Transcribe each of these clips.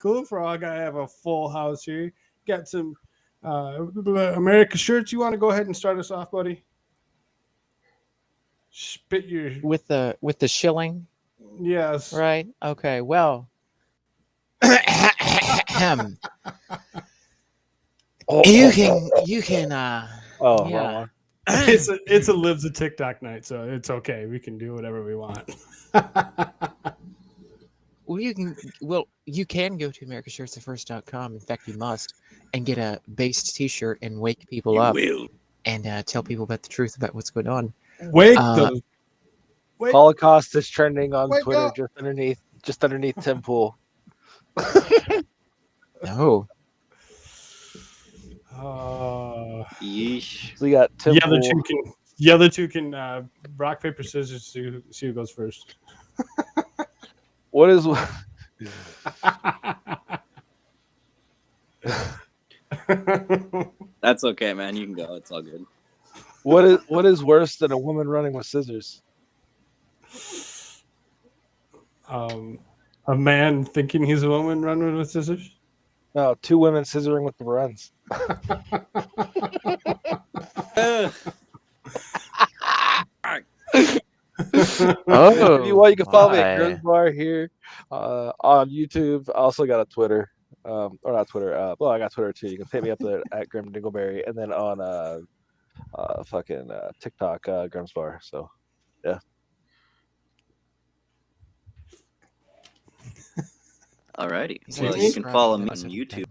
Koolfrogg. I have a full house here. Got some America shirts. You want to go ahead and start us off, buddy? Spit your with the shilling, yes. right? Okay, well, you can yeah. It's a lives a TikTok night, so it's okay. We can do whatever we want. You can go to americashirtsthefirst.com. In fact, you must, and get a based T-shirt and wake people up and tell people about the truth about what's going on. Wake them. Holocaust is trending on Twitter up. just underneath Tim Pool. No. Yeesh. So you got Tim Pool. The other two can rock paper scissors. See who goes first. What is? That's okay, man. You can go. It's all good. What is worse than a woman running with scissors? A man thinking he's a woman running with scissors. No, two women scissoring with the runs. If you want, you can follow me at Grim's Bar here on YouTube. I also got a Twitter, or not Twitter. Well, I got Twitter too. You can hit me up there at Grim Dingleberry, and then on TikTok, Grim's Bar. So, yeah. Alrighty. Well, you can follow me on YouTube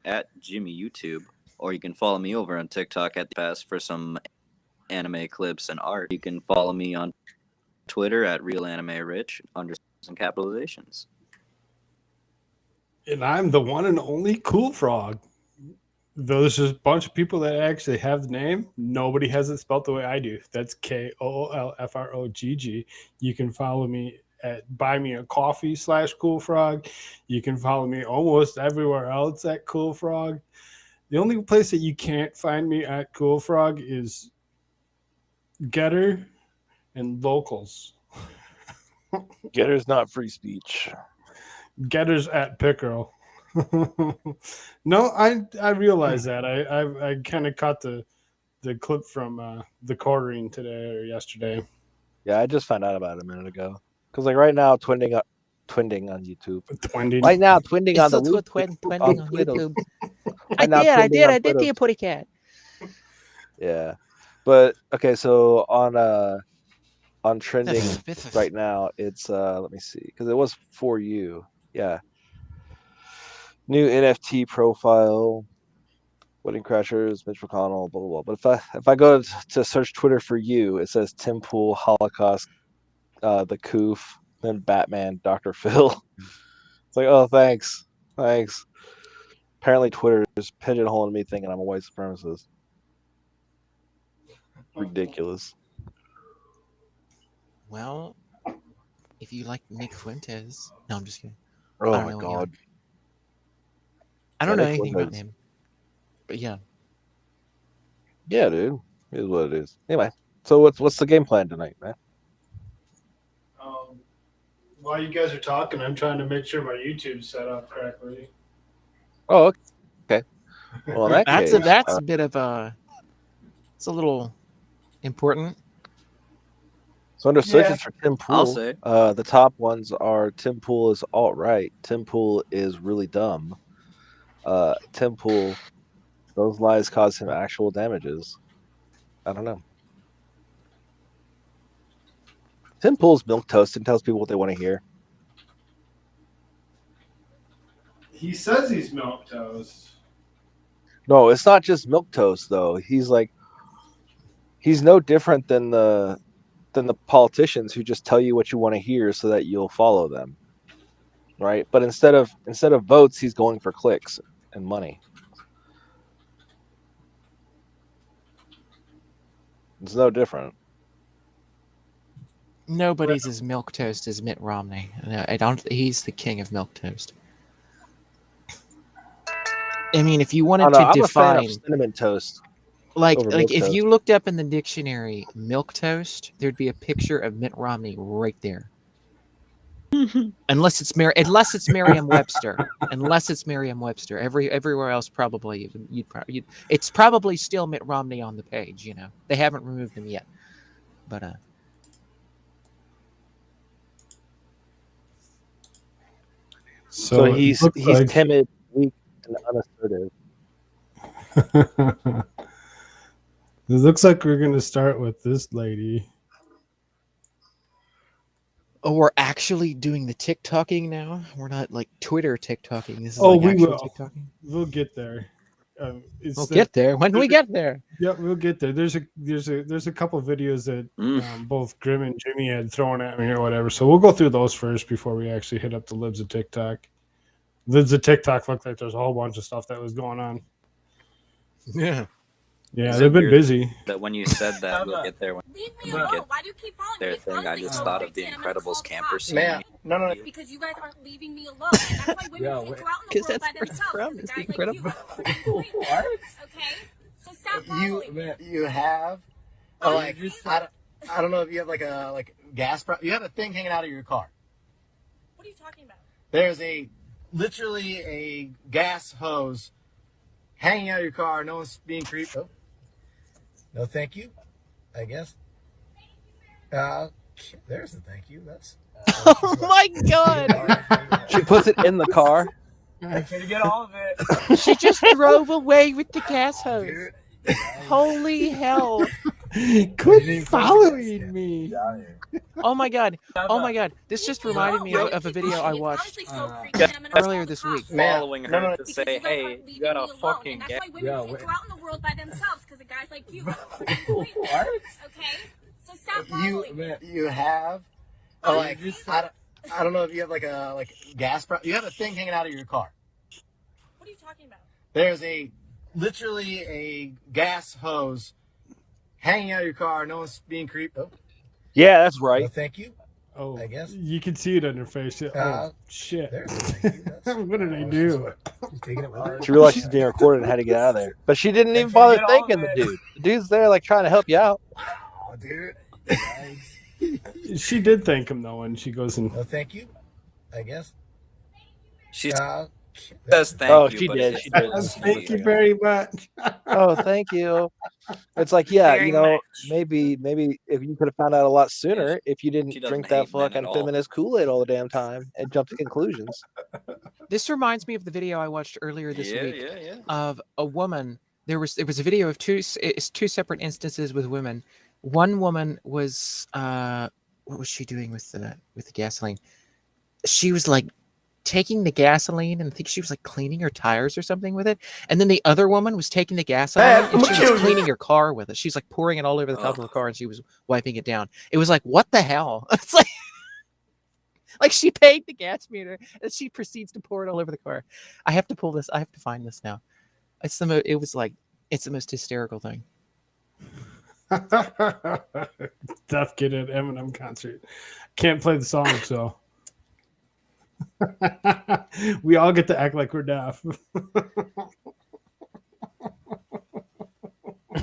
at Jimmy YouTube, or you can follow me over on TikTok at Pass for some anime clips and art. You can follow me on Twitter at RealAnimeRich under some capitalizations. And I'm the one and only Koolfrogg. There's just a bunch of people that actually have the name. Nobody has it spelled the way I do. That's Koolfrogg. You can follow me at buymeacoffee.com/Koolfrogg. You can follow me almost everywhere else at Koolfrogg. The only place that you can't find me at Koolfrogg is Getter and Locals. Getter's not free speech. Getter's at Pickerel. No, I realize that. I kind of caught the clip from the quartering today or yesterday. Yeah, I just found out about it a minute ago. Because like right now, twinning on YouTube. Twinding. Right now, twinning on the twinning on YouTube. I did the Putty Cat. Yeah, but okay. So on trending right now, it's let me see, because it was For You. Yeah. New NFT profile, Wedding Crashers, Mitch McConnell, blah blah blah. But if I go to search Twitter For You, it says Tim Pool, Holocaust, the Koof, then Batman, Dr. Phil. It's like, oh, thanks. Apparently Twitter is pigeonholing me thinking I'm a white supremacist. Ridiculous. Well, if you like Nick Fuentes, no, I'm just kidding. Oh my god. I don't know anything about him, but yeah. Yeah, dude. It is what it is. Anyway, so what's the game plan tonight, man? While you guys are talking, I'm trying to make sure my YouTube's set up correctly. Oh, okay. Well, that's a bit of a. It's a little important. So under searches for Tim Pool, I'll say. The top ones are Tim Pool is alt-right, Tim Pool is really dumb, Tim Pool, those lies cause him actual damages. I don't know. Tim Pool's milquetoast and tells people what they want to hear. He says he's milquetoast. No, it's not just milquetoast though. He's no different than the politicians who just tell you what you want to hear so that you'll follow them. Right? But instead of votes, he's going for clicks and money. It's no different. Nobody's as milquetoast as Mitt Romney. No, I don't. He's the king of milquetoast. I mean, if you wanted to I'm define a fan of cinnamon toast, like milk if toast. you looked up in the dictionary milquetoast, there'd be a picture of Mitt Romney right there. Unless it's Merriam-Webster. Unless it's Merriam-Webster. Everywhere else probably it's probably still Mitt Romney on the page. You know, they haven't removed him yet. But So he's timid, weak, and unassertive. It looks like we're going to start with this lady. Oh, we're actually doing the TikToking now. We're not like Twitter TikToking. This is like we actual will. TikToking. We'll get there. We'll get there. When do we get there? Yeah, we'll get there. There's a couple videos that both Grim and Jimmy had thrown at me or whatever. So we'll go through those first before we actually hit up the libs of TikTok. Libs of TikTok looked like there's a whole bunch of stuff that was going on. Yeah. Yeah, they've been busy. That when you said that, we'll get there. When Leave me alone. Why do you keep following their me? thing, I just thought of the Incredibles camper scene. Man, no. Because you guys aren't leaving me alone. And that's why women can't go out in the world by themselves. Guys like you. What? Okay? So stop following me. You have? Oh, like, I don't know if you have like a gas. You have a thing hanging out of your car. What are you talking about? There's literally a gas hose hanging out of your car. No one's being creeped. Oh. No, thank you. I guess. There's the thank you. That's. Oh my God! She puts it in the car. I can't get all of it. She just drove away with the gas hose. Holy hell! Quit following me. Oh my God! Oh my God! This just reminded me of a video I watched earlier this week. Following her to say, "Hey, you got a fucking gas." Women can't go out in the world by themselves because of guys like you. What? Okay? So stop following me. You have? Oh, like, I don't know if you have like a gas. You have a thing hanging out of your car. What are you talking about? There's literally a gas hose hanging out of your car. No one's being creeped. Oh. Yeah, that's right. No, thank you. Oh, I guess. You can see it on her face. Oh, shit. There's the thank you. What did I do? She's taking it with her. She realized she's being recorded and had to get out of there. But she didn't even bother thanking the dude. The dude's there like trying to help you out. Oh, dude. She did thank him though, and she goes and. No, thank you. I guess. She Uh, says thank Oh, you. she but did. it's She did. really Thank you sweet. very much. Oh, thank you. It's like, yeah, Very you know, much. maybe if you could have found out a lot sooner if you She didn't doesn't drink that hate men at fucking all. feminist Kool-Aid all the damn time and jump to conclusions. This reminds me of the video I watched earlier this week Yeah. of a woman. There was a video of two separate instances with women. One woman was what was she doing with the gasoline? She was like taking the gasoline and I think she was like cleaning her tires or something with it. And then the other woman was taking the gasoline and she was cleaning her car with it. She's like pouring it all over the top of her car and she was wiping it down. It was like, what the hell? It's like she paid the gas meter and she proceeds to pour it all over the car. I have to pull this. I have to find this now. It's the most hysterical thing. Tough kid at Eminem concert. Can't play the song, so we all get to act like we're deaf.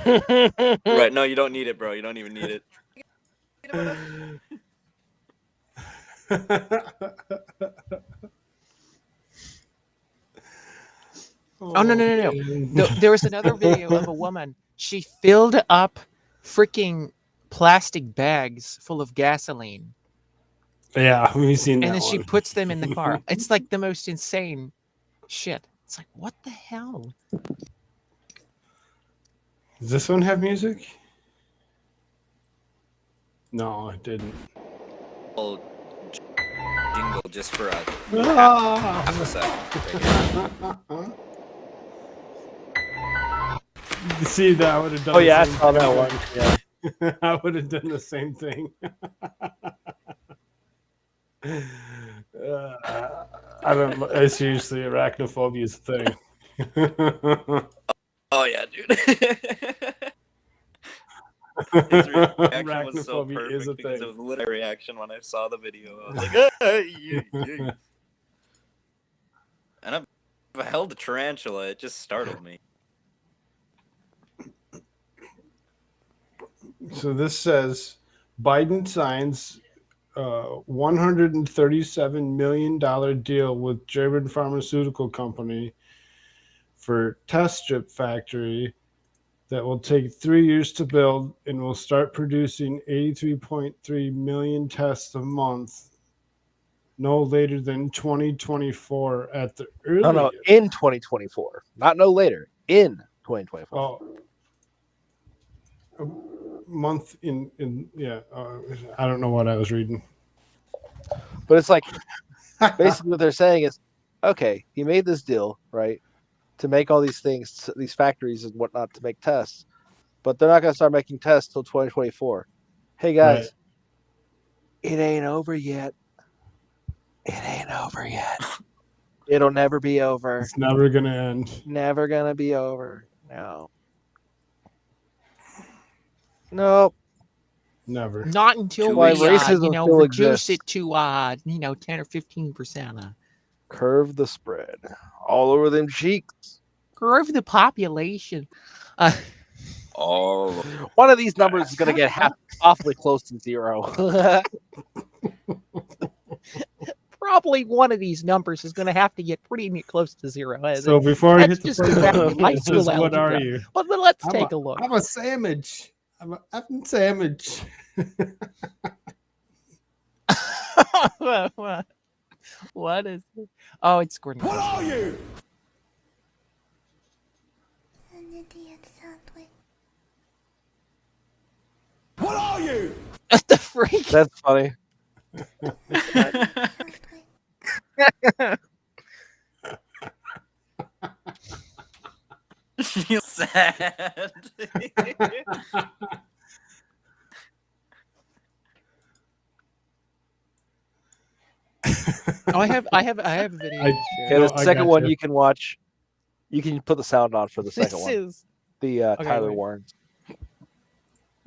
Right? No, you don't need it, bro. You don't even need it. Oh, no. There was another video of a woman. She filled up freaking plastic bags full of gasoline. Yeah, we've seen that. And then she one. puts them in the car. It's like the most insane shit. It's like, what the hell? Does this one have music? No, it didn't. Little jingle just for a Ah! half a second. See, that I would have done. Oh the yeah, I same saw that thing. one. Yeah. I would have done the same thing. I don't. Seriously, arachnophobia is a thing. Oh yeah, dude. His reaction was so Arachnophobia perfect is a because thing. it was literally my reaction when I saw the video. I was like, yeah. And I've held a tarantula. It just startled me. So this says Biden signs $137 million deal with German pharmaceutical company for test strip factory that will take 3 years to build and will start producing 83.3 million tests a month no later than 2024 at the earliest. No, in 2024. Not no later. In 2024. Oh, a month in yeah. I don't know what I was reading. But it's like, basically what they're saying is, okay, he made this deal, right, to make all these things, these factories and whatnot to make tests, but they're not going to start making tests till 2024. Hey, guys, Right. It ain't over yet. It ain't over yet. It'll never be over. It's never going to end. Never going to be over. No. Nope. Never. Not until Why we, racism still reduce exists. it to, 10 or 15%. Curve the spread. All over them cheeks. Curve the population. Oh, One of these numbers is going to get awfully close to zero. Probably one of these numbers is going to have to get pretty close to zero. So before I hit the just a fact of high school what are algebra. you? But let's take a look. I'm a sandwich. I'm a effing sandwich. What is it? Oh, it's Gordon. What are you? An idiot sandwich. What are you? What the freak? That's funny. you sad. Oh, I have a video. Okay, the second one you can watch. You can put the sound on for the second one. The Tyler Warren.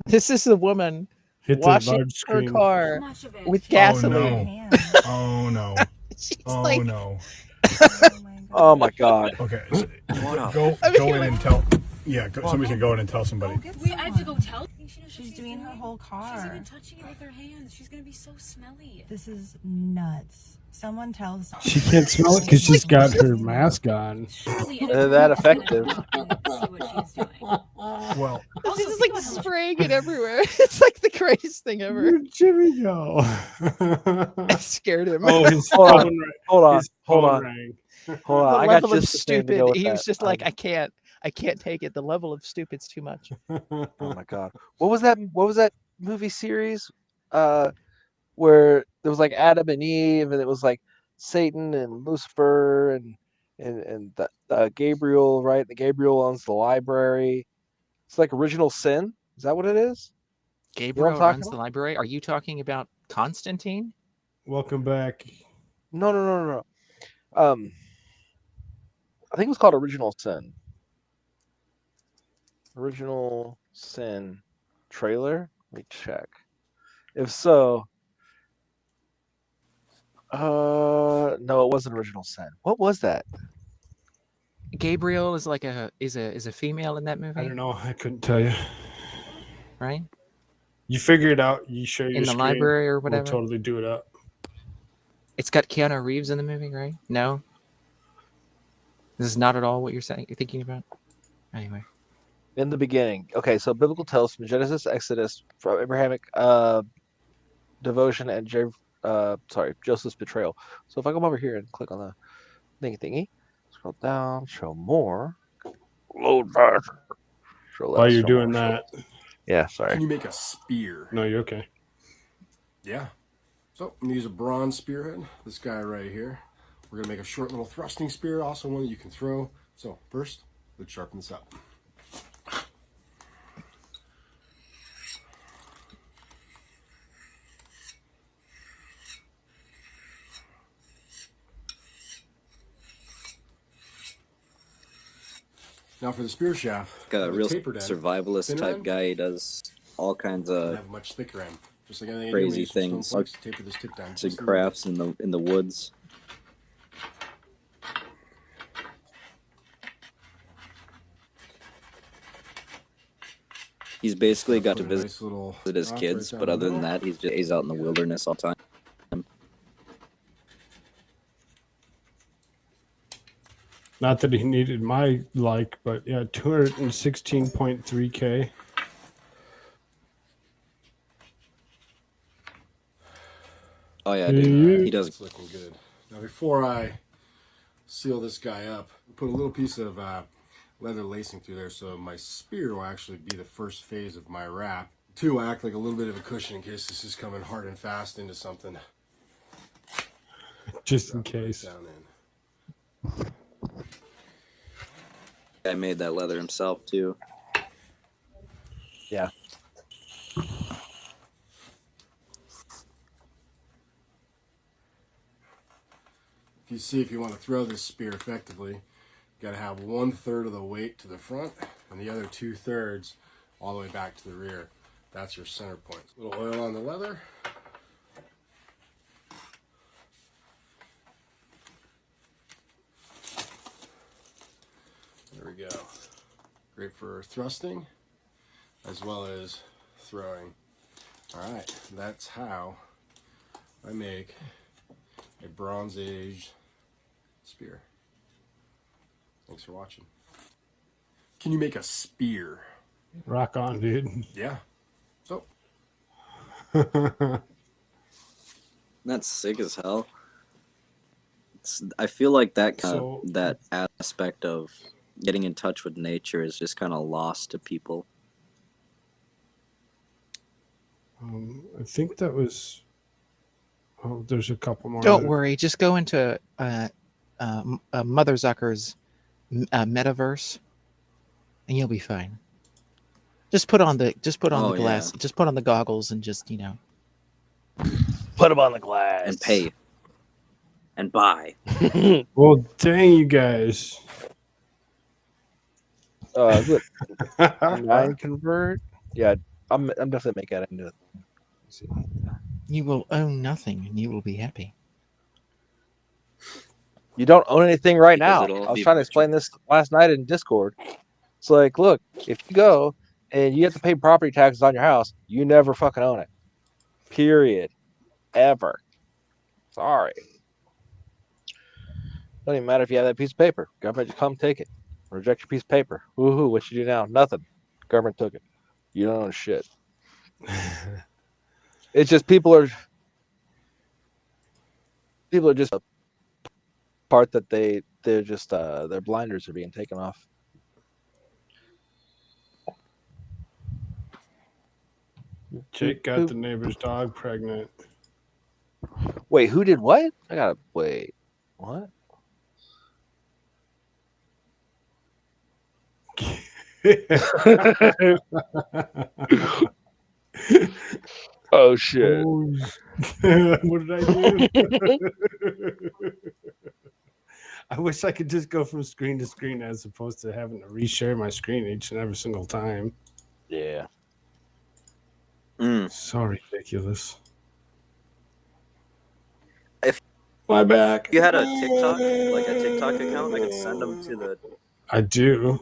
This is the woman washing her car with gasoline. Oh no. She's Oh like, no. Oh my god. Okay. So go in and tell. Yeah, somebody's gonna go in and tell somebody. We had to go tell. She's doing her whole car. She's even touching it with her hands. She's gonna be so smelly. This is nuts. Someone tells. She can't smell it because she's got her mask on. They're that effective. Well, she's just like spraying it everywhere. It's like the greatest thing ever. Where'd Jimmy go? I scared him. Oh, his Hold phone on. rang. Hold on. His Hold phone on. rang. Hold on. The I level got of just the thing to stupid. go with He that. was just like, I can't take it. The level of stupid's too much. Oh my god. What was that movie series? Where there was like Adam and Eve, and it was like Satan and Lucifer and Gabriel, right? The Gabriel owns the library. It's like Original Sin. Is that what it is? Gabriel runs the library. Are you talking about Constantine? Welcome back. No. I think it was called Original Sin. Original Sin trailer? Let me check. If so, no, it wasn't Original Sin. What was that? Gabriel is like is a female in that movie. I don't know. I couldn't tell you. Right? You figure it out. You share your in the screen. library or whatever. We'll totally do it up. It's got Keanu Reeves in the movie, right? No. This is not at all what you're saying. You're thinking about. Anyway. In the beginning. Okay, so biblical tales from Genesis, Exodus, from Abrahamic devotion, and Joseph's betrayal. So if I come over here and click on the thingy, scroll down, show more, load faster. While you're doing that. Yeah, sorry. Can you make a spear? No, you're okay. Yeah. So I'm gonna use a bronze spearhead. This guy right here. We're gonna make a short little thrusting spear, also one that you can throw. So first, let's sharpen this up. Now for the spear shaft, a real tapered end, survivalist thinner type end, guy. He does all kinds of have a much thicker end. Just like anything crazy things, like taper this tip down. and crafts in the woods. He's basically got to visit his kids, but other than that, he's out in the wilderness all the time. Not that he needed my like, but yeah, 216.3K. Oh yeah, dude. He does. It's looking good. Now, before I seal this guy up, put a little piece of leather lacing through there, so my spear will actually be the first phase of my wrap. To act like a little bit of a cushion in case this is coming hard and fast into something. Just in case. Down in. I made that leather himself too. Yeah. If you see, if you want to throw this spear effectively, you got to have 1/3 of the weight to the front and the other 2/3 all the way back to the rear. That's your center point. A little oil on the leather. There we go. Great for thrusting as well as throwing. All right, that's how I make a Bronze Age spear. Thanks for watching. Can you make a spear? Rock on, dude. Yeah. So. That's sick as hell. I feel like that that aspect of getting in touch with nature is just kind of lost to people. I think that was. Oh, there's a couple more. Don't worry. Just go into Mother Zucker's metaverse, and you'll be fine. Just put on the the glass. Yeah. Just put on the goggles and just put them on the glass and pay and buy. Well, dang you guys. Good. 9 convert. Yeah, I'm definitely making that into it. See. You will own nothing, and you will be happy. You don't own anything right now. I was trying to explain this last night in Discord. It's like, look, if you go and you have to pay property taxes on your house, you never fucking own it. Period. Ever. Sorry. Doesn't even matter if you have that piece of paper. Government just come take it. Reject your piece of paper. Woohoo! What you do now? Nothing. Government took it. You don't own shit. It's just people are just a part that they're just their blinders are being taken off. Jake got the neighbor's dog pregnant. Wait, who did what? I gotta wait. What? Oh shit. What did I do? I wish I could just go from screen to screen as opposed to having to reshare my screen each and every single time. Yeah. So ridiculous. If my back. You had a TikTok, like a TikTok account, I could send them to the. I do.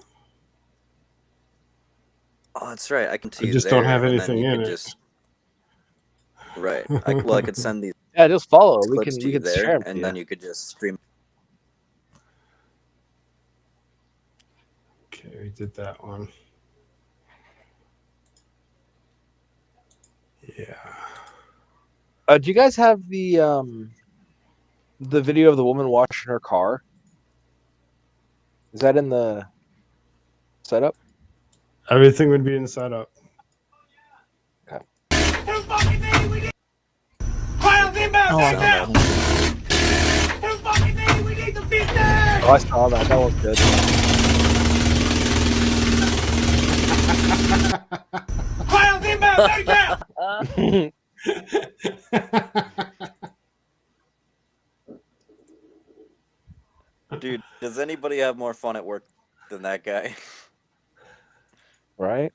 Oh, that's right. I can see. I just don't have anything in it. Just... Right. I could send these. Yeah, just follow. We clips can to you there, share them and then you could just stream. Okay, we did that one. Yeah. Do you guys have the video of the woman washing her car? Is that in the setup? Everything would be in the setup. Okay. Oh, I saw that. That was good. Dude, does anybody have more fun at work than that guy? Right?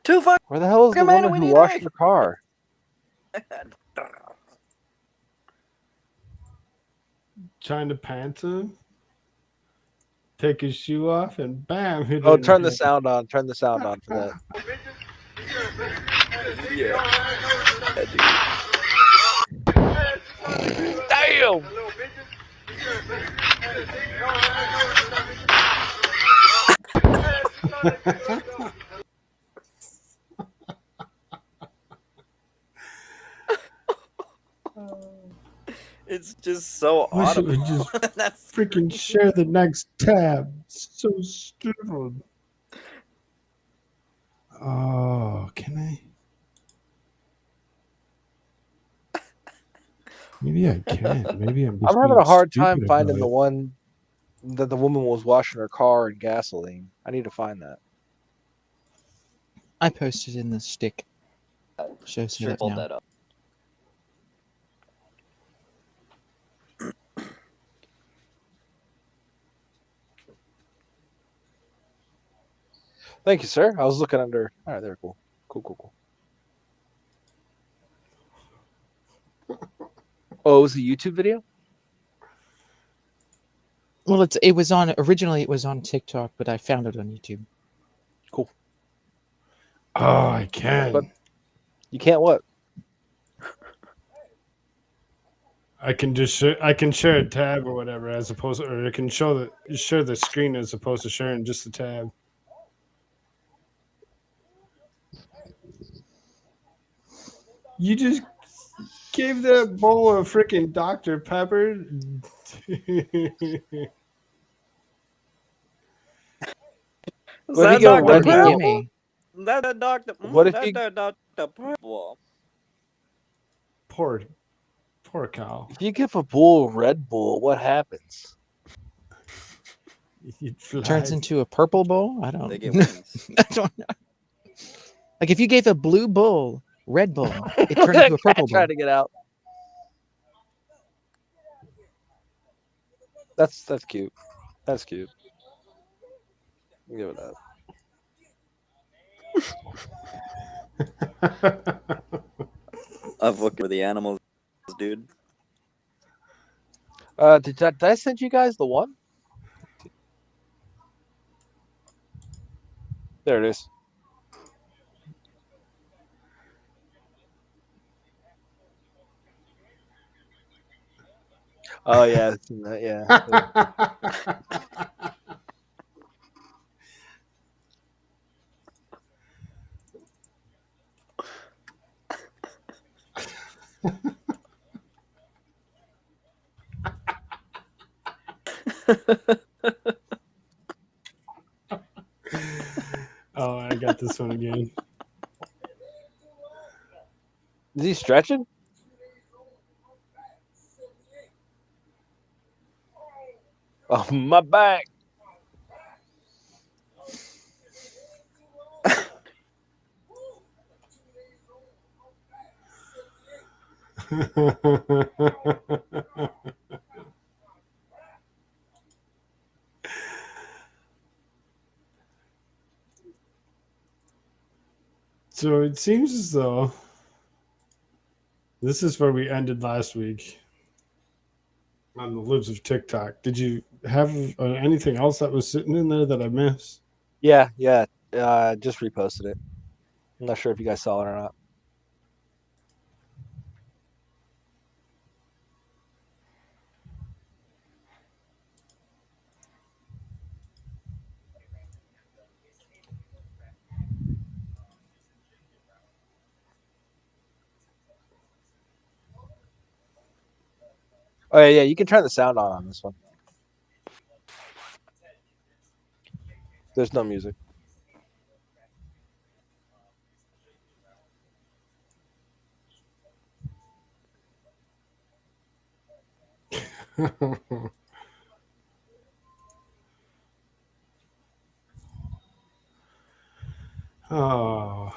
Where the hell is the woman who washed your car? Trying to pant him, take his shoe off, and bam! Oh, turn the sound on. Turn the sound on for that. Yeah. him! It's just so Wish it audible. would just That's freaking share the next tab. So stupid. Oh, can I? Maybe I can. Maybe I'm just I'm having being a hard time stupid finding about the it. one that the woman was washing her car in gasoline. I need to find that. I posted in the stick. Shows sure it pulled now. that up. Thank you, sir. I was looking under. All right, there. Cool. Cool. Oh, it was a YouTube video? Well, it was on originally. It was on TikTok, but I found it on YouTube. Cool. Oh, I can. But you can't what? I can just I can share a tab or whatever, as opposed or I can share the screen as opposed to sharing just the tab. You just gave that bowl of freaking Dr. Pepper. What if you get a Red Bull? Gimme. That Dr. What if you that Dr. Purple. Poor cow. if you give a bull Red Bull? What happens? Turns into a purple bull. I don't. They get wings. I don't know. Like if you gave a blue bull Red Bull, it turned into a purple bull. Trying to get out. That's cute. That's cute. Give it up. I've looked for the animals, dude. Did I send you guys the one? There it is. Oh yeah, yeah. Oh, I got this one again. Is he stretching? Oh, my back. So it seems as though this is where we ended last week on the libs of TikTok. Did you have anything else that was sitting in there that I missed? Yeah. Just reposted it. I'm not sure if you guys saw it or not. Oh yeah, you can turn the sound on this one. There's no music. Oh.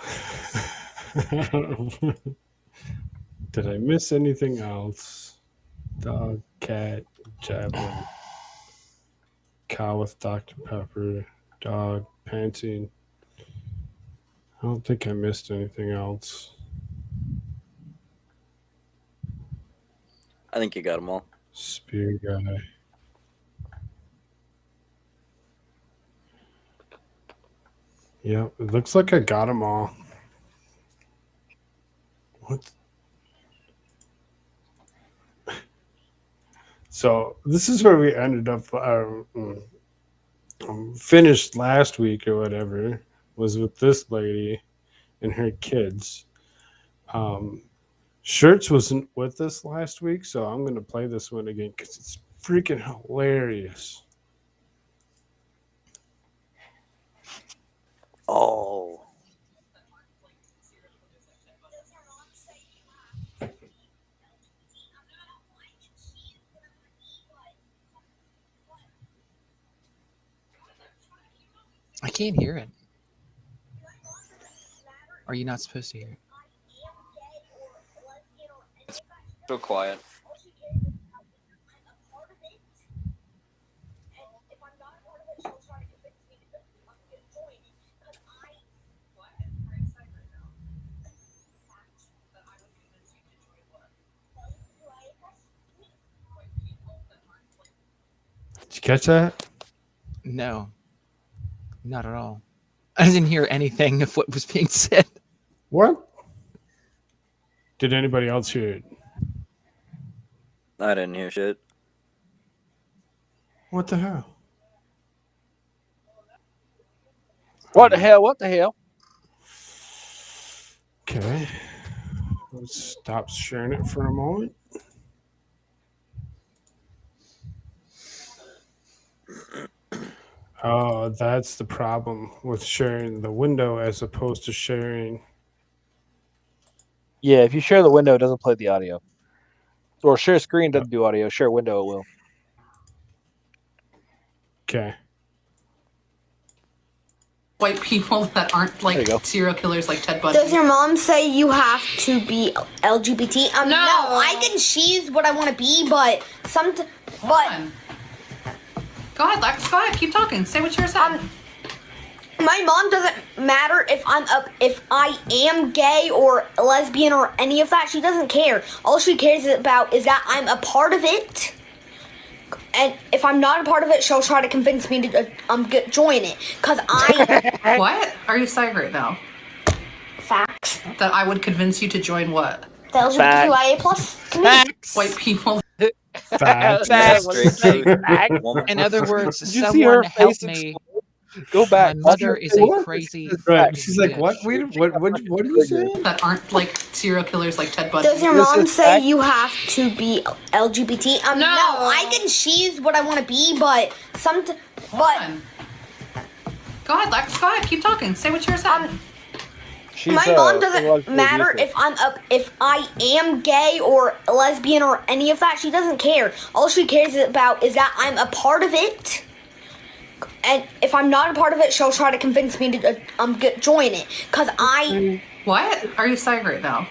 Did I miss anything else? Dog, cat, javelin, cow with Dr. Pepper, dog, panting. I don't think I missed anything else. I think you got them all. Spear guy. Yep, it looks like I got them all. What? So this is where we ended up. Finished last week or whatever was with this lady and her kids. Shirts wasn't with us last week, so I'm going to play this one again because it's freaking hilarious. Oh. I can't hear it. Are you not supposed to hear it? So quiet. Did you catch that? No, not at all. I didn't hear anything of what was being said. What? Did anybody else hear it? I didn't hear shit. What the hell? What the hell? What the hell? Okay. Let's stop sharing it for a moment. Oh, that's the problem with sharing the window as opposed to sharing. Yeah, if you share the window, it doesn't play the audio. Or share screen doesn't do audio. Share window, it will. Okay. White people that aren't like serial killers like Ted Bundy. Does your mom say you have to be LGBT? No, I can choose what I want to be, but Go ahead, Lex. Go ahead. Keep talking. Say what you're saying. My mom doesn't matter if I am gay or lesbian or any of that. She doesn't care. All she cares about is that I'm a part of it. And if I'm not a part of it, she'll try to convince me to join it. Cause I. What? Are you saying right now? Facts. That I would convince you to join what? The LGBTQIA plus community. White people. Facts. In other words, Did you see her someone help face me. Go back. My mother is a crazy. Right. She's like, what? Wait, what are you saying? That aren't like serial killers like Ted Bundy. Does your mom say you have to be LGBT? No, I can choose what I want to be, but Go ahead, Lex. Go ahead. Keep talking. Say what you're saying. My mom doesn't matter if I am gay or lesbian or any of that. She doesn't care. All she cares about is that I'm a part of it. And if I'm not a part of it, she'll try to convince me to join it. Cause I. What? Are you saying right now?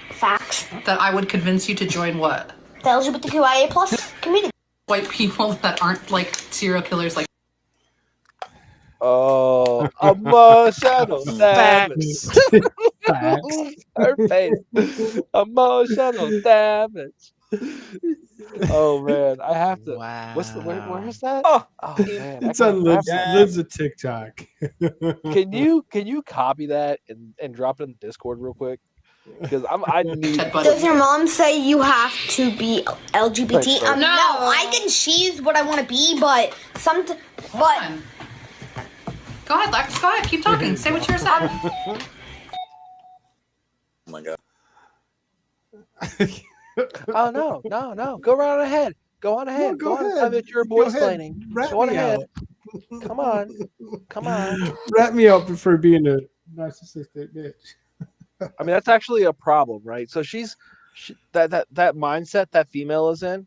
Facts. That I would convince you to join what? The LGBTQIA plus community. White people that aren't like serial killers like. Oh, emotional damage. Her face. Emotional damage. Oh man, I have to. Wow. What's the where is that? Oh, man, It's on Lives of TikTok. Can you copy that and drop it in Discord real quick? Because I need. Does your mom say you have to be LGBT? No, I can choose what I want to be, but Go ahead, Lex. Go ahead. Keep talking. Say what you're saying. Oh my god. Oh no! Go right on ahead. Go on ahead. No, go ahead. Tell me that you're boy explaining. Rat Go on me ahead. out. Come on. Rat me out for being a narcissistic bitch. I mean, that's actually a problem, right? So that mindset that female is in,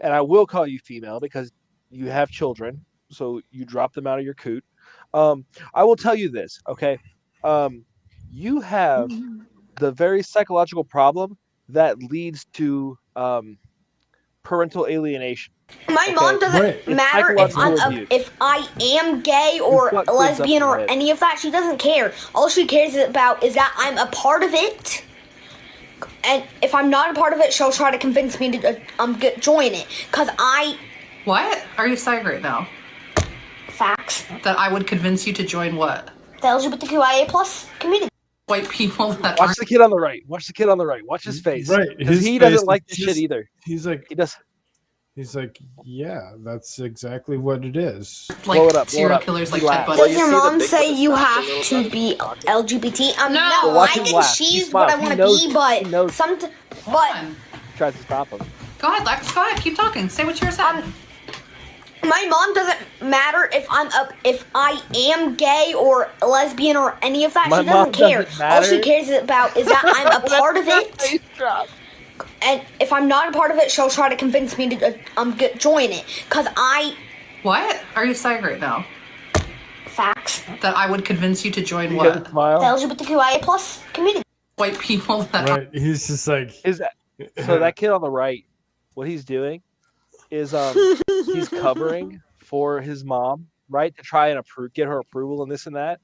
and I will call you female because you have children, so you drop them out of your coot. I will tell you this, okay? You have the very psychological problem that leads to parental alienation. My mom doesn't matter if I am gay or lesbian or any of that. She doesn't care. All she cares about is that I'm a part of it. And if I'm not a part of it, she'll try to convince me to join it. Cause I. What? Are you saying right now? Facts. That I would convince you to join what? The LGBTQIA plus community. White people that Watch the kid on the right. Watch his face. Right. Because he doesn't like this shit either. He's like, he does. He's like, yeah, that's exactly what it is. Like Blow it up, serial killers like Ted Does Bundy. your mom say you have to be LGBT? No. Well, No, watch I him think laugh. He she's what smiles. I He want to knows- be, he but knows. tries to stop him. Go ahead, Lex. Go ahead. Keep talking. Say what you're saying. my mom doesn't matter if I am gay or lesbian or any of that. My She doesn't mom care. doesn't All she matter. cares about is that I'm a part of it. And if I'm not a part of it, she'll try to convince me to join it. Cause What are you saying right now? Facts. That I would convince you to join You what? got a smile? The LGBTQIA plus community. White people that Right. He's just like, So that kid on the right, what he's doing is he's covering for his mom, right, to try and get her approval and this and that.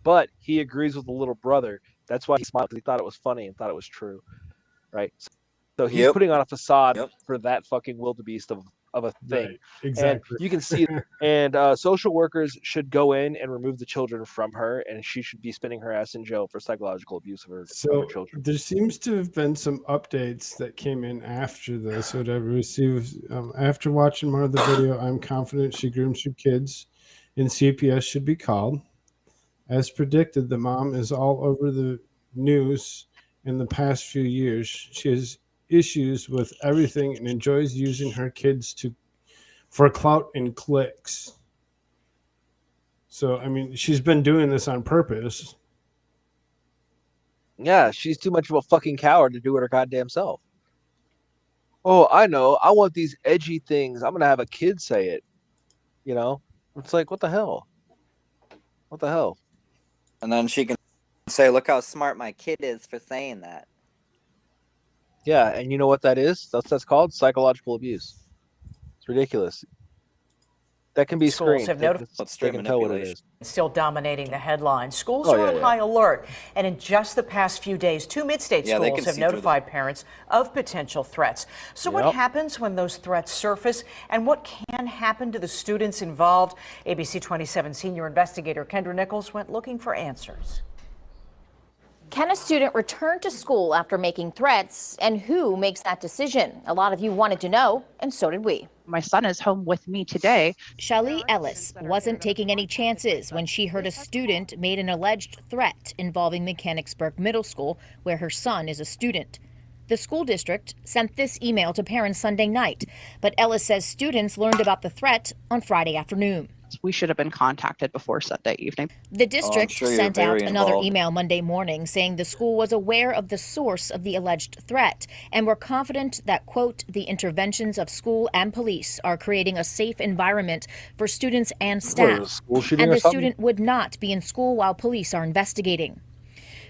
But he agrees with the little brother. That's why he smiled, because he thought it was funny and thought it was true, right? So he's putting on a facade for that fucking wildebeest of a thing. Right, exactly. And you can see it. And social workers should go in and remove the children from her, and she should be spending her ass in jail for psychological abuse of her children. There seems to have been some updates that came in after this. Whatever. After watching more of the video, I'm confident she grooms her kids, and CPS should be called. As predicted, the mom is all over the news in the past few years. She has issues with everything and enjoys using her kids for clout and clicks. So, I mean, she's been doing this on purpose. Yeah, she's too much of a fucking coward to do it her goddamn self. Oh, I know. I want these edgy things. I'm going to have a kid say it. You know? It's like, what the hell? What the hell? And then she can say, look how smart my kid is for saying that. Yeah, and you know what that is? That's called psychological abuse. It's ridiculous. That can be Schools screened. have notified They can tell what it is. still dominating the headlines. Schools are on high alert, and in just the past few days, 2 mid-state schools have notified parents of potential threats. So what happens when those threats surface, and what can happen to the students involved? ABC 27 senior investigator Kendra Nichols went looking for answers. Can a student return to school after making threats, and who makes that decision? A lot of you wanted to know, and so did we. My son is home with me today. Shelly Ellis wasn't taking any chances when she heard a student made an alleged threat involving Mechanicsburg Middle School, where her son is a student. The school district sent this email to parents Sunday night, but Ellis says students learned about the threat on Friday afternoon. We should have been contacted before Sunday evening. The district sent out another email Monday morning saying the school was aware of the source of the alleged threat and were confident that, quote, the interventions of school and police are creating a safe environment for students and staff, and the student would not be in school while police are investigating.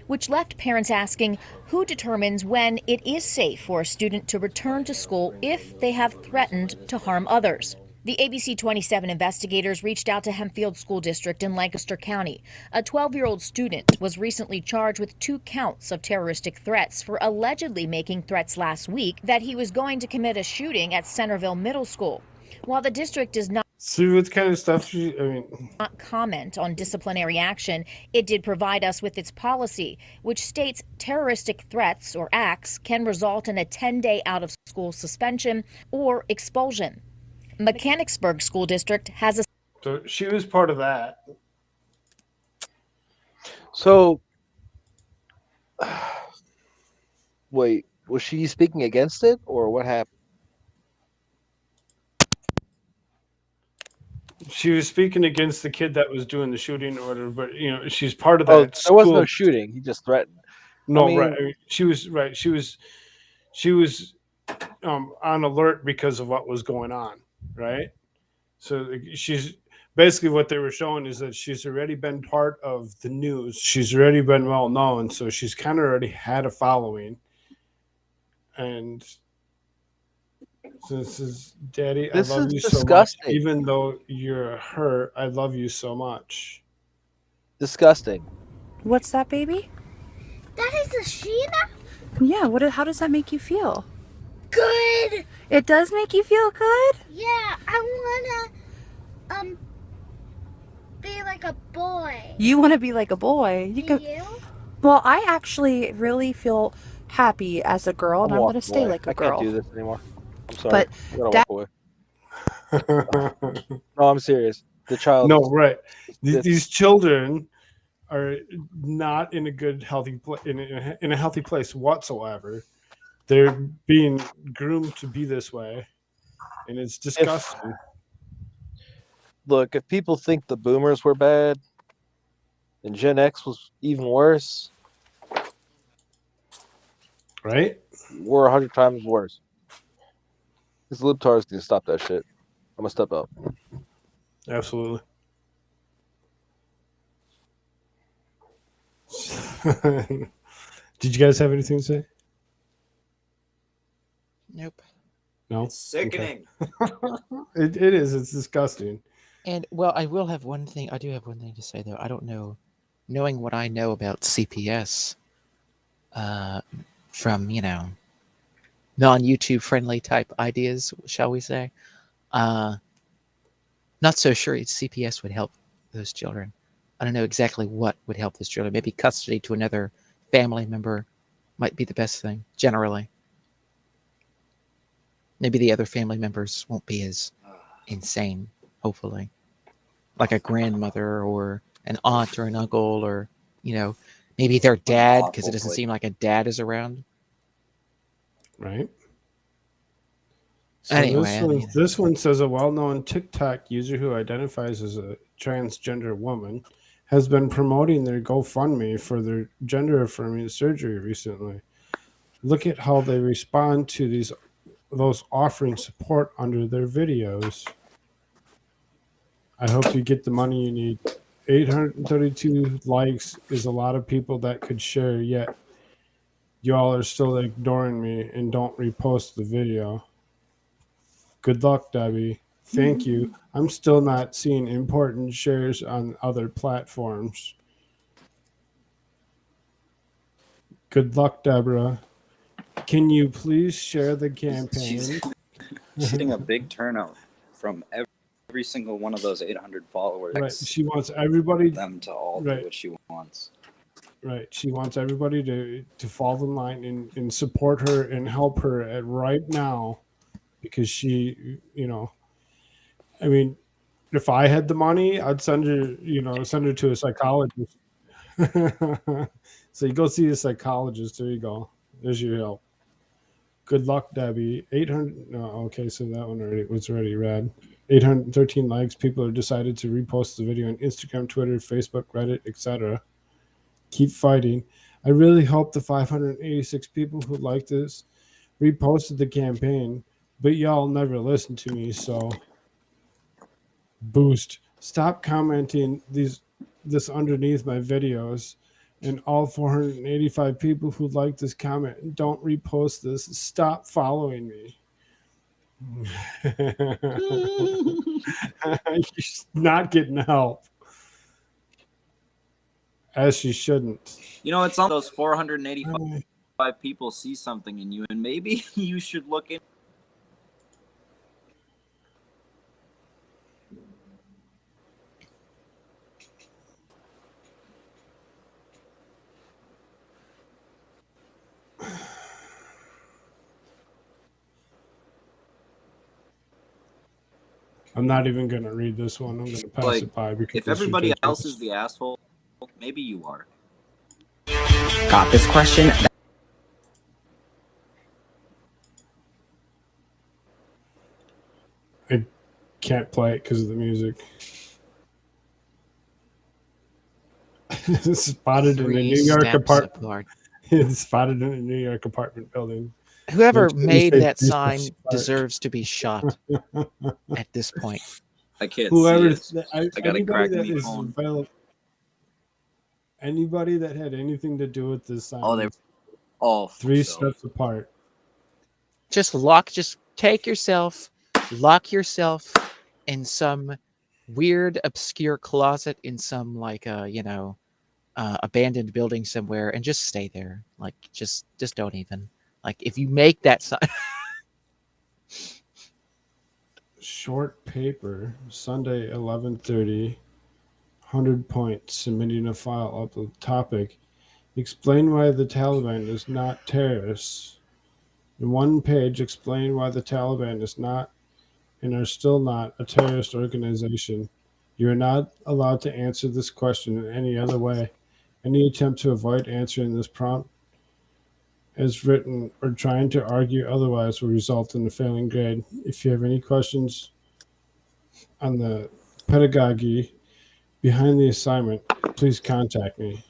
Which left parents asking who determines when it is safe for a student to return to school if they have threatened to harm others. The ABC 27 investigators reached out to Hempfield School District in Lancaster County. A 12-year-old student was recently charged with 2 counts of terroristic threats for allegedly making threats last week that he was going to commit a shooting at Centerville Middle School. While the district does not See what kind of stuff not comment on disciplinary action, it did provide us with its policy, which states terroristic threats or acts can result in a 10-day out-of-school suspension or expulsion. Mechanicsburg School District has a... So she was part of that. So, wait, was she speaking against it, or what happened? She was speaking against the kid that was doing the shooting or whatever, but, you know, she's part of that. Oh, there was no shooting. He just threatened. No, right. I mean, she was right. She was on alert because of what was going on, right? So she's basically what they were showing is that she's already been part of the news. She's already been well known, so she's kind of already had a following. And so this is, Daddy, I love you so much. Even though you're her, I love you so much. Disgusting. What's that, baby? That is a Sheena? Yeah, how does that make you feel? Good. It does make you feel good? Yeah, I wanna be like a boy. You want to be like a boy? Do you? Well, I actually really feel happy as a girl, and I'm going to stay like a girl. I can't do this anymore. I'm sorry. But I'm gonna walk away. No, I'm serious. The child. No, right. These children are not in a good, healthy in a healthy place whatsoever. They're being groomed to be this way, and it's disgusting. Look, if people think the boomers were bad and Gen X was even worse, right? We're 100 times worse. These libtards need to stop that shit. I'm gonna step up. Absolutely. Did you guys have anything to say? Nope. No. It's sickening. Okay. It is. It's disgusting. And well, I will have one thing. I do have one thing to say though. I don't know, knowing what I know about CPS, from non-YouTube friendly type ideas, shall we say, not so sure CPS would help those children. I don't know exactly what would help those children. Maybe custody to another family member might be the best thing generally. Maybe the other family members won't be as insane, hopefully. Like a grandmother or an aunt or an uncle, or, maybe their dad, because it doesn't seem like a dad is around. Right. So anyway, this one says a well-known TikTok user who identifies as a transgender woman has been promoting their GoFundMe for their gender-affirming surgery recently. Look at how they respond to those offering support under their videos. I hope you get the money you need. 832 likes is a lot of people that could share, yet y'all are still ignoring me and don't repost the video. Good luck, Debbie. Thank you. I'm still not seeing important shares on other platforms. Good luck, Deborah. Can you please share the campaign? She's getting a big turnout from every single one of those 800 followers. Right. She wants everybody them to all do what she wants. Right. She wants everybody to fall in line and support her and help her right now, because she, I mean, if I had the money, I'd send her to a psychologist. So you go see a psychologist. There you go. There's your help. Good luck, Debbie. 800. No, okay, so that one was already read. 813 likes. People have decided to repost the video on Instagram, Twitter, Facebook, Reddit, etc. Keep fighting. I really hope the 586 people who liked this reposted the campaign, but y'all never listen to me, so boost. Stop commenting this underneath my videos, and all 485 people who like this comment, don't repost this. Stop following me. She's not getting help, as she shouldn't. It's on those 485 people see something in you, and maybe you should look in. I'm not even going to read this one. I'm going to pass it by. Because if everybody else is the asshole, maybe you are. Got this question. I can't play it because of the music. Spotted in a New York apartment. Spotted in a New York apartment building. Whoever made that sign deserves to be shot at this point. I can't see it. I got a crack in the phone. Anybody that had anything to do with this sign. Oh, they're all 3 steps apart. Just lock yourself in some weird, obscure closet in some abandoned building somewhere, and just stay there. Like, just don't even. Like, if you make that sign. Short paper, Sunday, 11:30. 100 points. Submitting a file upload topic. Explain why the Taliban is not terrorists. In one page, explain why the Taliban is not and are still not a terrorist organization. You are not allowed to answer this question in any other way. Any attempt to avoid answering this prompt as written or trying to argue otherwise will result in a failing grade. If you have any questions on the pedagogy behind the assignment, please contact me.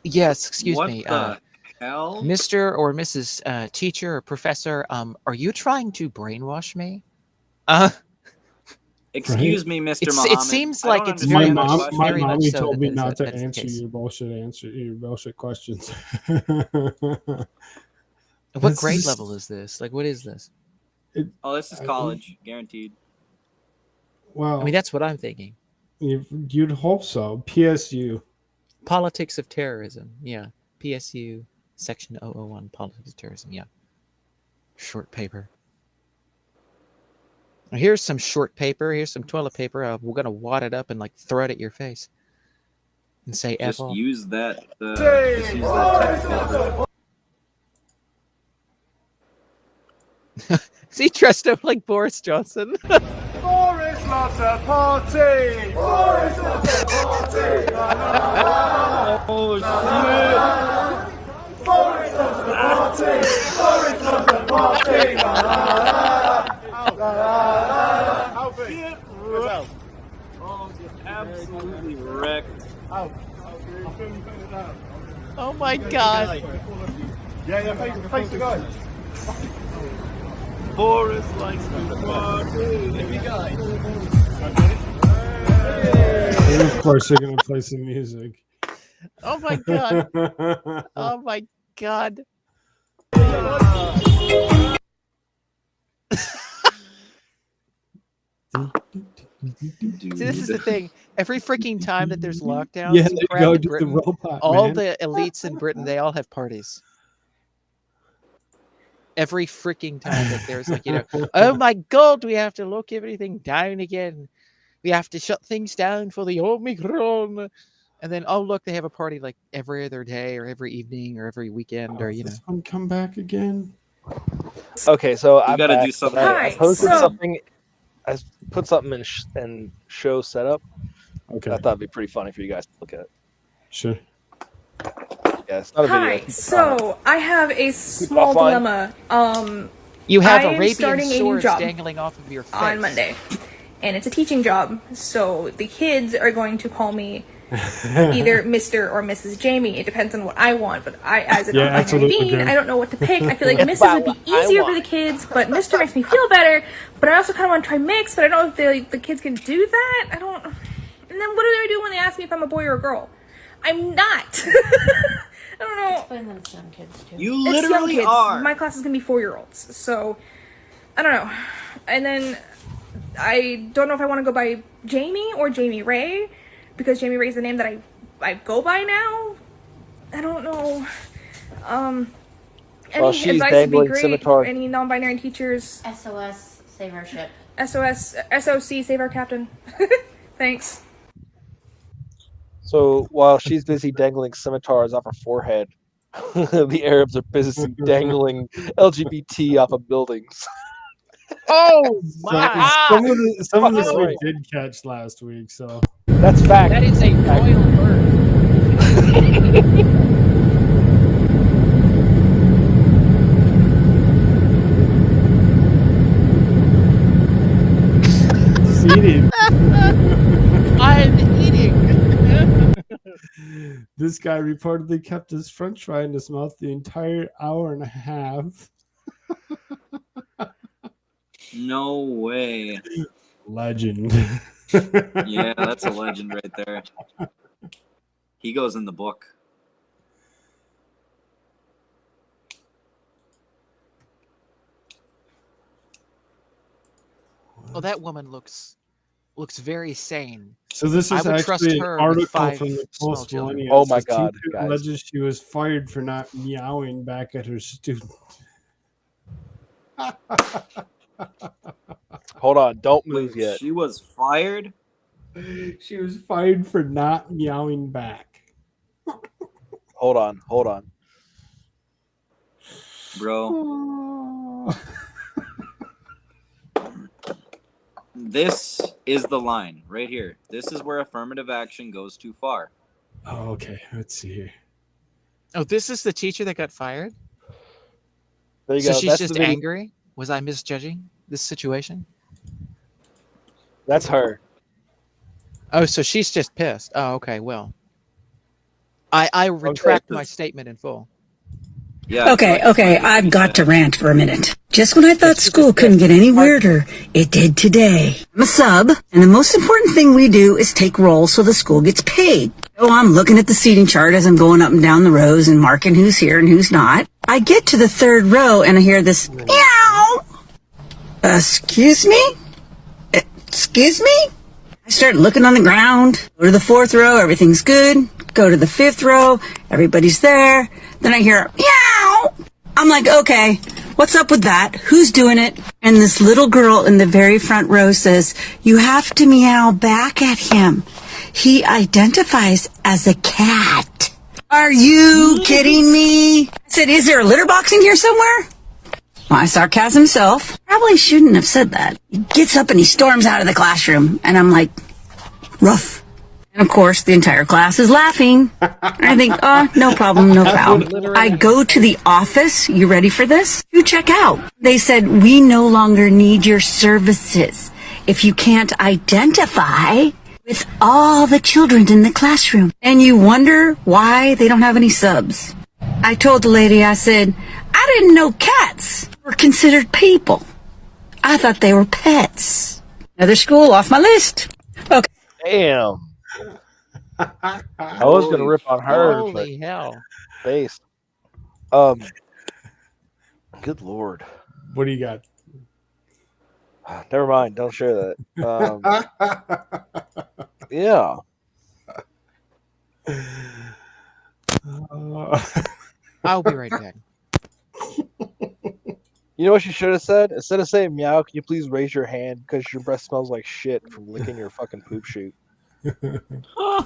Yes, excuse What me. the hell? Mr. or Mrs. Teacher or Professor, are you trying to brainwash me? Excuse me, Mr. It Muhammad. seems I like don't it's understand very the much, question. My very much mommy so told me that not to that is the answer case. your bullshit questions. What grade level is this? Like, what is this? Oh, this is college, guaranteed. Well, I mean, that's what I'm thinking. You'd hope so. PSU. Politics of Terrorism. Yeah. PSU, Section 001, Politics of Terrorism. Yeah. Short paper. Here's some short paper. Here's some toilet paper. We're going to wad it up and like throw it at your face. And say F Just off. use that. Just use that type of paper. Is he dressed up like Boris Johnson? Boris loves a party! Boris loves a party! Oh, shit! Boris loves a party! Boris loves a party! Get wrecked. Oh, get absolutely wrecked. Oh my god. Yeah, face the guy. Boris likes to party. And of course, they're going to play some music. Oh my god. Oh my god. See, this is the thing. Every freaking time that there's lockdowns, Yeah, there you go, do the Britain, robot, all man. the elites in Britain, they all have parties. Every freaking time that there's like, oh my god, we have to lock everything down again. We have to shut things down for the Omicron. And then, oh look, they have a party like every other day or every evening or every weekend or This one come back again. Okay, so You I'm gotta back, do something. but I Hi, posted so- something. I put something in show setup. Okay. I thought it'd be pretty funny for you guys to look at. Sure. Yeah, it's not a video. Hi, Keep it so I have a small offline. dilemma. You have I am Arabian starting a new swords job dangling off of your face. on Monday, and it's a teaching job. So the kids are going to call me either Mr. or Mrs. Jamie. It depends on what I want, but I, as an non-binary absolutely, being, Graham. I don't know what to pick. I feel like It's Mrs. would about be what I easier for want. the kids, but Mr. makes me feel better. But I also kind of want to try mix, but I don't know if the kids can do that. I don't. And then what do they do when they ask me if I'm a boy or a girl? I'm not. I don't know. Explain them to some kids too. You It's young literally kids. are. My class is gonna be 4-year-olds, so I don't know. And then I don't know if I want to go by Jamie or Jamie Ray, because Jamie Ray is the name that I go by now. I don't know. Any Well, she's advice would be dangling great. scimitar. Any non-binary teachers? SOS, save our ship. SOS, SOC, save our captain. Thanks. So while she's busy dangling scimitars off her forehead, the Arabs are busy dangling LGBT off of buildings. Oh Some of this we Sorry. did catch last week, so That's fact. That is a royal bird. eating. I'm eating. This guy reportedly kept his French fry in his mouth the entire hour and a half. No way. Legend. Yeah, that's a legend right there. He goes in the book. Well, that woman looks very sane. So this I is would trust actually an her with article 5 from the small Post children. Millennial. Oh my Says God, teacher guys. alleges she was fired for not meowing back at her student. Hold on, don't move Wait, yet. she was fired? She was fired for not meowing back. Hold on. Bro. This is the line right here. This is where affirmative action goes too far. Oh, okay. Let's see here. Oh, this is the teacher that got fired? There you So go. she's That's just the video. angry? Was I misjudging this situation? That's her. Oh, so she's just pissed. Oh, okay. Well, I retract my statement in full. Yeah. Okay, I've got to rant for a minute. Just when I thought school couldn't get any weirder, it did today. I'm a sub, and the most important thing we do is take rolls so the school gets paid. So I'm looking at the seating chart as I'm going up and down the rows and marking who's here and who's not. I get to the third row and I hear this meow. Excuse me? Excuse me? I start looking on the ground. Go to the fourth row, everything's good. Go to the fifth row, everybody's there. Then I hear meow. I'm like, okay, what's up with that? Who's doing it? And this little girl in the very front row says, you have to meow back at him. He identifies as a cat. Are you kidding me? I said, is there a litter box in here somewhere? My sarcasm self probably shouldn't have said that. He gets up and he storms out of the classroom. And I'm like, rough. And of course, the entire class is laughing. And I think, oh, no problem, no foul. I go to the office. You ready for this? You check out. They said, we no longer need your services if you can't identify with all the children in the classroom. And you wonder why they don't have any subs. I told the lady, I said, I didn't know cats were considered people. I thought they were pets. Another school off my list. Okay. Damn. I was gonna rip on her. Holy hell. Based. Good Lord. What do you got? Never mind. Don't share that. Yeah. I'll be right back. You know what you should have said? Instead of saying meow, can you please raise your hand because your breath smells like shit from licking your fucking poop chute?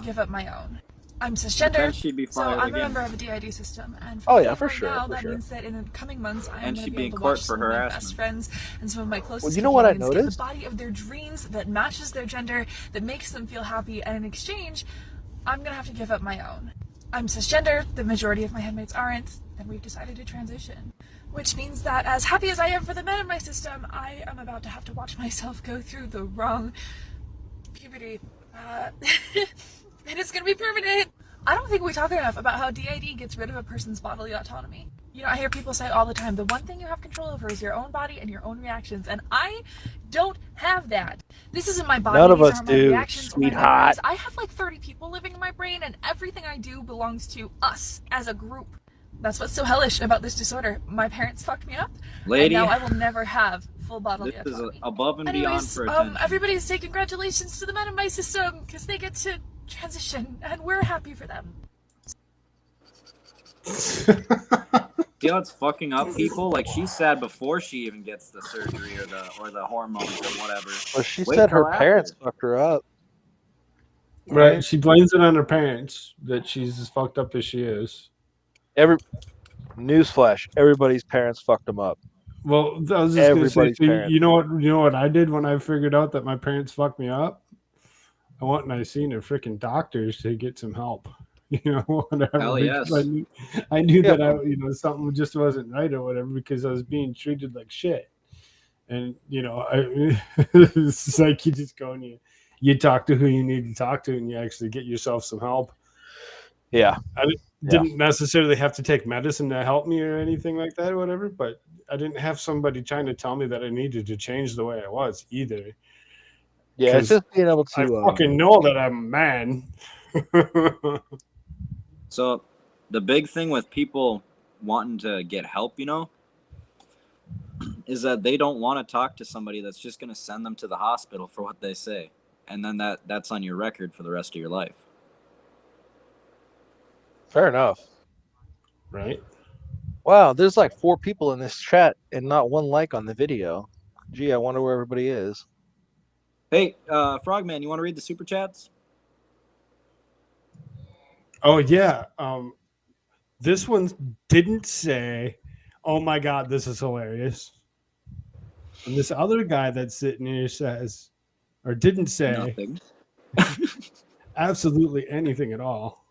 Give up my own. I'm cisgender, she'd be so fired I'm again. a member of a DID system. And Oh, yeah, for right sure, now, for that sure. means that in the coming months, I am And going to she'd be be in able to court watch for some of my best harassment. friends and some of my closest you know what I companions get noticed? the body of their dreams that matches their gender, that makes them feel happy, and in exchange, I'm going to have to give up my own. I'm cisgender, the majority of my headmates aren't, and we've decided to transition. Which means that as happy as I am for the men in my system, I am about to have to watch myself go through the wrong puberty. And it's gonna be permanent. I don't think we talk enough about how DID gets rid of a person's bodily autonomy. You know, I hear people say all the time, the one thing you have control over is your own body and your own reactions, and I don't have that. This isn't my body. None of These us aren't my do, reactions or my sweetheart. memories. I have like 30 people living in my brain, and everything I do belongs to us as a group. That's what's so hellish about this disorder. My parents fucked me up, Lady, and now I will never have full bodily this is autonomy. above and beyond Anyways, for attention. everybody say congratulations to the men in my system because they get to transition, and we're happy for them. See how it's fucking up people? Like, she's sad before she even gets the surgery or the hormones or whatever. Well, she Wait said till her after. parents fucked her up. Right. She blames it on her parents that she's as fucked up as she is. Newsflash: everybody's parents fucked them up. Well, I was just gonna say, Everybody's so parents. you know what I did when I figured out that my parents fucked me up? I went and I seen a freaking doctors to get some help. You know, whatever. Hell yes. I knew that something just wasn't right or whatever because I was being treated like shit. And it's like you just go and you talk to who you need to talk to, and you actually get yourself some help. Yeah. I didn't necessarily have to take medicine to help me or anything like that or whatever, but I didn't have somebody trying to tell me that I needed to change the way I was either. Yeah, it's just being able to. I fucking know that I'm a man. So the big thing with people wanting to get help, is that they don't want to talk to somebody that's just going to send them to the hospital for what they say. And then that's on your record for the rest of your life. Fair enough. Right? Wow, there's like 4 people in this chat and not one like on the video. Gee, I wonder where everybody is. Hey, Frogman, you want to read the super chats? Oh yeah. This one didn't say, "Oh my God, this is hilarious." And this other guy that's sitting here says, or didn't say Nothing. absolutely anything at all.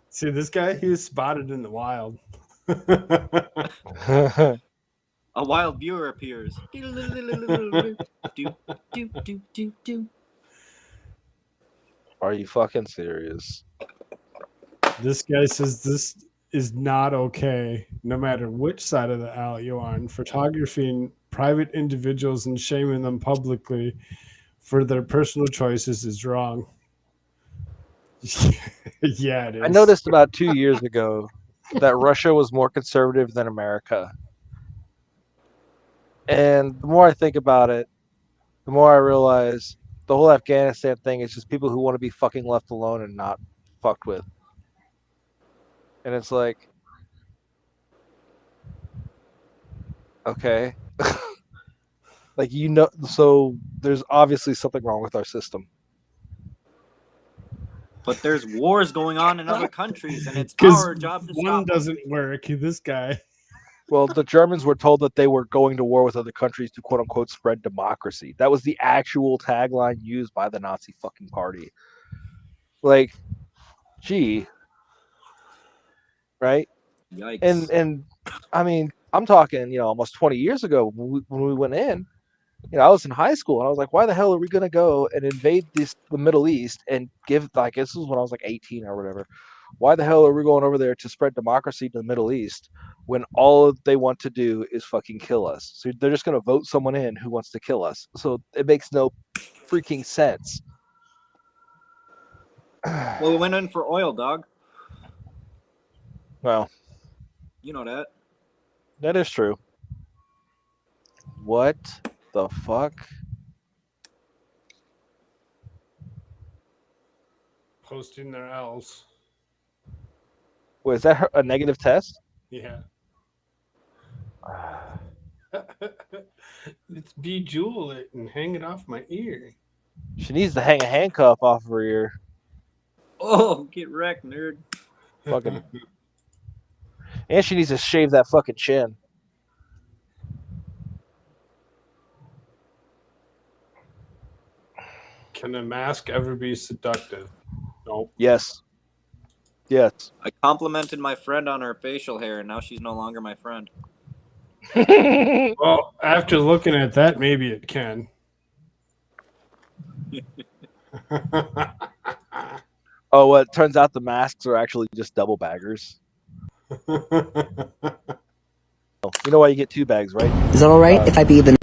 See, this guy, he was spotted in the wild. A wild viewer appears. Are you fucking serious? This guy says this is not okay, no matter which side of the aisle you're on. Photographing private individuals and shaming them publicly for their personal choices is wrong. Yeah, it is. I noticed about 2 years ago that Russia was more conservative than America. And the more I think about it, the more I realize the whole Afghanistan thing is just people who want to be fucking left alone and not fucked with. And it's like, okay. Like, so there's obviously something wrong with our system. But there's wars going on in other countries, and it's our job to stop. One doesn't work. This guy. Well, the Germans were told that they were going to war with other countries to quote unquote spread democracy. That was the actual tagline used by the Nazi fucking party. Like, gee, right? Yikes. And I mean, I'm talking, almost 20 years ago when we went in. I was in high school and I was like, why the hell are we gonna go and invade the Middle East and give, like, this was when I was like 18 or whatever. Why the hell are we going over there to spread democracy to the Middle East when all they want to do is fucking kill us? So they're just gonna vote someone in who wants to kill us. So it makes no freaking sense. Well, we went in for oil, dog. Well, you know that. That is true. What the fuck? Posting their L's. Wait, is that a negative test? Yeah. Let's bejewel it and hang it off my ear. She needs to hang a handcuff off her ear. Oh, get wrecked, nerd. Fucking. And she needs to shave that fucking chin. Can a mask ever be seductive? Nope. Yes. Yes. I complimented my friend on her facial hair, and now she's no longer my friend. Well, after looking at that, maybe it can. Oh, well, it turns out the masks are actually just double baggers. You know why you get 2 bags, right? Is that all right if I be the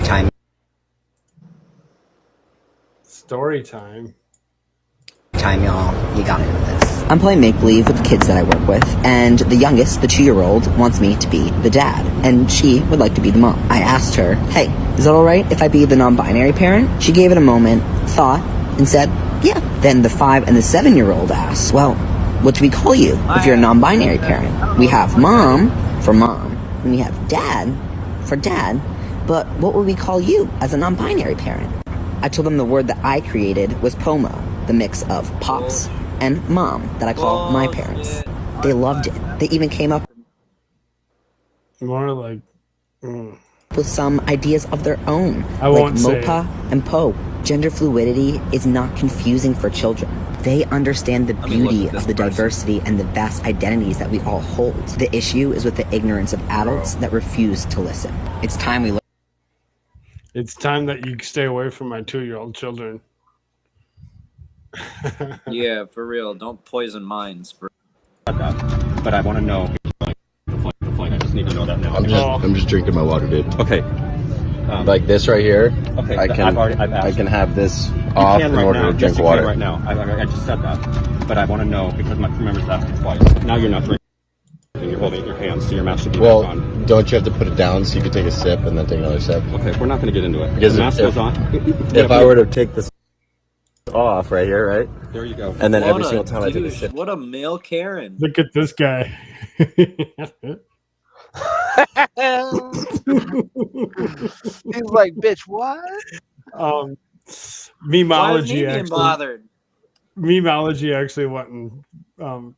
time? Story time. Time, y'all. You gotta know this. I'm playing make-believe with the kids that I work with, and the youngest, the 2-year-old, wants me to be the dad, and she would like to be the mom. I asked her, hey, is that all right if I be the non-binary parent? She gave it a moment, thought, and said, yeah. Then the 5 and the 7-year-old asked, well, what do we call you if you're a non-binary parent? We have mom for mom, and we have dad for dad, but what would we call you as a non-binary parent? I told them the word that I created was POMO, the mix of pops and mom that I call my parents. They loved it. They even came up More like with some ideas of their own, I like won't say MOPA and PO. Gender fluidity is not confusing for children. They understand the beauty of the diversity and the vast identities that we all hold. The issue is with the ignorance of adults that refuse to listen. It's time we learn. It's time that you stay away from my 2-year-old children. Yeah, for real. Don't poison minds, bro. But I want to know. I just need to know that now. I'm just drinking my water, dude. Okay. Like this right here. Okay. I can have this off in order to drink water. Right now. I just said that, but I want to know because my crew members asked me twice. Now you're not drinking. You're holding it in your hands, so your mouth should be back on. Don't you have to put it down so you can take a sip and then take another sip? Okay, we're not going to get into it. Because the mask goes on. If I were to take this off right here, right? There you go. And then every single time I take a sip. What a male Karen. Look at this guy. He's like, bitch, what? Memology Why is he being actually bothered? Memology actually went and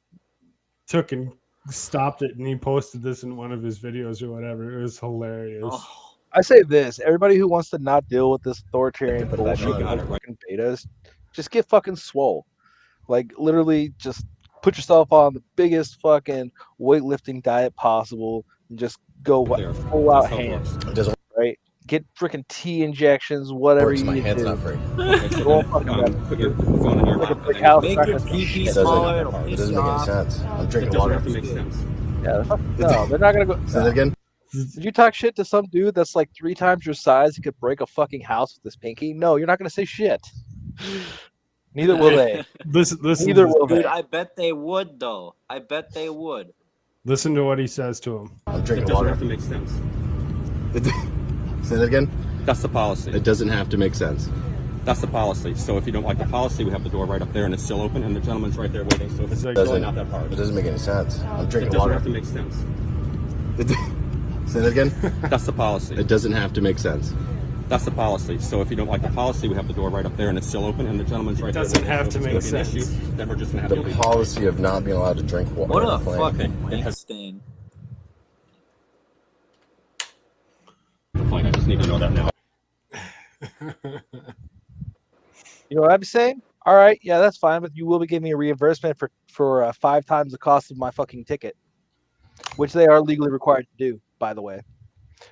took and stopped it and he posted this in one of his videos or whatever. It was hilarious. Oh. I say this: everybody who wants to not deal with this authoritarian bullshit, fucking betas, just get fucking swole. Like literally, just put yourself on the biggest fucking weightlifting diet possible and just go full out hands. Right? Get freaking T injections, whatever you need to do. Not free. Put your phone in your lap. Make your pee smaller. It'll It piss doesn't you make any off. sense. I'm It drinking doesn't water. have to make sense. Yeah, no, they're not gonna go. Say that again. Did you talk shit to some dude that's like 3 times your size? He could break a fucking house with his pinky. No, you're not gonna say shit. Neither will they. Listen Neither will Dude, they. I bet they would though. I bet they would. Listen to what he says to him. I'm It drinking doesn't water. have to make sense. Say that again. That's the policy. It doesn't have to make sense. That's the policy. So if you don't like the policy, we have the door right up there and it's still open and the gentleman's right there waiting. So it's like- really not that hard. It doesn't make any sense. I'm It drinking doesn't water. have to make sense. Say that again. That's the policy. It doesn't have to make sense. That's the policy. So if you don't like the policy, we have the door right up there and it's still open and the gentleman's right there doesn't waiting. have So to if it's make gonna be an sense. issue, then we're just gonna have The to leave. policy of not being allowed to drink water. What on a the plane. fucking pink stain. I just need to know that now. You know what I'm saying? All right, yeah, that's fine, but you will be giving me a reimbursement for 5 times the cost of my fucking ticket, which they are legally required to do, by the way.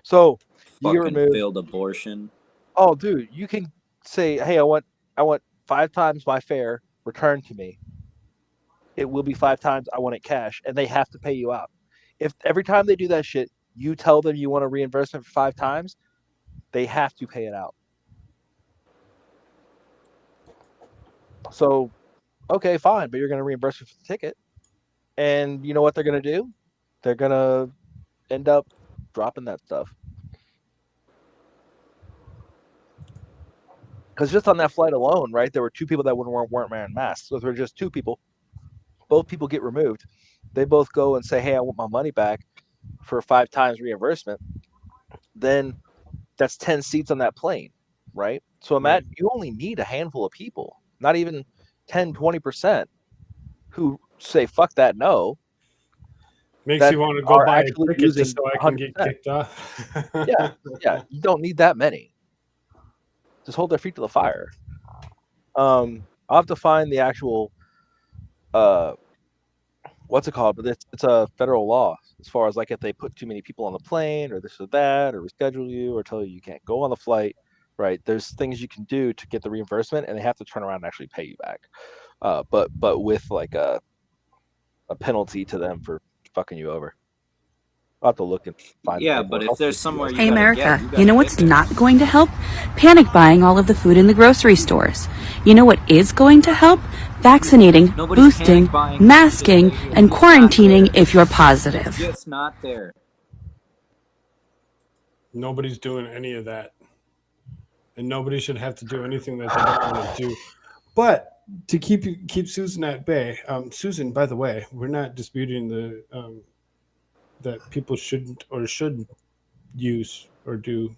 So you get Fucking removed. failed abortion. Oh, dude, you can say, "Hey, I want 5 times my fare returned to me." It will be 5 times. I want it cash, and they have to pay you out. If every time they do that shit, you tell them you want a reimbursement for 5 times, they have to pay it out. So, okay, fine, but you're going to reimburse me for the ticket. And you know what they're going to do? They're going to end up dropping that stuff. Because just on that flight alone, right, there were 2 people that weren't wearing masks. So if there were just 2 people, both people get removed. They both go and say, "Hey, I want my money back for 5 times reimbursement." Then that's 10 seats on that plane, right? So imagine you only need a handful of people, not even 10, 20%, who say, "Fuck that, no." Makes that you want to are go buy a actually ticket using just so I can get 100%. kicked off. Yeah, you don't need that many. Just hold their feet to the fire. I'll have to find the actual what's it called? But it's a federal law as far as like if they put too many people on the plane or this or that or reschedule you or tell you you can't go on the flight, right? There's things you can do to get the reimbursement, and they have to turn around and actually pay you back. But with like a penalty to them for fucking you over. I'll have to look and find. Yeah, but if there's somewhere you Hey, gotta America, get, you know what's not going to help? Panic buying all of the food in the grocery stores. You know what is going to help? Vaccinating, Nobody's boosting, panic buying masking, shit. and It's not quarantining there. if you're It's positive. just not there. Nobody's doing any of that. And nobody should have to do anything that they don't want to do. But to keep Susan at bay, Susan, by the way, we're not disputing the that people shouldn't or should use or do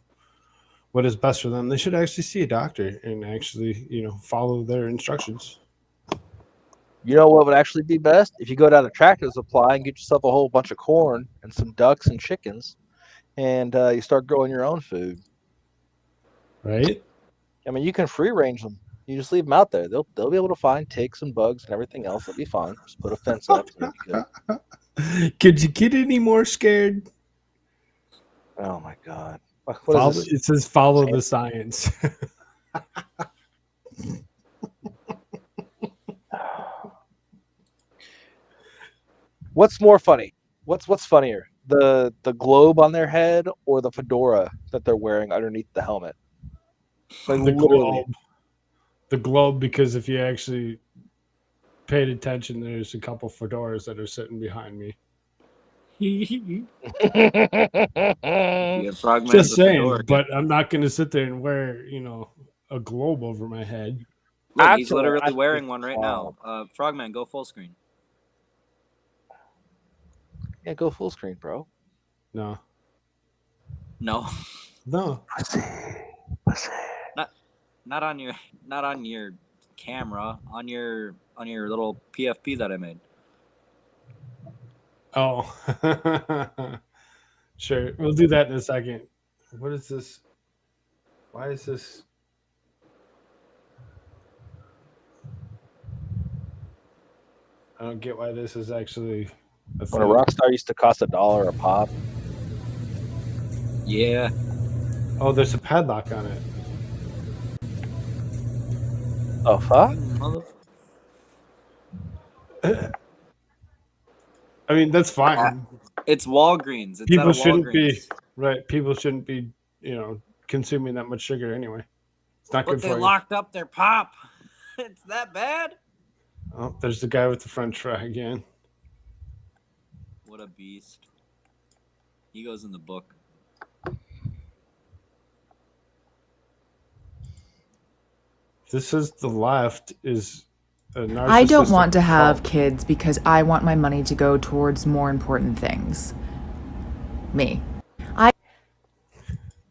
what is best for them. They should actually see a doctor and actually, follow their instructions. You know what would actually be best? If you go down to Tractor Supply and get yourself a whole bunch of corn and some ducks and chickens, and you start growing your own food. Right? I mean, you can free range them. You just leave them out there. They'll be able to find ticks and bugs and everything else. They'll be fine. Just put a fence up. And be good. Could you get any more scared? Oh my God! It says follow the science. What's more funny? What's funnier? The globe on their head or the fedora that they're wearing underneath the helmet? Like literally. The globe, because if you actually paid attention, there's a couple fedoras that are sitting behind me. Just saying, but I'm not going to sit there and wear, a globe over my head. Look, he's literally wearing one right now. Frogman, go full screen. Yeah, go full screen, bro. No. No. No. Not on your camera, on your little PFP that I made. Oh. Sure. We'll do that in a second. What is this? Why is this? I don't get why this is actually a When a thing. Rockstar used to cost $1 a pop. Yeah. Oh, there's a padlock on it. Oh, fuck? I mean, that's fine. It's Walgreens. It's People at a shouldn't Walgreens. be right. People shouldn't be, consuming that much sugar anyway. It's not But good they for you. locked up their pop. It's that bad? Oh, there's the guy with the French fry again. What a beast. He goes in the book. This is the left is a narcissistic. I don't want to have kids because I want my money to go towards more important things. Me.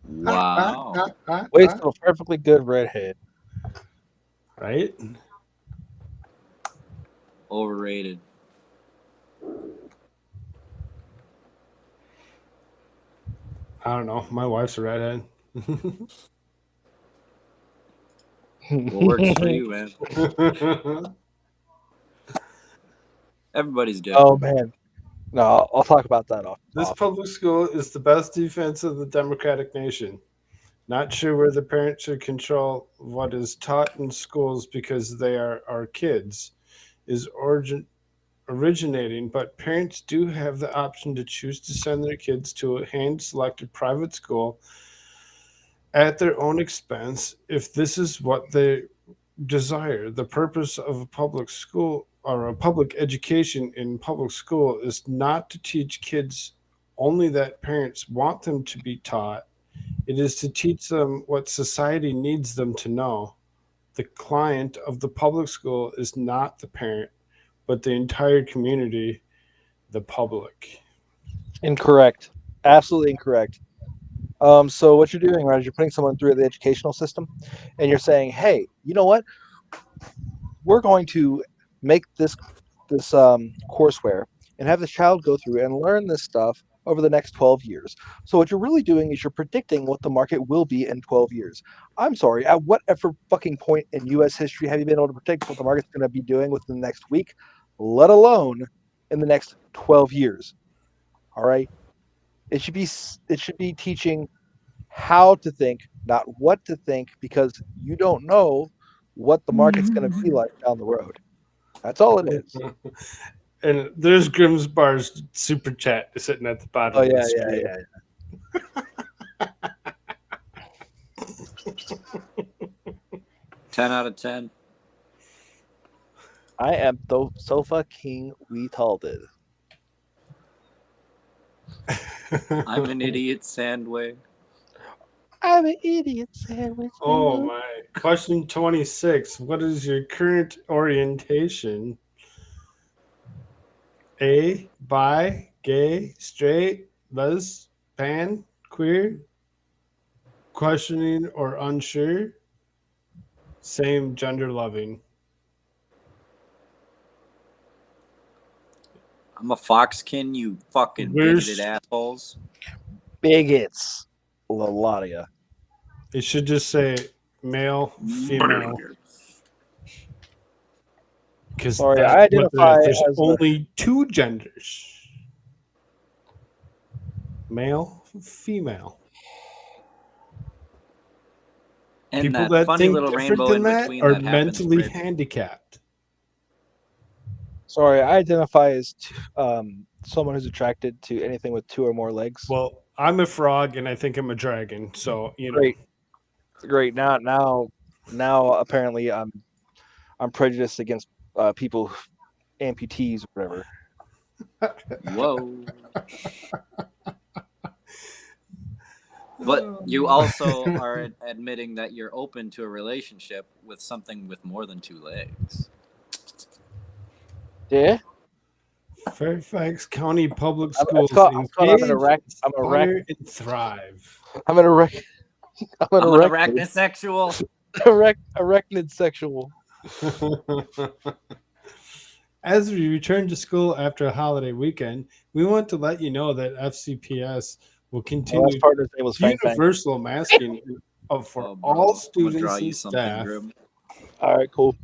Wow. Waste of a perfectly good redhead. Right? Overrated. I don't know. My wife's a redhead. What works for you, man? Everybody's different. Oh, man. No, I'll talk about that off. This public school is the best defense of the democratic nation. Not sure where the parents should control what is taught in schools because they are our kids is originating, but parents do have the option to choose to send their kids to a hand-selected private school at their own expense if this is what they desire. The purpose of a public school or a public education in public school is not to teach kids only that parents want them to be taught. It is to teach them what society needs them to know. The client of the public school is not the parent, but the entire community, the public. Incorrect. Absolutely incorrect. So what you're doing, right, is you're putting someone through the educational system, and you're saying, hey, you know what? We're going to make this courseware and have the child go through and learn this stuff over the next 12 years. So what you're really doing is you're predicting what the market will be in 12 years. I'm sorry, at whatever fucking point in U.S. history have you been able to predict what the market's going to be doing within the next week, let alone in the next 12 years? All right? It should be teaching how to think, not what to think, because you don't know what the market's going to be like down the road. That's all it is. And there's Grimm's Bar's super chat sitting at the bottom of the screen. Yeah. 10 out of 10. I am the sofa king retarded. I'm an idiot sandwich. I'm an idiot sandwich. Oh my. Question 26. What is your current orientation? A, bi, gay, straight, les, pan, queer, questioning or unsure, same gender loving. I'm a foxkin, you fucking bigoted assholes. Bigots. A lot of you. It should just say male, female. Because sorry, I identify there's as only two genders. Male, female. And people that that funny think little different rainbow than in that between are that happens mentally for- handicapped. Sorry, I identify as someone who's attracted to anything with two or more legs. Well, I'm a frog and I think I'm a dragon, so you know. Great. Now apparently I'm prejudiced against people, amputees, or whatever. Whoa. But you also are admitting that you're open to a relationship with something with more than two legs. Yeah. Fairfax County Public I'm Schools an inspire and thrive. I'm an arachnosexual. Arachnid sexual. As we return to school after a holiday weekend, we want to let you know that FCPS will continue partner's name was Fang Fang. universal masking for all students and staff. All right, cool.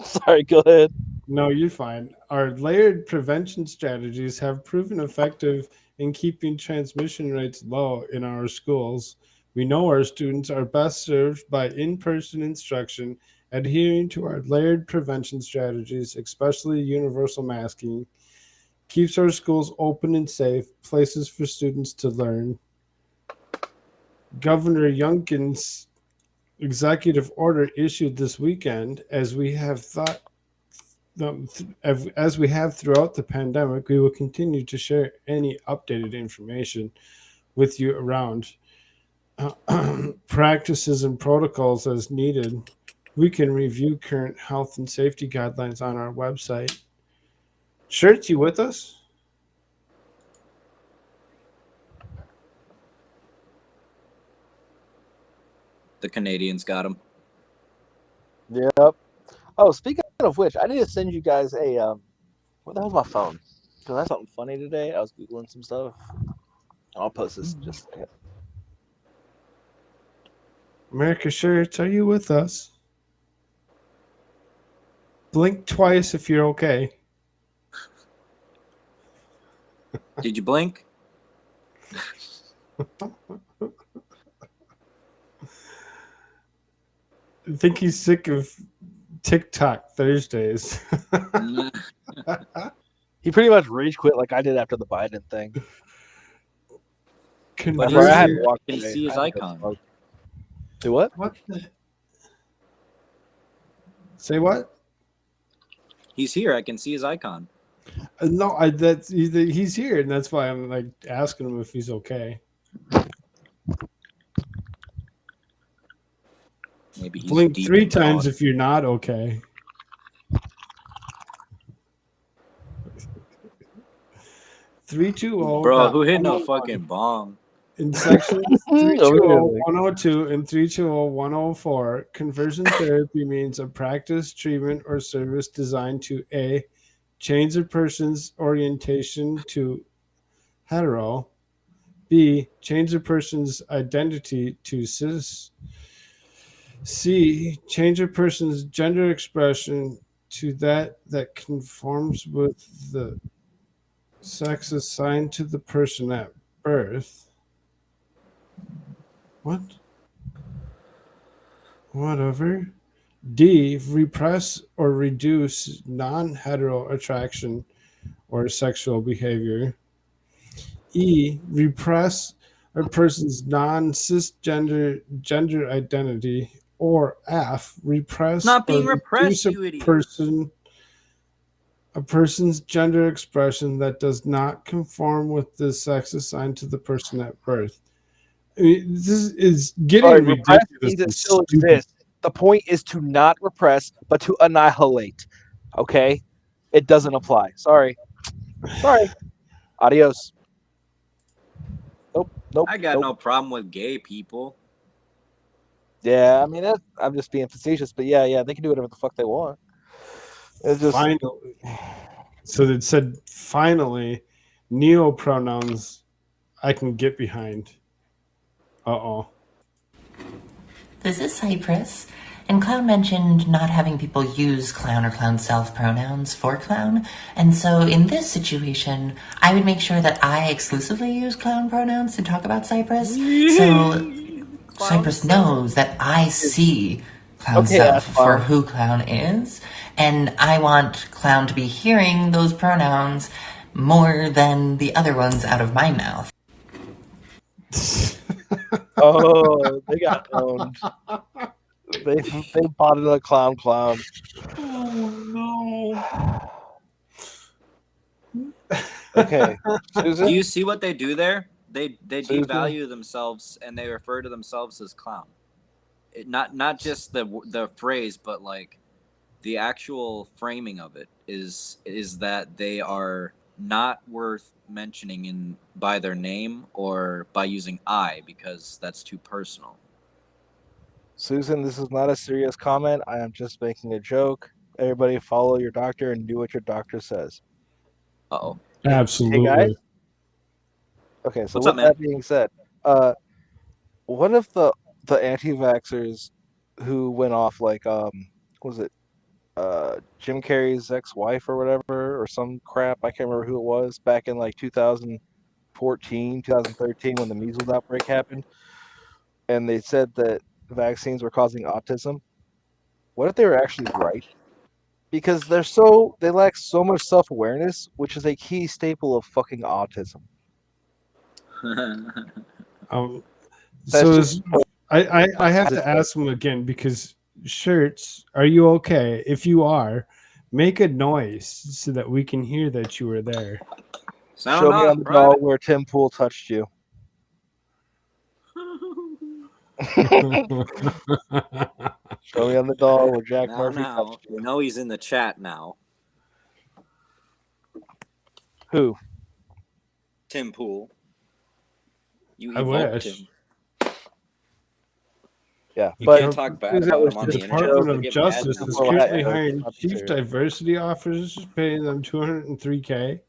Sorry, go ahead. No, you're fine. Our layered prevention strategies have proven effective in keeping transmission rates low in our schools. We know our students are best served by in-person instruction, adhering to our layered prevention strategies, especially universal masking, keeps our schools open and safe, places for students to learn. Governor Youngkin's executive order issued this weekend, as we have throughout the pandemic, we will continue to share any updated information with you around practices and protocols as needed. We can review current health and safety guidelines on our website. Shirts, you with us? The Canadians got him. Yep. Oh, speaking of which, I need to send you guys a where the hell's my phone? Because I had something funny today. I was Googling some stuff. I'll post this just a second. America Shirts, are you with us? Blink twice if you're okay. Did you blink? I think he's sick of Tik Tok Thursdays. He pretty much rage quit like I did after the Biden thing. But I had to walk away. See his icon. Do what? What the? Say what? He's here. I can see his icon. No, he's here, and that's why I'm like asking him if he's okay. Maybe he's blink 3 times if you're not okay. Three, two, oh. Bro, who hit no fucking bong? In sections 320-102 and 320-104, conversion therapy means a practice, treatment, or service designed to A, change a person's orientation to hetero, B, change a person's identity to cis, C, change a person's gender expression to that conforms with the sex assigned to the person at birth. What? Whatever. D, repress or reduce non-hetero attraction or sexual behavior. E, repress a person's non-cisgender gender identity. Or F, repress not being or repressed, reduce a person's gender expression that does not conform with the sex assigned to the person at birth. I mean, this is getting ridiculous. It still exists. The point is to not repress, but to annihilate. Okay? It doesn't apply. Sorry. Adios. Nope. I got no problem with gay people. Yeah, I mean, I'm just being facetious, but yeah, they can do whatever the fuck they want. It's just finally. So it said finally, neo pronouns I can get behind. This is Cypress, and Clown mentioned not having people use clown or clown self pronouns for clown, and so in this situation, I would make sure that I exclusively use clown pronouns to talk about Cypress, so Cypress knows that I see clown self for who clown is, and I want clown to be hearing those pronouns more than the other ones out of my mouth. Oh, they got owned. They bought it a clown. Oh no. Okay. Susan? Do you see what they do there? They devalue themselves and they refer to themselves as clown. Not just the phrase, but like the actual framing of it is that they are not worth mentioning by their name or by using I, because that's too personal. Susan, this is not a serious comment. I am just making a joke. Everybody follow your doctor and do what your doctor says. Uh-oh. Absolutely. Hey, guys. Okay, so with that being said, one of the anti-vaxxers who went off, like, was it Jim Carrey's ex-wife or whatever, or some crap, I can't remember who it was, back in like 2014, 2013, when the measles outbreak happened, and they said that vaccines were causing autism. What if they were actually right? Because they lack so much self-awareness, which is a key staple of fucking autism. I have to ask him again, because Shirts, are you okay? If you are, make a noise so that we can hear that you were there. Show me on the doll where Tim Pool touched you. Show me on the doll where Jack Murphy touched you. You know he's in the chat now. Who? Tim Pool. You I evoked wish. him. Yeah, you but can't talk bad about him on the internet. Department of Justice is currently hiring chief diversity officers, paying them $203K.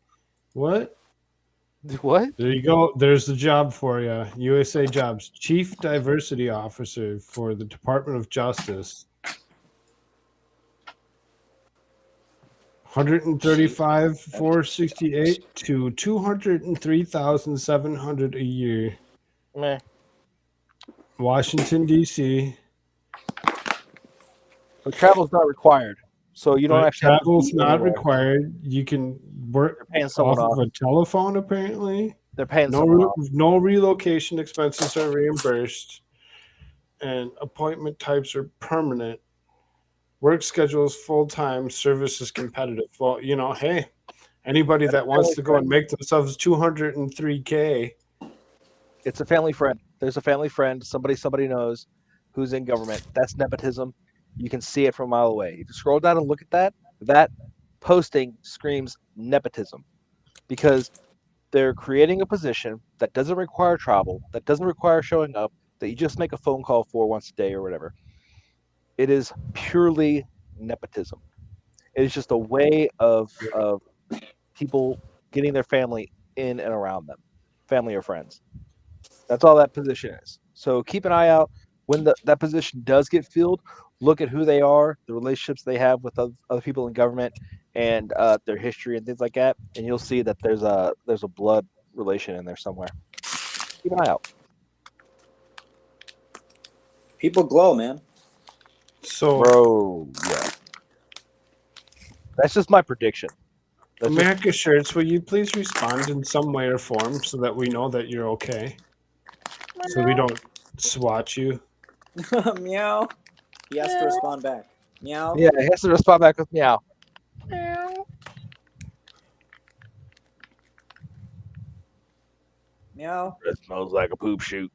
What? What? There you go. There's the job for you. USA Jobs, chief diversity officer for the Department of Justice. 135,468 to 203,700 a year. Meh. Washington D.C. So travel's not required. So you don't actually have to travel's be not anywhere. required. You can work off of a telephone. Apparently, they're paying someone off. No relocation expenses are reimbursed, and appointment types are permanent. Work schedule is full time. Service is competitive. Well, you know, hey, anybody that wants to go and make themselves $203K. It's a family friend. There's a family friend. Somebody knows who's in government. That's nepotism. You can see it from a mile away. If you scroll down and look at that posting screams nepotism, because they're creating a position that doesn't require travel, that doesn't require showing up, that you just make a phone call for once a day or whatever. It is purely nepotism. It is just a way of people getting their family in and around them, family or friends. That's all that position is. So keep an eye out when that position does get filled. Look at who they are, the relationships they have with other people in government, and their history and things like that, and you'll see that there's a blood relation in there somewhere. Keep an eye out. People glow, man. So, bro, yeah, that's just my prediction. America Shirts, will you please respond in some way or form so that we know that you're okay? So we don't swat you. Meow. He has to respond back. Meow. Yeah, he has to respond back with meow. Meow. Meow. It smells like a poop shoot.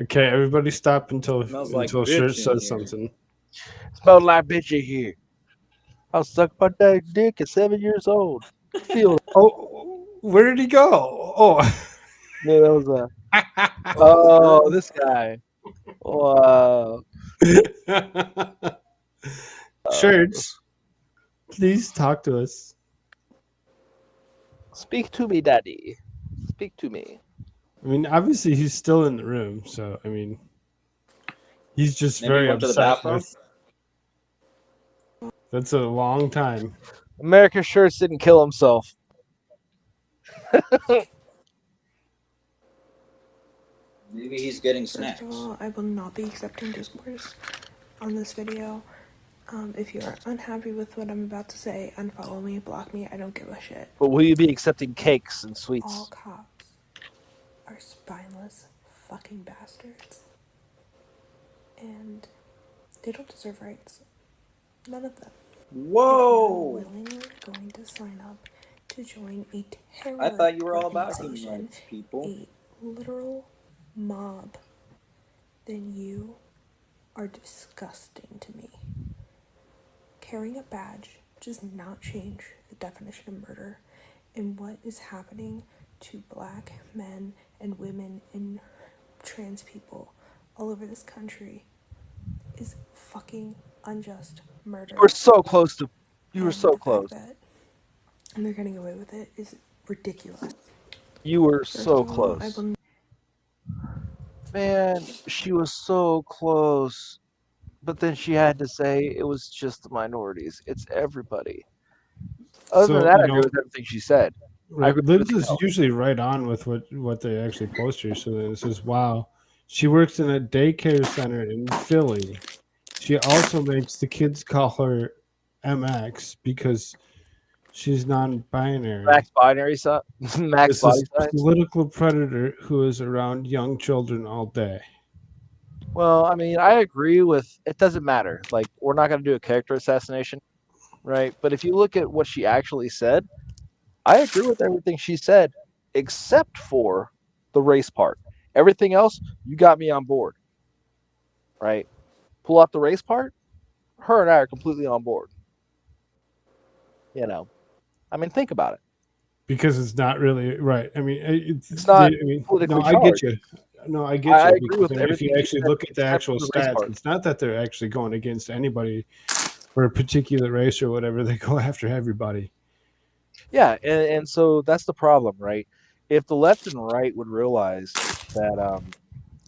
Okay, everybody stop until like Shirt bitch in says here. something. Smells like bitch in here. I'll suck my dad's dick at 7 years old. Feel. Oh, where did he go? Oh, yeah, that was oh, this guy. Wow. Shirts, please talk to us. Speak to me, daddy. Speak to me. I mean, obviously he's still in the room, so I mean, he's just Maybe very he went to the upset bathroom? with. That's a long time. America Shirts didn't kill himself. Maybe he's getting snacks. First of all, I will not be accepting discourse on this video. If you are unhappy with what I'm about to say, unfollow me, block me, I don't give a shit. But will you be accepting cakes and sweets? All cops are spineless fucking bastards. And they don't deserve rights. None of them. Whoa! If you're willingly going to sign up to join a terror I thought you were all about human organization, rights, people. a literal mob, then you are disgusting to me. Carrying a badge does not change the definition of murder, and what is happening to black men and women and trans people all over this country is fucking unjust murder. You were so close to. You were And so the close. fact that they're getting away with it is ridiculous. You were First so of all, close. Man, she was so close. But then she had to say it was just the minorities. It's everybody. Other than So, that, I agree with everything she said. I right, agree with Liz everything is else. usually right on with what they actually post here. So it says, "Wow, she works in a daycare center in Philly. She also makes the kids call her MX because she's non-binary. Max binary size. Max This body is size. political predator who is around young children all day." Well, I mean, I agree with. It doesn't matter. Like, we're not going to do a character assassination, right? But if you look at what she actually said, I agree with everything she said, except for the race part. Everything else, you got me on board, right? Pull out the race part, her and I are completely on board. You know, I mean, think about it. Because it's not really right. I mean, It's not no, politically I get charged. you. No, I get I you. agree Because with I mean, if you everything she actually said, look at the except for actual the race stats, part. it's not that they're actually going against anybody for a particular race or whatever. They go after everybody. Yeah, and so that's the problem, right? If the left and right would realize that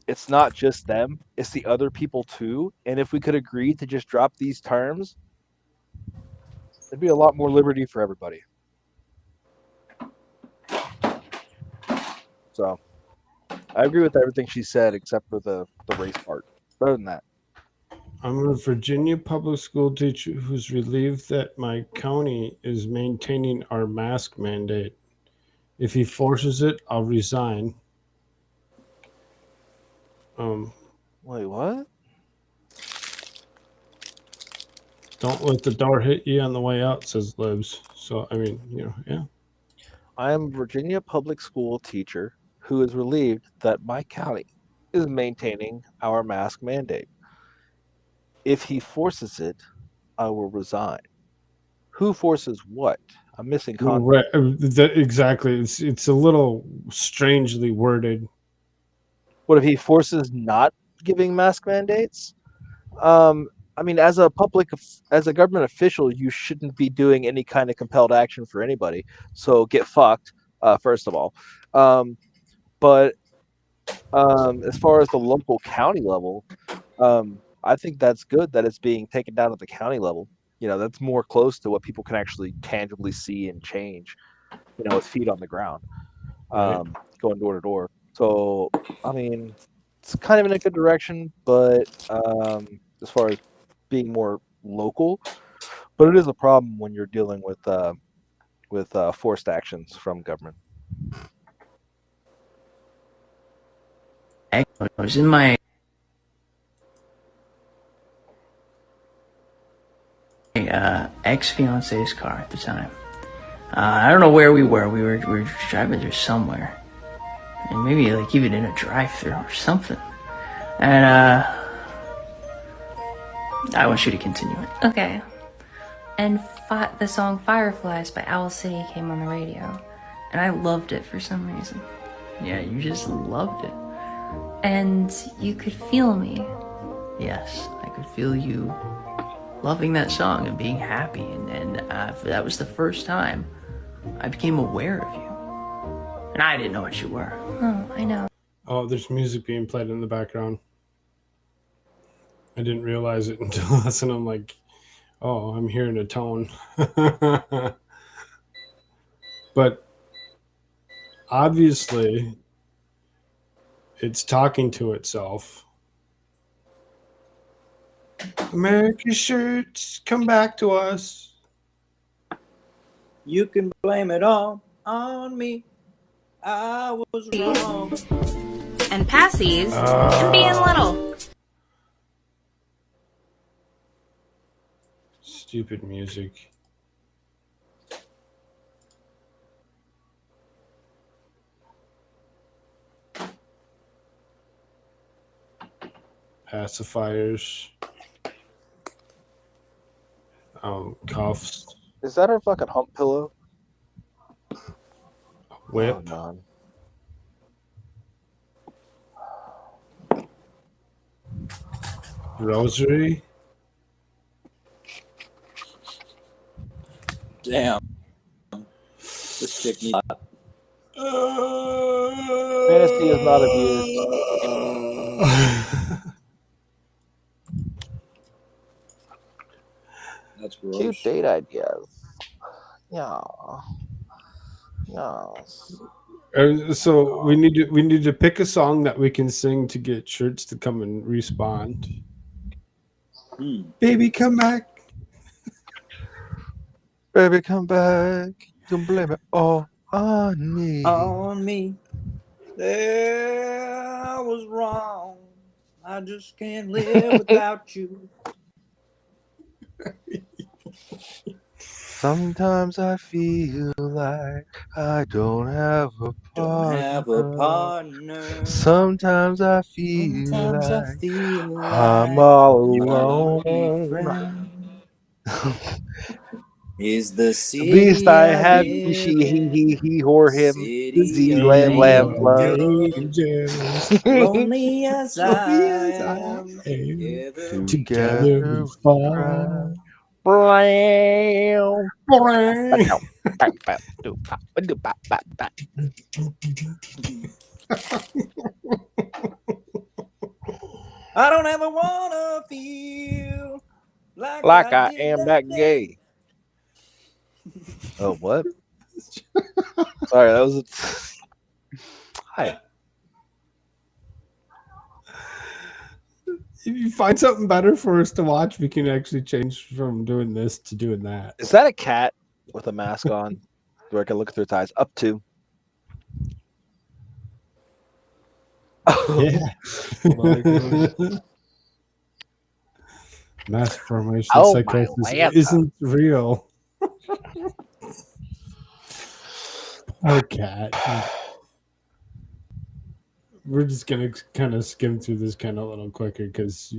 it's not just them, it's the other people too, and if we could agree to just drop these terms, there'd be a lot more liberty for everybody. So I agree with everything she said except for the race part. Other than that. I'm a Virginia public school teacher who's relieved that my county is maintaining our mask mandate. If he forces it, I'll resign. Wait, what? Don't let the door hit you on the way out, says Libs. So I mean, yeah. I am a Virginia public school teacher who is relieved that my county is maintaining our mask mandate. If he forces it, I will resign. Who forces what? I'm missing context. Right, exactly. It's a little strangely worded. What if he forces not giving mask mandates? I mean, as a government official, you shouldn't be doing any kind of compelled action for anybody. So get fucked, first of all. But as far as the local county level, I think that's good that it's being taken down at the county level. That's more close to what people can actually tangibly see and change. With feet on the ground, Right. going door to door. So, I mean, it's kind of in a good direction, but as far as being more local, but it is a problem when you're dealing with forced actions from government. I was in my ex-fiance's car at the time. I don't know where we were. We were driving through somewhere, and maybe like even in a drive-through or something. And I want you to continue it. Okay. And the song Fireflies by Owl City came on the radio, and I loved it for some reason. Yeah, you just loved it. And you could feel me. Yes, I could feel you loving that song and being happy, and that was the first time I became aware of you. And I didn't know what you were. Oh, I know. Oh, there's music being played in the background. I didn't realize it until this, and I'm like, oh, I'm hearing a tone. But obviously, it's talking to itself. America shirts, come back to us. You can blame it all on me. I was wrong. And passies and being little. Stupid music. Pacifiers. Cuffs. Is that our fucking hump pillow? Whip. Oh, God. Rosary. Damn. This chick needs. Fantasy is not abuse. That's gross. Cute date ideas. Yeah. Yes. So we need to pick a song that we can sing to get shirts to come and respond. Baby, come back. Baby, come back. You can blame it all on me. On me. There was wrong. I just can't live without you. Sometimes I feel like I don't have a partner. Sometimes I feel like I'm all alone. Is the At city least I have live he, in, he, or him. Z, lamb, love. lonely as I am, Together we cry. I don't ever wanna feel like I am that gay. Oh, what? Sorry, that was Hi. If you find something better for us to watch, we can actually change from doing this to doing that. Is that a cat with a mask on? Where I can look through its eyes? Up to. Yeah. My God. Mass formation Oh, psychosis my Lanta. isn't real. Poor cat. We're just gonna kind of skim through this kind of a little quicker because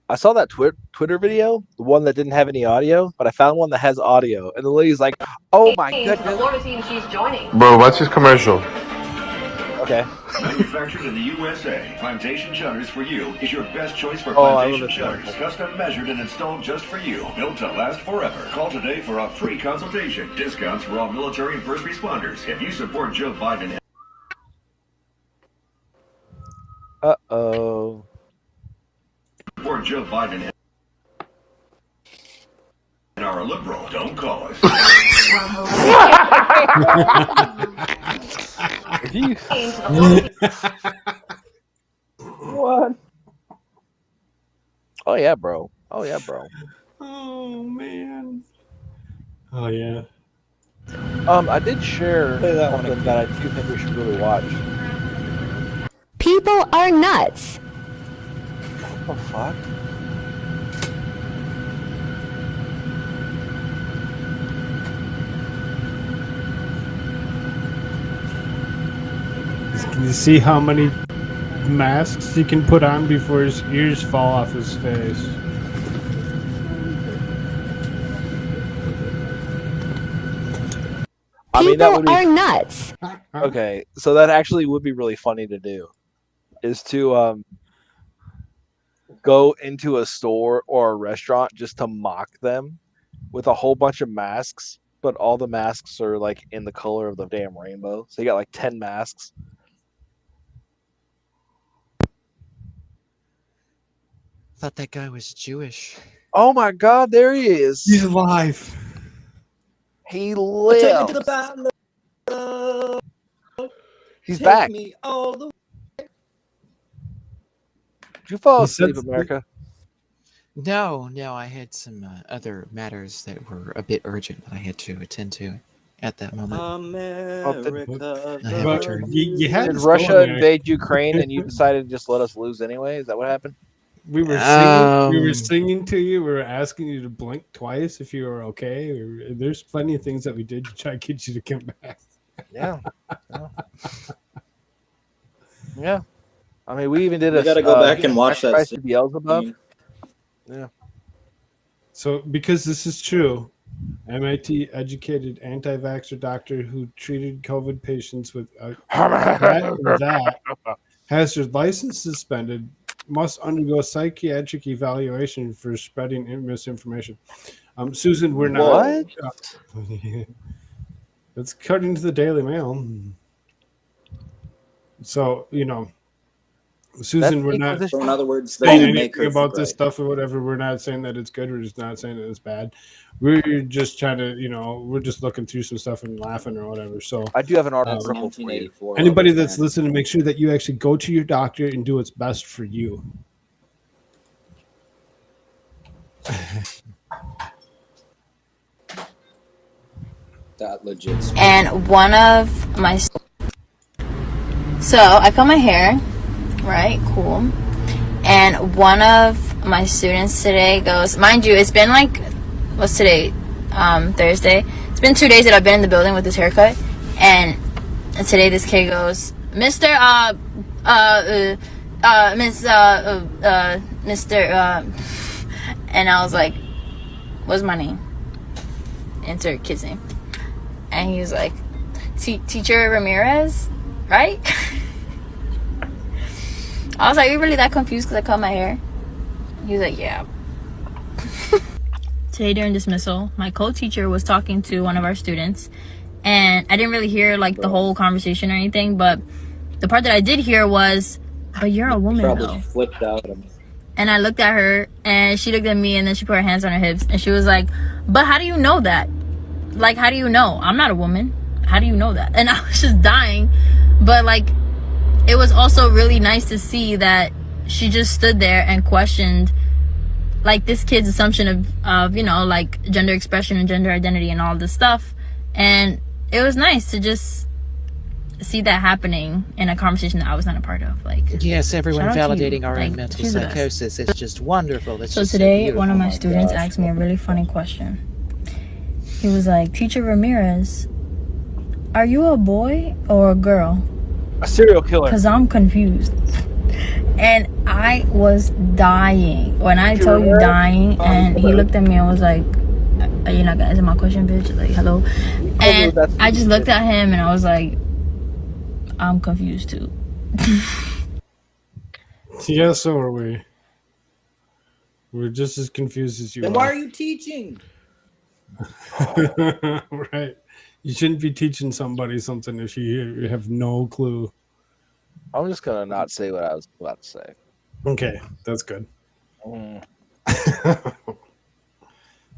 I saw that Twitter video, the one that didn't have any audio, but I found one that has audio, and the lady's like, "Oh my goodness, Bro, watch this commercial. Okay. Manufactured in the USA, Plantation Shutters for You is your best choice for Oh, I love plantation this shutters. one. Custom measured and installed just for you. Built to last forever. Call today for a free consultation. Discounts for all military and first responders. If you support Joe Biden. Uh-oh. Support Joe Biden and are a liberal. Don't call us. What? Oh yeah, bro. Oh yeah, bro. Oh man. Oh yeah. I did share something that I do think we should really watch. People are nuts. What the fuck? Can you see how many masks he can put on before his ears fall off his face? I mean, that would be nuts. Okay, so that actually would be really funny to do. Is to go into a store or a restaurant just to mock them with a whole bunch of masks, but all the masks are like in the color of the damn rainbow. So you got like 10 masks. Thought that guy was Jewish. Oh my God, there he is. He's alive. He lives. He's back. Me all the Did you fall He said- asleep, America? No, I had some other matters that were a bit urgent that I had to attend to at that moment. America. I have returned. You had Did us Russia going there. invade Ukraine and you decided to just let us lose anyway? Is that what happened? We were singing. We were Um, singing to you. We were asking you to blink twice if you were okay. There's plenty of things that we did to try to get you to come back. Yeah. Yeah. I mean, we even did We gotta go back and watch that Sacrifice to Beelzebub. Yeah. So, because this is true, MIT educated anti-vaxxer doctor who treated COVID patients with that has their license suspended must undergo psychiatric evaluation for spreading misinformation. Susan, we're not. It's according to the Daily Mail. So, Susan, we're not So in other words, they're saying going to make anything her about think this right. stuff or whatever. We're not saying that it's good. We're just not saying that it's bad. We're just trying to, we're just looking through some stuff and laughing or whatever. So I do have an That's article for you. 1984 anybody levels, that's man. listening, make sure that you actually go to your doctor and do what's best for you. That legit. And one of my... So, I cut my hair. Right? Cool. And one of my students today goes... Mind you, it's been like... What's today? Thursday. It's been 2 days that I've been in the building with this haircut. And today this kid goes... Mr. And I was like... What's my name? Enter kid's name. And he was like, Teacher Ramirez, right? I was like, are you really that confused because I cut my hair? He was like, yeah. Today during dismissal, my co-teacher was talking to one of our students, and I didn't really hear like the whole conversation or anything, but the part that I did hear was, but you're a woman Probably though. flipped out. And I looked at her, and she looked at me, and then she put her hands on her hips, and she was like, but how do you know that? Like, how do you know? I'm not a woman. How do you know that? And I was just dying. But, like, it was also really nice to see that she just stood there and questioned, like, this kid's assumption of like, gender expression and gender identity and all this stuff. And it was nice to just see that happening in a conversation that I was not a part of. Like, yes, everyone shout out to you. validating our Like, own mental she's the best. psychosis. It's just wonderful. It's So just so today, beautiful. one of my Oh students gosh. asked me a really funny question. He was like, Teacher Ramirez, are you a boy or a girl? A serial killer. Because I'm confused. And I was dying. When I tell you dying, and he looked at me and was like, are you not gonna answer my question, bitch? Like, hello? And I just looked at him and I was like, I'm confused too. Yeah, so are we. We're just as confused as you Then are. why are you teaching? Right. You shouldn't be teaching somebody something if you have no clue. I'm just gonna not say what I was about to say. Okay, that's good.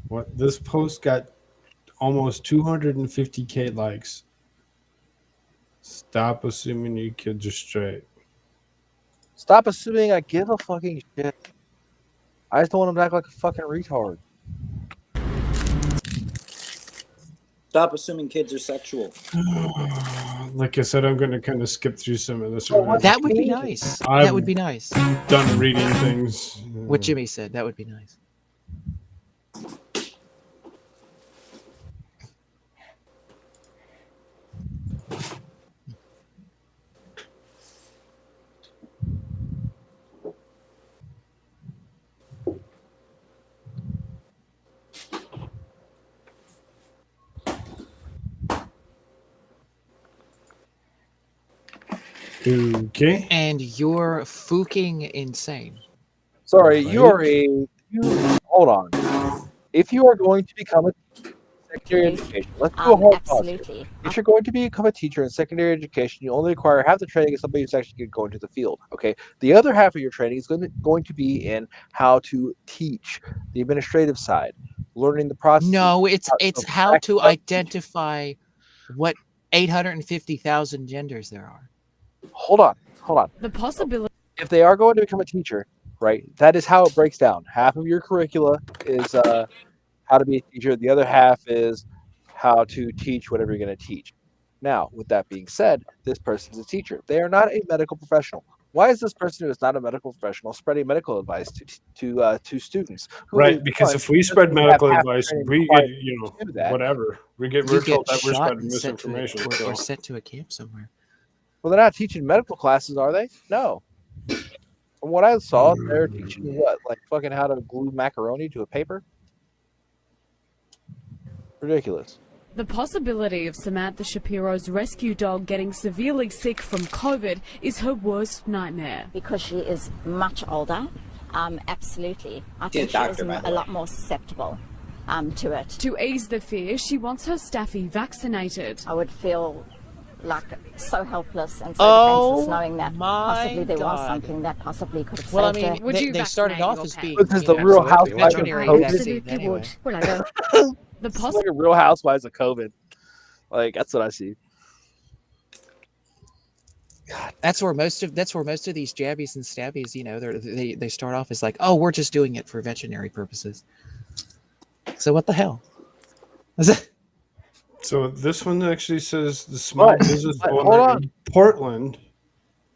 What this post got almost 250K likes. Stop assuming you kids are straight. Stop assuming I give a fucking shit. I just don't want him to act like a fucking retard. Stop assuming kids are sexual. Like I said, I'm going to kind of skip through some of this. That would be nice. That would be nice. Done reading things. What Jimmy said, that would be nice. Okay. And you're fucking insane. Sorry, hold on. If you are going to become a secondary education, let's do a whole pause here. If you're going to become a teacher in secondary education, you only require half the training of somebody who's actually going to go into the field. Okay, the other half of your training is going to be in how to teach, the administrative side, learning the process. No, it's how to identify what 850,000 genders there are. Hold on. The possibility. If they are going to become a teacher, right, that is how it breaks down. Half of your curricula is how to be a teacher. The other half is how to teach whatever you're going to teach. Now, with that being said, this person's a teacher. They are not a medical professional. Why is this person who is not a medical professional spreading medical advice to students? Right, because if we spread medical advice, we get, whatever. We're told that we're spreading misinformation. Or sent to a camp somewhere. Well, they're not teaching medical classes, are they? No. From what I saw, they're teaching what? Like fucking how to glue macaroni to a paper? Ridiculous. The possibility of Samantha Shapiro's rescue dog getting severely sick from COVID is her worst nightmare. Because she is much older, absolutely. I She's a think she is doctor, by the a way. lot more susceptible to it. To ease the fear, she wants her staffy vaccinated. I would feel like so helpless and so Oh, defenseless knowing that my possibly there was God. something that possibly could have Well, I saved mean, her. they started off as being This is the Real Housewives of COVID. Absolutely would. Well, I don't. The It's like a Real Housewives of COVID. Like that's what I see. That's where most of these jabbies and stabbies, you know, they start off as like, oh, we're just doing it for veterinary purposes. So what the hell? So this one actually says the small business hold owner on. in Portland.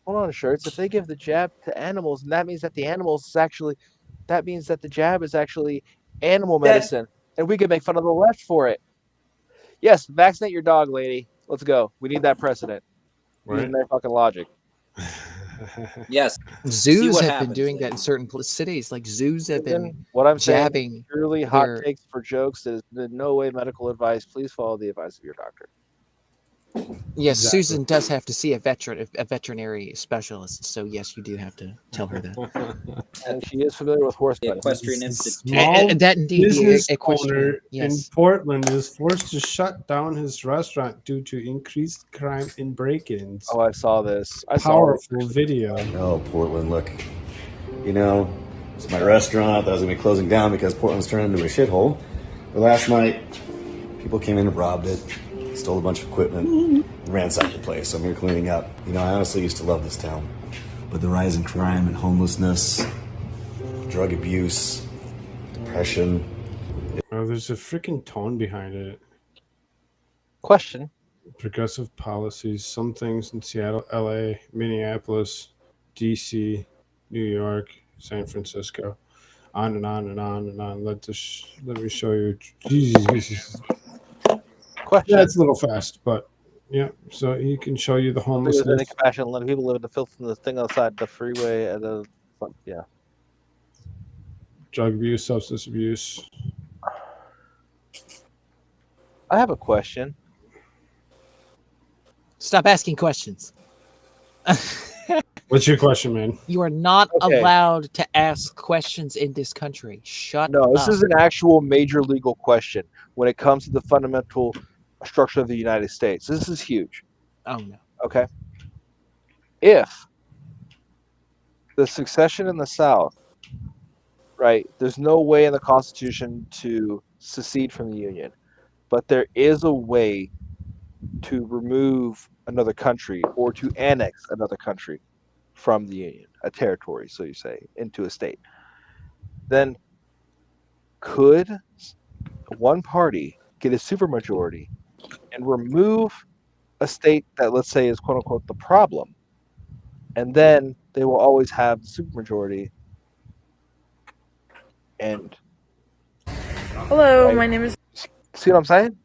Hold on, Shirts. If they give the jab to animals, and that means that that means that the jab is actually animal medicine, and we could make fun of the left for it. Yes, vaccinate your dog, lady. Let's go. We need that precedent. Right. Using their fucking logic. Yes. Zoos have been doing that in certain cities. Like zoos have been What I'm saying jabbing is purely hot their- takes for jokes. It is in no way medical advice. Please follow the advice of your doctor. Yes, Exactly. Susan does have to see a veterinary specialist. So yes, you do have to tell her that. And she is familiar with horse medicine. Equestrian Institute. Small that indeed, the business equestrian, owner in yes. Portland is forced to shut down his restaurant due to increased crime in break-ins. Oh, I saw this. Powerful video. Oh, Portland, look. You know, it's my restaurant that was going to be closing down because Portland's turned into a shithole. But last night, people came in and robbed it, stole a bunch of equipment, ransacked the place. So I'm here cleaning up. You know, I honestly used to love this town. But the rise in crime and homelessness, drug abuse, depression. Oh, there's a freaking tone behind it. Question. Progressive policies. Some things in Seattle, LA, Minneapolis, DC, New York, San Francisco. On and on and on and on. Let me show you. Jesus. Question. Yeah, it's a little fast, but yeah. So he can show you the There's homelessness. any compassion. Let people live in the filth and the thing outside the freeway and the yeah. Drug abuse, substance abuse. I have a question. Stop asking questions. What's your question, man? You are not Okay. allowed to ask questions in this country. Shut No, up. this is an actual major legal question when it comes to the fundamental structure of the United States. This is huge. Oh no. Okay. If the succession in the South, right, there's no way in the Constitution to secede from the Union, but there is a way to remove another country or to annex another country from the Union, a territory, so you say, into a state. Then could one party get a supermajority and remove a state that, let's say, is quote unquote the problem, and then they will always have the supermajority? And Hello, right? my name is. See what I'm saying?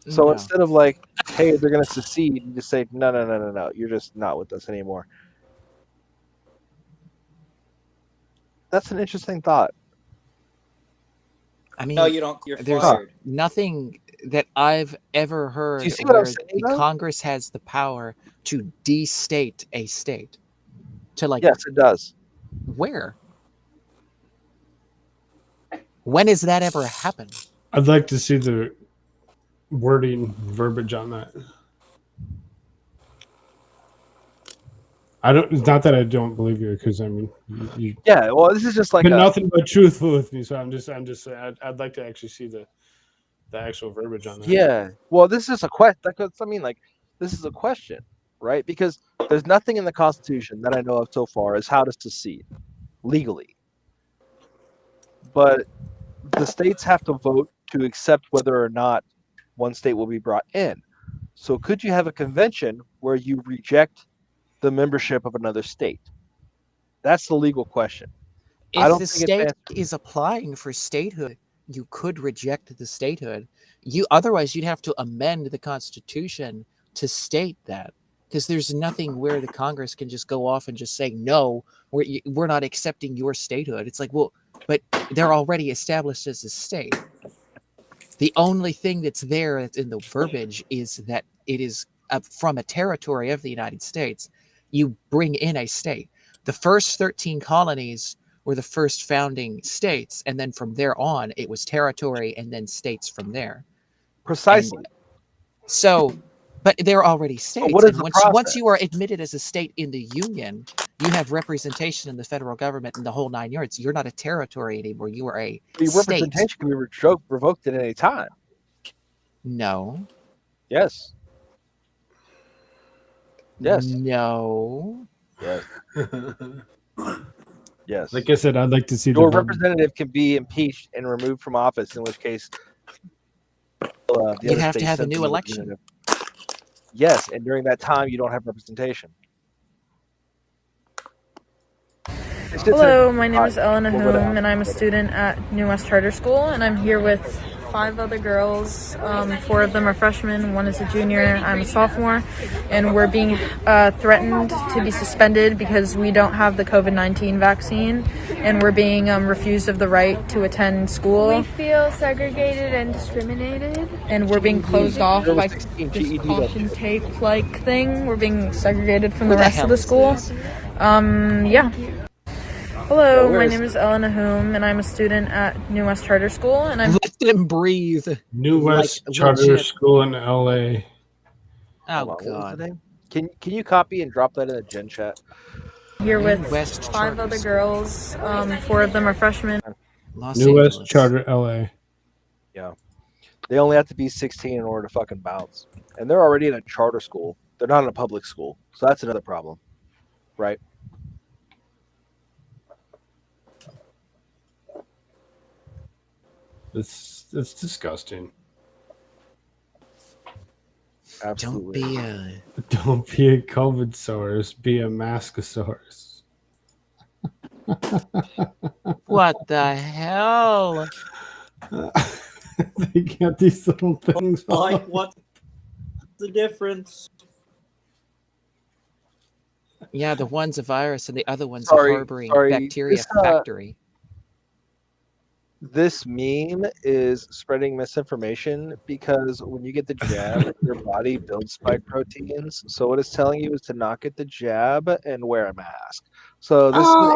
So No. instead of like, hey, they're gonna secede, you just say, no, you're just not with us anymore. That's an interesting thought. I mean, No, you don't. You're there's fired. nothing that I've ever heard Do you see what I'm where saying, the though? Congress has the power to destate a state. To like, Yes, it does. where? When has that ever happened? I'd like to see the wording, verbiage on that. It's not that I don't believe you, because I mean, you Yeah, well, this is just like been a, nothing but truthful with me. So I'd like to actually see the actual verbiage on that. yeah. Well, this is a question. I mean, like, this is a question, right? Because there's nothing in the Constitution that I know of so far as how to secede legally. But the states have to vote to accept whether or not one state will be brought in. So could you have a convention where you reject the membership of another state? That's the legal question. I If don't the think it's state answered. is applying for statehood, you could reject the statehood. Otherwise, you'd have to amend the Constitution to state that, because there's nothing where the Congress can just go off and just say, no, we're not accepting your statehood. It's like, well, but they're already established as a state. The only thing that's there that's in the verbiage is that it is from a territory of the United States. You bring in a state. The first 13 colonies were the first founding states, and then from there on, it was territory and then states from there. Precisely. And so, but they're already states. what is and the once process? you are admitted as a state in the Union, you have representation in the federal government and the whole 9 yards. You're not a territory anymore. You are a Your state. representation can be revoked at any time. No. Yes. Yes. No. Yes. Yes. Like I said, I'd like to see your the verbiage. representative can be impeached and removed from office, in which case You'd have to have a new election. Yes, and during that time, you don't have representation. Hello, my name is Ellen Ahum, and I'm a student at New West Charter School, and I'm here with 5 other girls. 4 of them are freshmen, 1 is a junior, I'm a sophomore, and we're being threatened to be suspended because we don't have the COVID-19 vaccine, and we're being refused of the right to attend school. We feel segregated and discriminated. And we're being closed off by this caution tape-like thing. We're being segregated from the rest of the school. Yeah. Hello, my name is Ellen Ahum, and I'm a student at New West Charter School, and I'm let them breathe. New West Charter School in LA. Oh God! Can you copy and drop that in the gen chat? Here with 5 other girls. 4 of them are freshmen. New West Charter LA. Yeah, they only have to be 16 in order to fucking bounce, and they're already in a charter school. They're not in a public school, so that's another problem, right? It's disgusting. Absolutely. Don't be a COVID-saurus, be a maskosaurus. What the hell? They get these little things. Like, what's the difference? Yeah, the one's a virus and the other one's a harboring bacteria factory. This meme is spreading misinformation because when you get the jab, your body builds spike proteins. So what it's telling you is to not get the jab and wear a mask. So this is an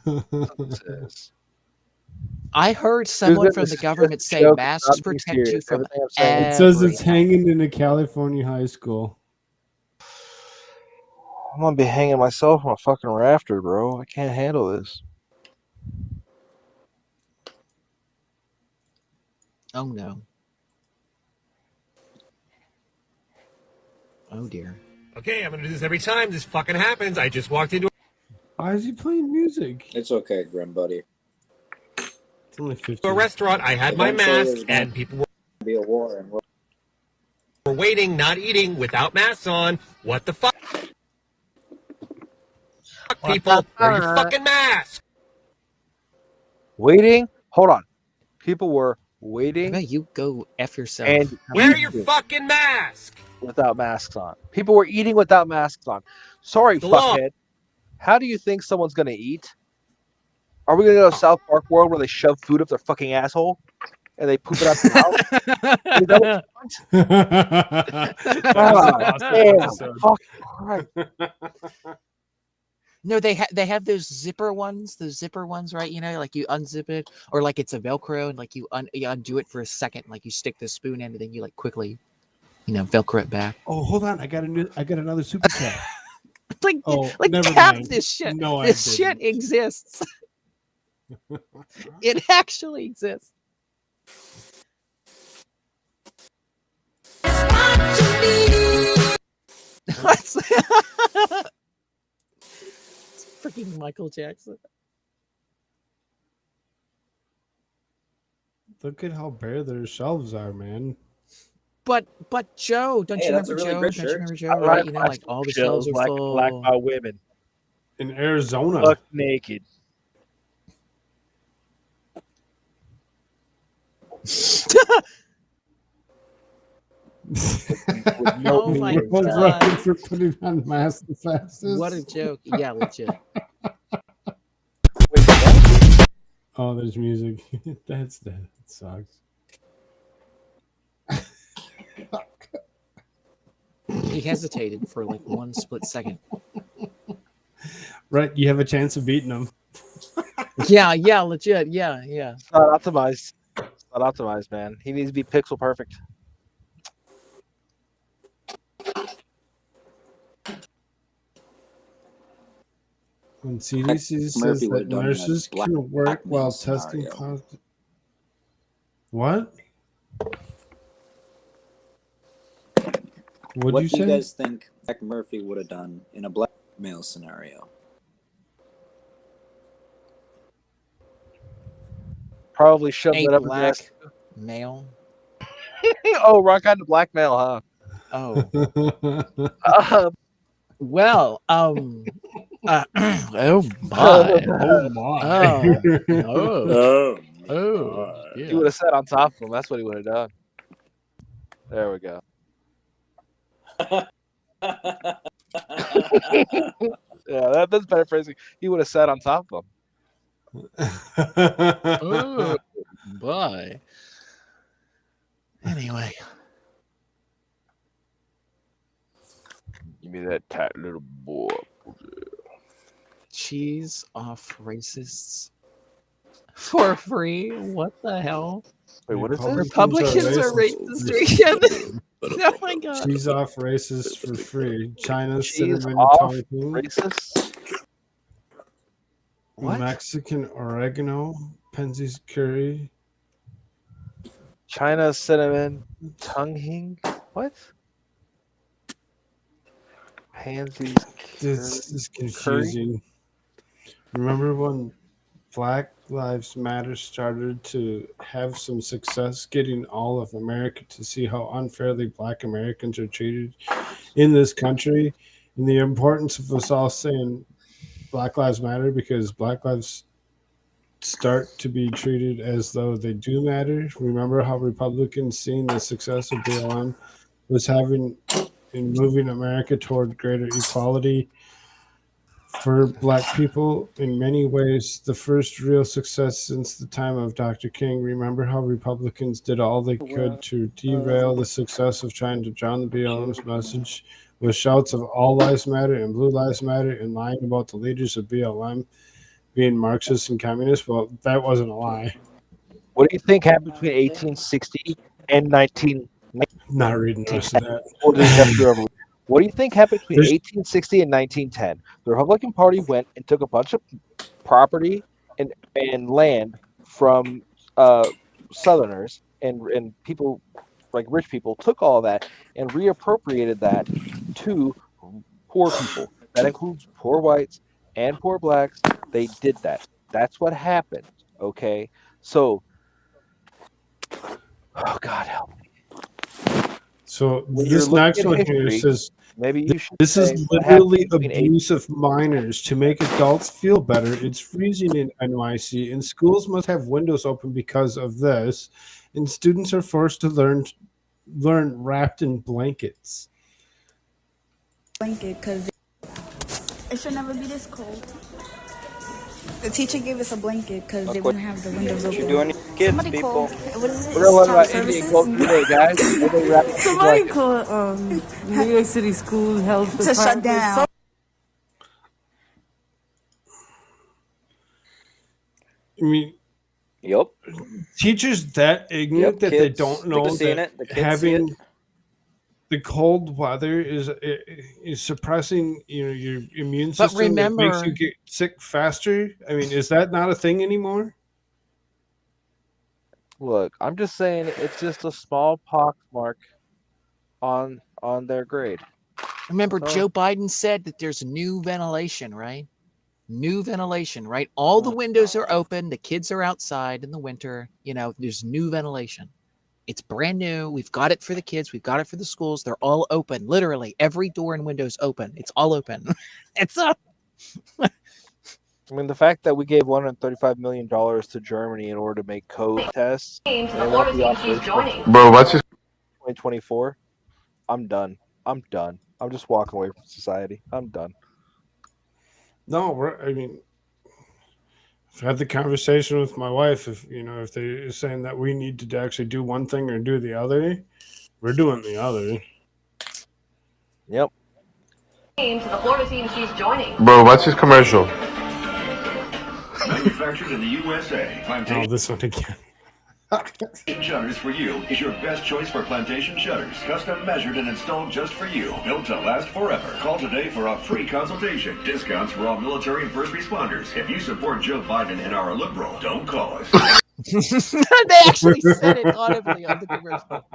anti-vax meme. I heard someone from the government say masks protect you from It says it's hanging in a California high school. I'm gonna be hanging myself on a fucking rafter, bro. I can't handle this. Oh no. Oh dear. Okay, I'm gonna do this every time this fucking happens. I just walked into. Why is he playing music? It's okay, Grim Buddy. It's only 15. A restaurant. I had my mask, and people were be a war, and were waiting, not eating, without masks on. What the fuck? People, wear your fucking mask. Waiting? Hold on. People were waiting. You go F yourself. And wear your fucking mask. Without masks on. People were eating without masks on. Sorry, fuckhead. How do you think someone's gonna eat? Are we gonna go to South Park world where they shove food up their fucking asshole and they poop it out their mouth? Is that what you want? No, they have those zipper ones, right? You know, like you unzip it, or like it's a Velcro, and like you undo it for a second, like you stick the spoon in, and then you like quickly, Velcro it back. Oh, hold on! I got another super chat. Never mind. This shit. No, this shit exists. It actually exists. What's that? Freaking Michael Jackson. Look at how bare their shelves are, man. But Joe, don't you remember Joe? Don't you remember Joe? Right? Like all the shelves are full. Black by women in Arizona. Fuck naked. Oh my God. For putting on masks the fastest. What a joke. Yeah, legit. Oh, there's music. That sucks. He hesitated for like one split second. Right, you have a chance of beating him. Yeah, legit. Yeah. It's not optimized. It's not optimized, man. He needs to be pixel perfect. When CDC says that nurses can work while testing scenario. positive. What? What'd What you do you say? guys think Jack Murphy would have done in a blackmail scenario? Probably shoved A it up his black ass. male. Oh, rock on to blackmail, huh? Oh. Well, oh my, oh my, He yeah. would have sat on top of him. That's what he would have done. There we go. Yeah, that's better phrasing. He would have sat on top of him. Oh, boy. Anyway. Give me that tight little boy. Cheese off racists for free? What the hell? Wait, what is this? Republicans are racist again. Oh my god. Cheese off racists for free. China's Cheese cinnamon off tongue. racists? What? Mexican oregano. Penzies curry. China's cinnamon tongue. What? Pansies. This is confusing. Remember when Black Lives Matter started to have some success getting all of America to see how unfairly Black Americans are treated in this country, and the importance of us all saying Black Lives Matter because Black lives start to be treated as though they do matter. Remember how Republicans, seeing the success of BLM, was having in moving America toward greater equality for Black people in many ways, the first real success since the time of Dr. King. Remember how Republicans did all they could to derail the success of trying to drown the BLM's message with shouts of all lives matter and blue lives matter and lying about the leaders of BLM being Marxists and communists? Well, that wasn't a lie. What do you think happened between 1860 and 19? Not reading the rest of that. What do you think happened between 1860 and 1910? The Republican Party went and took a bunch of property and land from Southerners and people like rich people, took all that and reappropriated that to poor people. That includes poor whites and poor blacks. They did that. That's what happened. Okay, so oh God help me. So this next one here says, maybe you should. This is literally abuse of minors to make adults feel better. It's freezing in NYC, and schools must have windows open because of this, and students are forced to learn wrapped in blankets. Blanket because it should never be this cold. the teacher gave us a blanket because they wouldn't have the windows open. You're doing kids, Somebody people. called. What is it? We're gonna learn about Child Indian services? culture today, guys. Everybody wrap up Somebody blankets. called New York City School Health to shut down. I mean, yep. Teachers that ignorant that they don't know that having the cold weather is suppressing your immune But system. That makes remember- you get sick faster. I mean, is that not a thing anymore? Look, I'm just saying it's just a small pox mark on their grade. Remember, Joe Biden said that there's new ventilation, right? New ventilation, right? All the windows are open. The kids are outside in the winter. You know, there's new ventilation. It's brand new. We've got it for the kids. We've got it for the schools. They're all open. Literally, every door and window's open. It's all open. It's up. I mean, the fact that we gave $135 million to Germany in order to make COVID tests, and they won't be operational Bro, what's your 2024. I'm done. I'm just walking away from society. I'm done. No, I mean, I've had the conversation with my wife. If they're saying that we need to actually do one thing or do the other, we're doing the other. Yep. To the Florida team she's joining. Bro, watch this commercial. Manufactured in the USA. Oh, this one again. Shutters for You is your best choice for plantation shutters. Custom measured and installed just for you. Built to last forever. Call today for a free consultation. Discounts for all military and first responders. If you support Joe Biden and are a liberal, don't call us. They actually said it audibly on the commercial.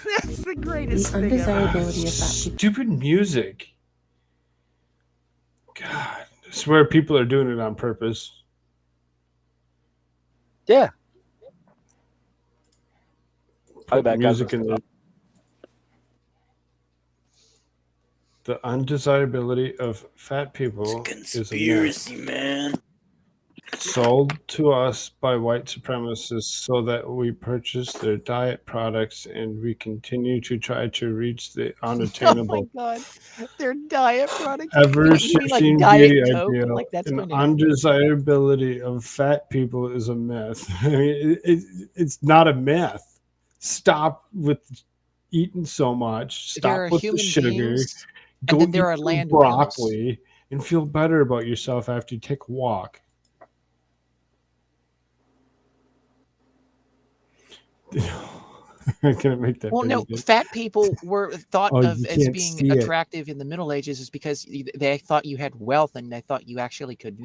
That's the greatest thing ever. Stupid music. God, I swear people are doing it on purpose. Yeah. Put music in the undesirability of fat people is a myth. Man. Sold to us by white supremacists so that we purchase their diet products and we continue to try to reach the unattainable. Oh my god, their diet products. Ever You mean shifting like beauty Diet Coke? ideal Like that's and going to undesirability of fat people is a myth. I mean, it's not a myth. Stop with eating so much. There are Stop with the human sugar. beings, Go and then there eat are some land broccoli and feel better about yourself after you take a walk. I'm gonna make that. Well, no, fat people were thought Oh, of you as can't being see it. attractive in the Middle Ages is because they thought you had wealth and they thought you actually could,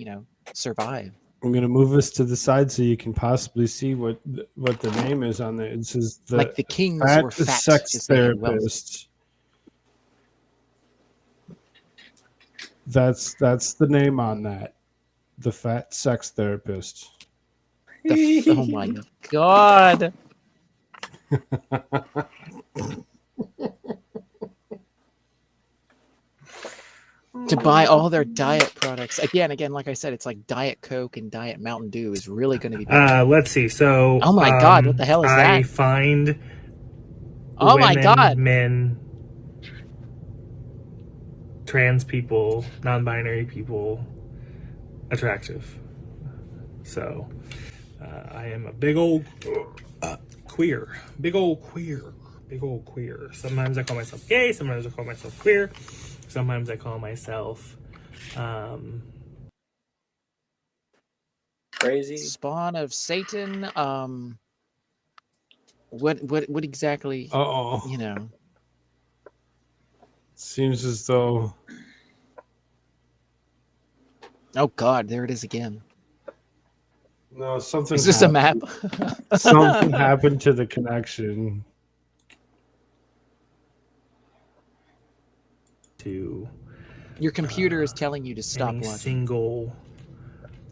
survive. I'm gonna move this to the side so you can possibly see what the name is on there. It says Like the kings fat were fat sex because they had wealth. therapist. That's the name on that. The fat sex therapist. Oh my god. To buy all their diet products again, like I said, it's like Diet Coke and Diet Mountain Dew is really going to be better. Let's see. So, oh my god, what the hell is that? I find oh women, my god, men, trans people, non-binary people attractive. So, I am a big old queer. Big old queer. Sometimes I call myself gay. Sometimes I call myself queer. Sometimes I call myself crazy. Spawn of Satan. What exactly? Seems as though. Oh god, there it is again. No, something. Is this a map? Something happened to the connection. To your computer is telling you to stop any watching. Single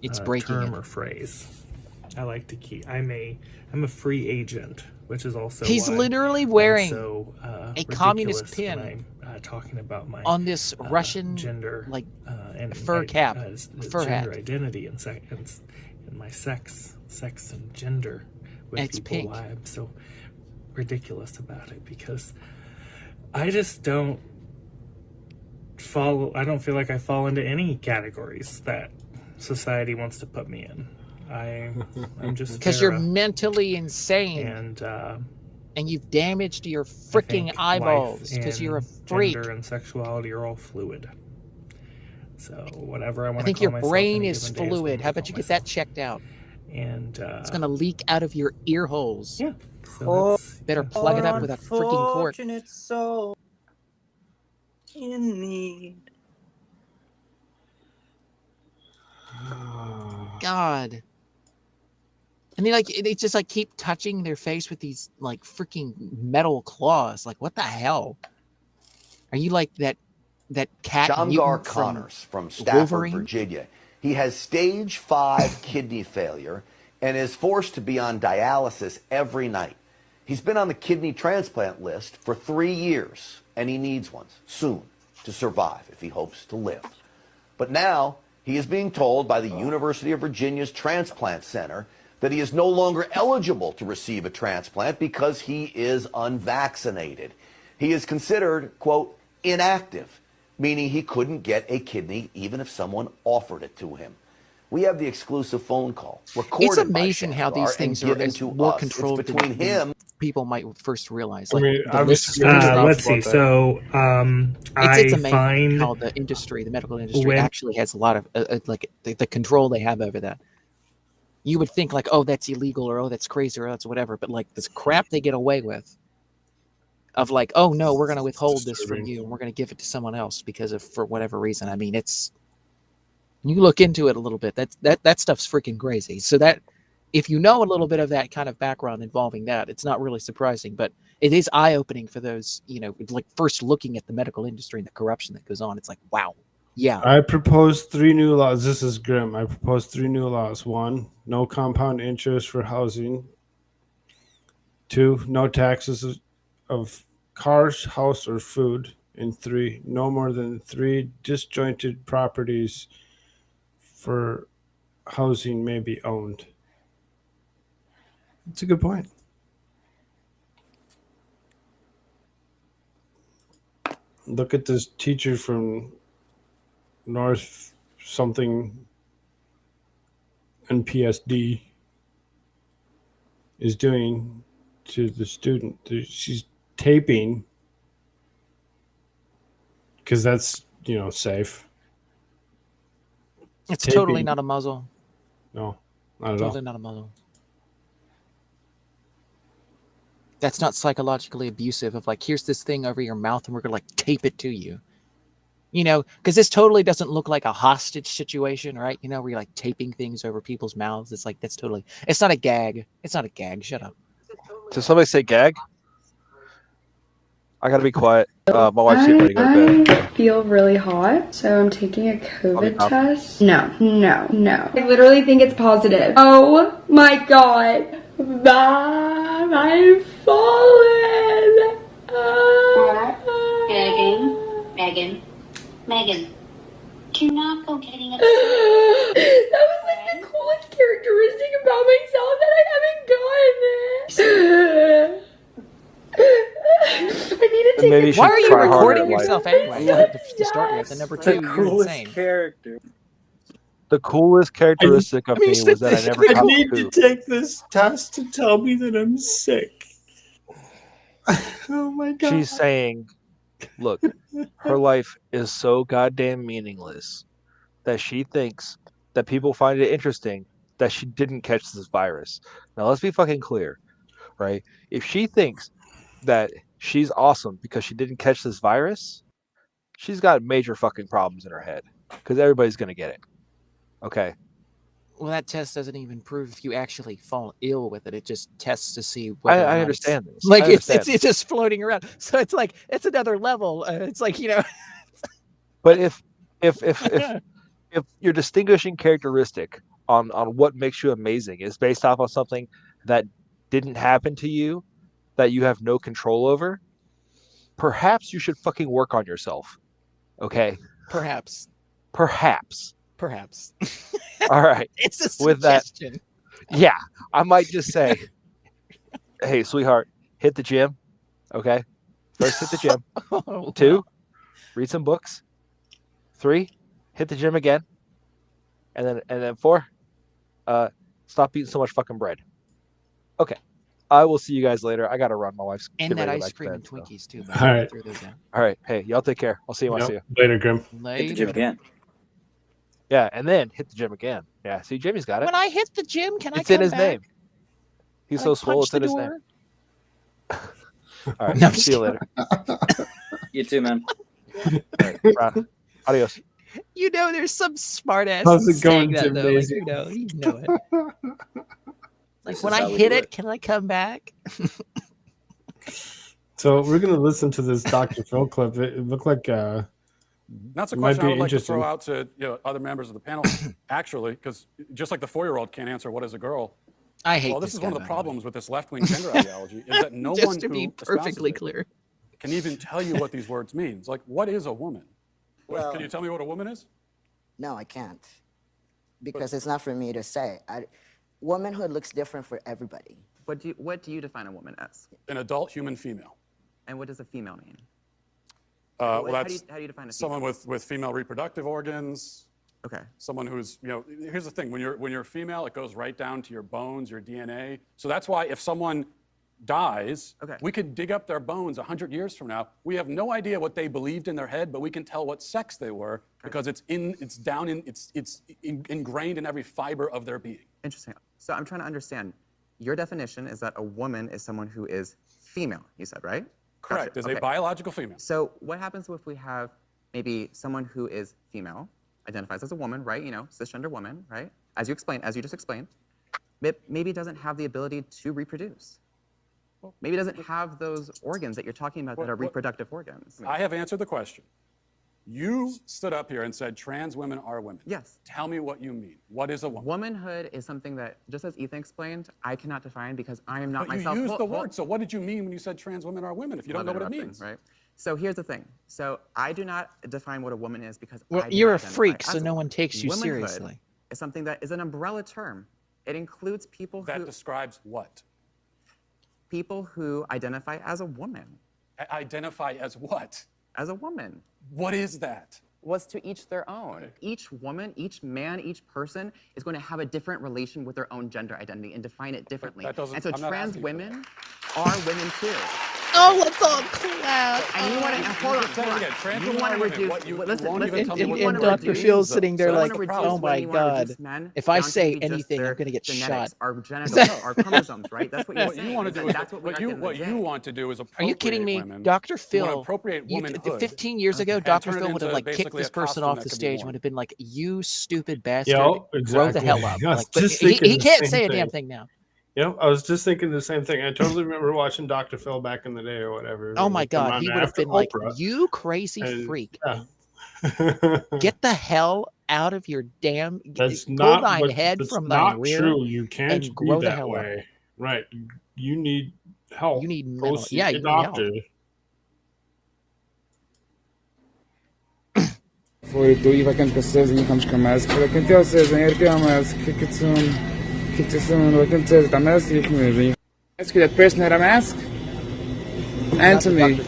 it's breaking term or phrase. I like to keep. I'm a free agent, which is also he's literally wearing a communist pin I'm, talking about my on this Russian gender, and fur cap, fur gender hat. identity and my sex and gender with and it's people. pink. Why I'm so ridiculous about it because I just don't follow. I don't feel like I fall into any categories that society wants to put me in. I'm just because you're mentally insane and you've damaged your freaking eyeballs because you're a freak. Gender and sexuality are all fluid. So whatever I want to. I think call your myself brain any is given day fluid. How about you get that checked out? And it's gonna leak out of your ear holes. Yeah. So better plug it up with a freaking cork. Soul in need. God. And they just keep touching their face with these freaking metal claws. Like, what the hell? Are you like that cat Shamgar Connors from Stafford, Wolverine? Virginia. He has stage 5 kidney failure and is forced to be on dialysis every night. He's been on the kidney transplant list for 3 years, and he needs one soon to survive if he hopes to live. But now he is being told by the University of Virginia's Transplant Center that he is no longer eligible to receive a transplant because he is unvaccinated. He is considered, quote, inactive, meaning he couldn't get a kidney even if someone offered it to him. We have the exclusive phone call recorded It's amazing by how these Shamgar things and are given as to more us. controlled It's between him. people might first realize. I Like mean, the obviously, lists there's let's see. that. So it's I amazing find how the industry, the medical industry, when actually has a lot of like the control they have over that. You would think like, oh, that's illegal, or oh, that's crazy, or that's whatever. But like this crap they get away with, of like, oh no, we're going to withhold this from you, and we're going to give it to someone else because of for whatever reason. I mean, it's you look into it a little bit. That stuff's freaking crazy. So that if you know a little bit of that kind of background involving that, it's not really surprising, but it is eye-opening for those, like first looking at the medical industry and the corruption that goes on. It's like, wow. Yeah. I proposed 3 new laws. This is grim. I proposed 3 new laws. 1, no compound interest for housing. 2, no taxes of cars, house, or food. And 3, no more than 3 disjointed properties for housing may be owned. That's a good point. Look at this teacher from North something NPSD is doing to the student. She's taping because that's, safe. It's Taping. totally not a muzzle. No, not at Totally all. not a muzzle. That's not psychologically abusive of like, here's this thing over your mouth and we're going to like tape it to you. Because this totally doesn't look like a hostage situation, right? Where you're like taping things over people's mouths. It's like, it's not a gag. It's not a gag. Shut up. Did somebody say gag? I gotta be quiet. My wife's getting ready to go to bed. I feel really hot, so I'm taking a COVID test. No. I literally think it's positive. Oh my god. Mom, I've fallen. Megan, do not go getting upset. That was like the coolest characteristic about myself that I haven't gotten. I need to take Maybe a you should Why are you try harder recording at life. yourself anyway? To start with, and number 2, The you're coolest insane. character. The coolest characteristic of me was that I never I caught need poo. to take this test to tell me that I'm sick. Oh my god. She's saying, look, her life is so goddamn meaningless that she thinks that people find it interesting that she didn't catch this virus. Now, let's be fucking clear, right? If she thinks that she's awesome because she didn't catch this virus, she's got major fucking problems in her head because everybody's going to get it. Okay. Well, that test doesn't even prove if you actually fall ill with it. It just tests to see whether or not I it's- understand this. Like I understand it's just floating around. So it's like it's another level. It's like But if your distinguishing characteristic on what makes you amazing is based off of something that didn't happen to you, that you have no control over, perhaps you should fucking work on yourself. Okay? Perhaps. All right. It's a With that, suggestion. yeah, I might just say, hey, sweetheart, hit the gym. Okay? First, hit the gym. Oh, 2, read some books. 3, hit the gym again. And then 4, stop eating so much fucking bread. Okay. I will see you guys later. I gotta run. My wife's And getting that ready to go ice back cream to and bed, Twinkies too. All right. All right. Hey, y'all take care. I'll see you when I see you. Later, Grim. Hit the gym again. Yeah, and then hit the gym again. Yeah, see, Jamie's got it. When I hit the gym, can It's I in come his back? name. He's so Like, swole, punch it's in the his name. door? All right. No, I'm See you later. You too, man. All right, Ron. Adios. There's some smart ass How's it saying going, that though. Like, Gymnasium? you know it. Like This when is I how we hit do it, can I come back? So we're gonna listen to this Dr. Phil clip. It looked like That's a it might question I be would like to interesting. throw out to other members of the panel, actually, because just like the 4-year-old can't answer what is a girl. I hate Well, this this is guy, one of by the the way. problems with this left-wing gender ideology is that no Just one to who be espouses perfectly it clear. can even tell you what these words mean. It's like, what is a woman? Well- Can you tell me what a woman is? No, I can't. Because it's not for me to say. Womanhood looks different for everybody. What do you define a woman as? An adult human female. And what does a female mean? Well, how that's do you define a someone with female reproductive organs. Okay. Someone who's, here's the thing. When you're female, it goes right down to your bones, your DNA. So that's why if someone dies, we could dig up their bones 100 years from now. We have no idea what they believed in their head, but we can tell what sex they were because it's ingrained in every fiber of their being. Interesting. So I'm trying to understand. Your definition is that a woman is someone who is female, you said, right? Correct. Is a biological female. So what happens if we have maybe someone who is female, identifies as a woman, right? Cisgender woman, right? As you just explained, maybe doesn't have the ability to reproduce. Maybe doesn't have those organs that you're talking about that are reproductive organs. I have answered the question. You stood up here and said trans women are women. Yes. Tell me what you mean. What is a woman? Womanhood is something that, just as Ethan explained, I cannot define because I am not myself. You used the word. So what did you mean when you said trans women are women if you don't know what it means? Right. So here's the thing. So I do not define what a woman is because you're a freak, so no one takes you seriously. It's something that is an umbrella term. It includes people who... That describes what? People who identify as a woman. Identify as what? As a woman. What is that? Was to each their own. Each woman, each man, each person is going to have a different relation with their own gender identity and define it differently. And so trans women are women too. Oh, let's all clap. And you want to hold on. You want to reduce. And Dr. Phil's sitting there like, oh my God. If I say anything, I'm going to get shot. Our genitals, our chromosomes, right? That's what you're saying. You want to do what you want to do is appropriate. Are you kidding me? Women. Dr. Phil, appropriate womanhood. 15 years ago, Dr. Phil would have like kicked this person off the stage and would have been like, you stupid bastard. Grow the hell up. He can't say a damn thing now. Yep, I was just thinking the same thing. I totally remember watching Dr. Phil back in the day or whatever. Oh my God, he would have been like, you crazy freak. Get the hell out of your damn... That's pull not thine head from thine rear true. You can't and grow be the that hell way. up. Right. You need help. You need Go see a doctor. Foi tu iba kan pessoas e vamos camas. Para quem tem vocês em ergamas, que são what can say the mask you can ask that person had a mask. Answer me.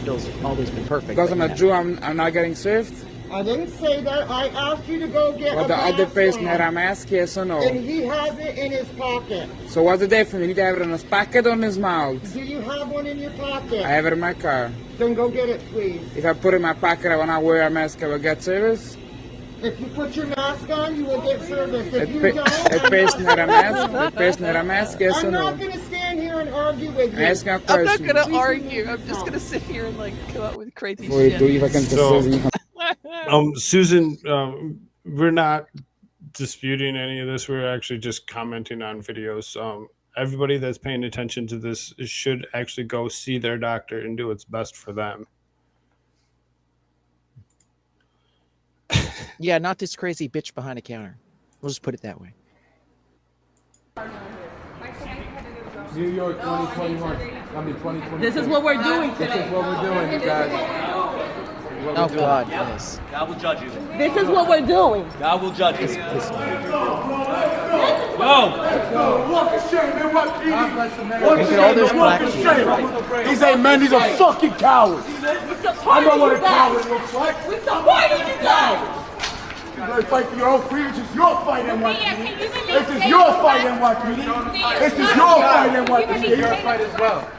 Always been perfect. Because I'm a Jew, I'm not getting served. I didn't say that. I asked you to go get well, a the mask other person on. had a mask, yes or no? And he has it in his pocket. So what's the difference? You need to have it in his pocket or in his mouth? Do you have one in your pocket? I have it in my car. Then go get it, please. If I put it in my pocket, I will not wear a mask, I will get service? If you put your mask on, you will get service. If you don't... If person had a mask, if person had a mask, yes or no? I'm not going to stand here and argue with you. Ask a I'm question. not going to argue. I'm just going to sit here and like come up with crazy shit. Susan, we're not disputing any of this. We're actually just commenting on videos. Everybody that's paying attention to this should actually go see their doctor and do what's best for them. Yeah, not this crazy bitch behind a counter. We'll just put it that way. New York 2021. I mean 2020. This is what we're doing today. This is what we're doing, you guys. Oh God, yes. God will judge you. This is what we're doing. God will judge you. Look at all those black people. These ain't men, these are fucking cowards. I know what a coward looks like. We supported you guys. You better fight for your own freedom. This is your fight and what you need. This is your fight and what you need. This is your fight and what you need. Your fight as well.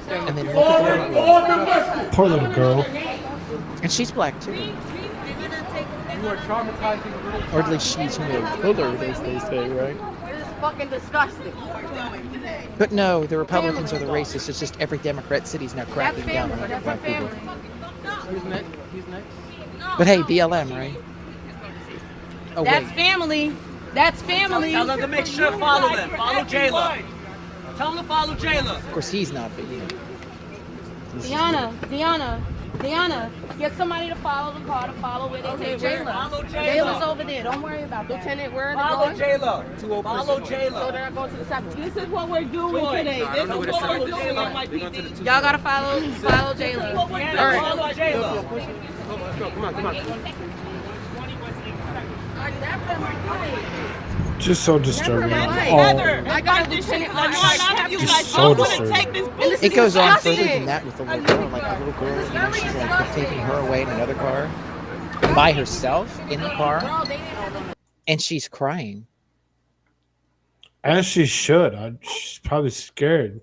And then look at the poor little girl. And she's black too. You are traumatizing. Or at least she's color, as they say, right? This is fucking disgusting. But no, the Republicans are the racists. It's just every Democrat city's now cracking down on That's black people. Who's next? Who's next? But hey, BLM, right? Oh, That's wait. family. That's family. Tell them to make sure to follow them. Follow Jayla. Tell them to follow Jayla. Of course, he's not, but you know. Deanna, get somebody to follow the car to follow where they take Jayla. Follow Jayla. Jayla's over there. Don't worry about that. Lieutenant, where are Follow they going? Jayla. Follow Jayla. So they're going to the 7th. This is what we're doing Joy. today. No, I This don't is know what where we're the doing. 7th is. Y'all gotta follow Jayla. Follow Jayla. Come on. Just so disturbing. Heather, I got this shit. I not have you guys so both want to take disturbing. this. It goes on further than that with the little girl. Like the little girl, you know, she's like taking her away in another car by herself in the car, and she's crying. As she should. She's probably scared.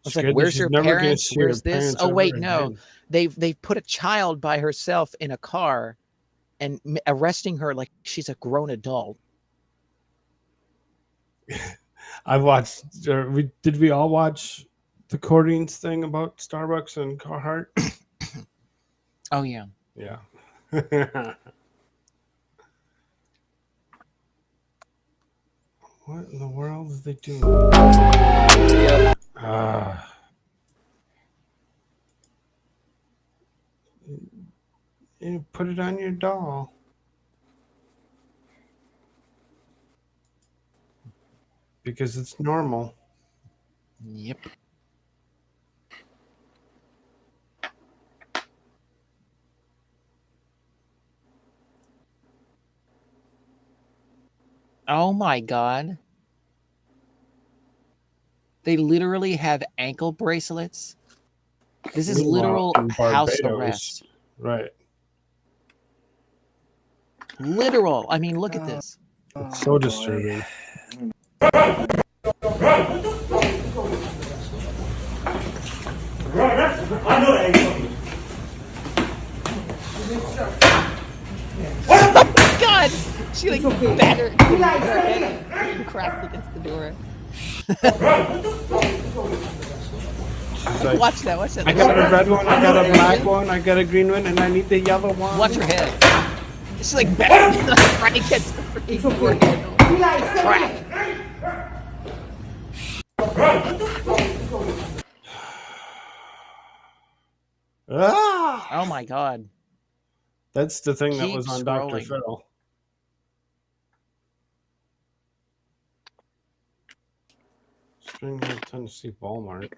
It's like, where's your parents? Where's this? Oh wait, no. They've put a child by herself in a car and arresting her like she's a grown adult. I've watched. Did we all watch the Cordine's thing about Starbucks and Carhartt? Oh yeah. Yeah. What in the world is they doing? You put it on your doll. Because it's normal. Yep. Oh my God. They literally have ankle bracelets. This is literal house arrest. Right. Literal. I mean, look at this. It's so disturbing. Oh God! She like battered her head and cracked against the door. Like, watch that. I got a red one, I got a black one, I got a green one, and I need the yellow one. Watch her head. She's like battered right against the freaking door handle. Crack. Oh my God. That's the thing that Keep was on scrolling. Dr. Phil. Springfield, Tennessee, Walmart.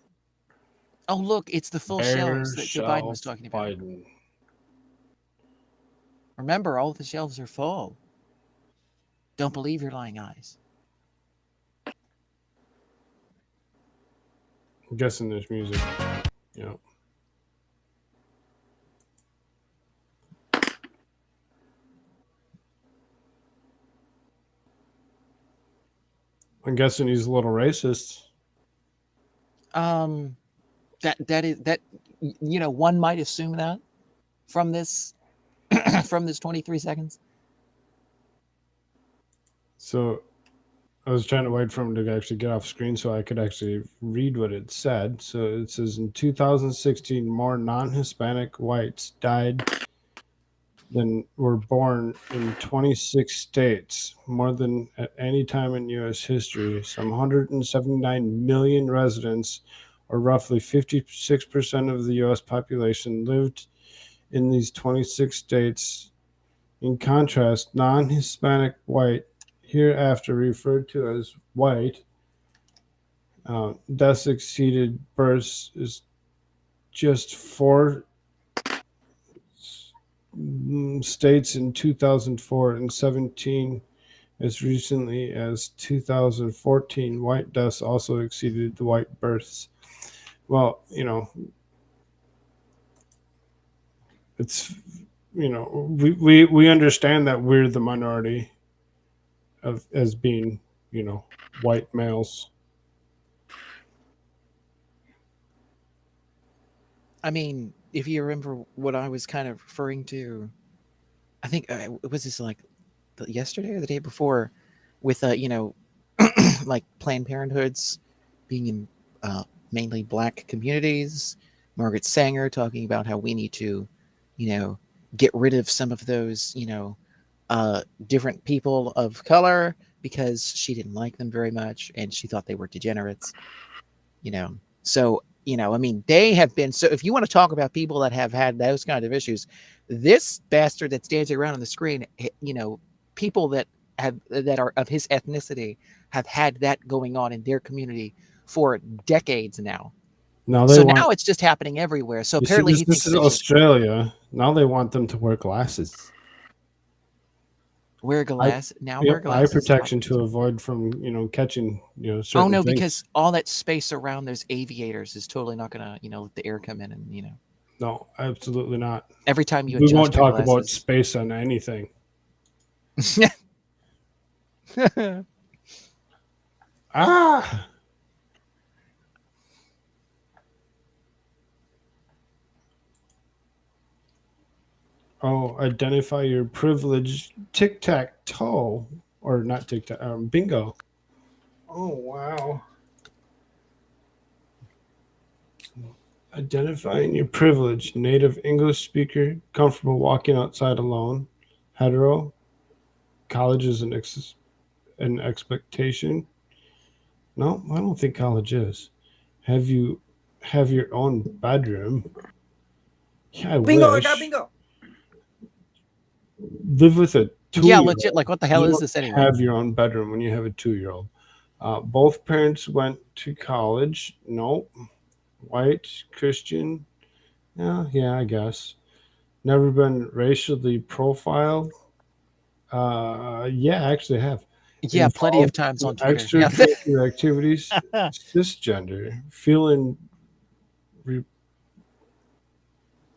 Oh look, it's the full shelves that Joe Biden was talking about. Biden. Remember, all the shelves are full. Don't believe your lying eyes. I'm guessing there's music. Yeah. I'm guessing he's a little racist. That you know, one might assume that from this from this 23 seconds. So I was trying to wait for him to actually get off screen so I could actually read what it said. So it says in 2016, more non-Hispanic whites died than were born in 26 states, more than at any time in U.S. history. Some 179 million residents, or roughly 56% of the U.S. population, lived in these 26 states. In contrast, non-Hispanic white, hereafter referred to as white, deaths exceeded births is just 4 states in 2004 and 17 as recently as 2014. White deaths also exceeded the white births. Well, you know, it's, you know, we understand that we're the minority of as being, you know, white males. I mean, if you remember what I was kind of referring to, I think was this like yesterday or the day before, with you know, like Planned Parenthoods being in mainly black communities. Margaret Sanger talking about how we need to, you know, get rid of some of those, you know, different people of color because she didn't like them very much and she thought they were degenerates, you know. So, you know, I mean, they have been, so if you want to talk about people that have had those kind of issues, this bastard that's dancing around on the screen, you know, people that are of his ethnicity have had that going on in their community for decades now. Now now it's just happening everywhere. So apparently this is Australia. Now they want them to wear glasses. Wear glasses. Wear glasses. Eye protection to avoid from catching certain Oh no, things. because all that space around those aviators is totally not gonna let the air come in and. No, absolutely not. Every time you we adjust won't your talk about glasses. space on anything. Ah. Oh, identify your privilege. Tic-tac-toe. Or not tic-tac, bingo. Oh, wow. Identifying your privilege. Native English speaker. Comfortable walking outside alone. Hetero. College is an expectation. No, I don't think college is. Have your own bedroom? Yeah, I Bingo! wish. I got bingo. Live with a 2-year-old. Yeah, legit. Like, what the hell You is don't this anyway? Have your own bedroom when you have a 2-year-old. Both parents went to college. Nope. White, Christian. Yeah, I guess. Never been racially profiled. Yeah, I actually have. Yeah, plenty of Involved times in on Twitter. Extracurricular activities. Cisgender. Feeling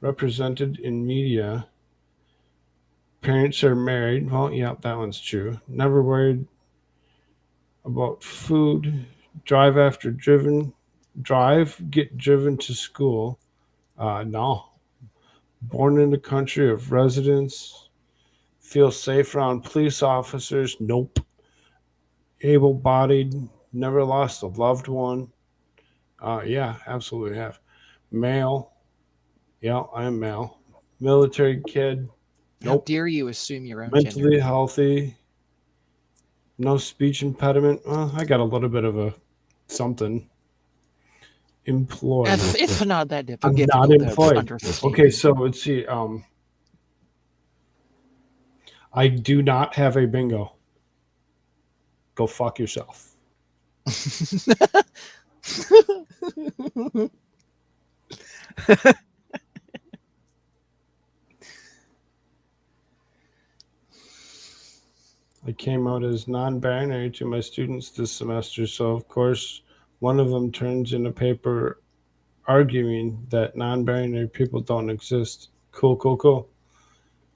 represented in media. Parents are married. Well, yeah, that one's true. Never worried about food. Drive after driven. Get driven to school. No. Born in the country of residence. Feel safe around police officers. Nope. Able-bodied. Never lost a loved one. Yeah, absolutely have. Male. Yeah, I am male. Military kid. How Nope. dare you assume your own Mentally gender? healthy. No speech impediment. Well, I got a little bit of a something. Employed. If not that I'm difficult, not employed. under 15. Okay, so let's see. I do not have a bingo. Go fuck yourself. I came out as non-binary to my students this semester, so of course one of them turns in a paper arguing that non-binary people don't exist. Cool.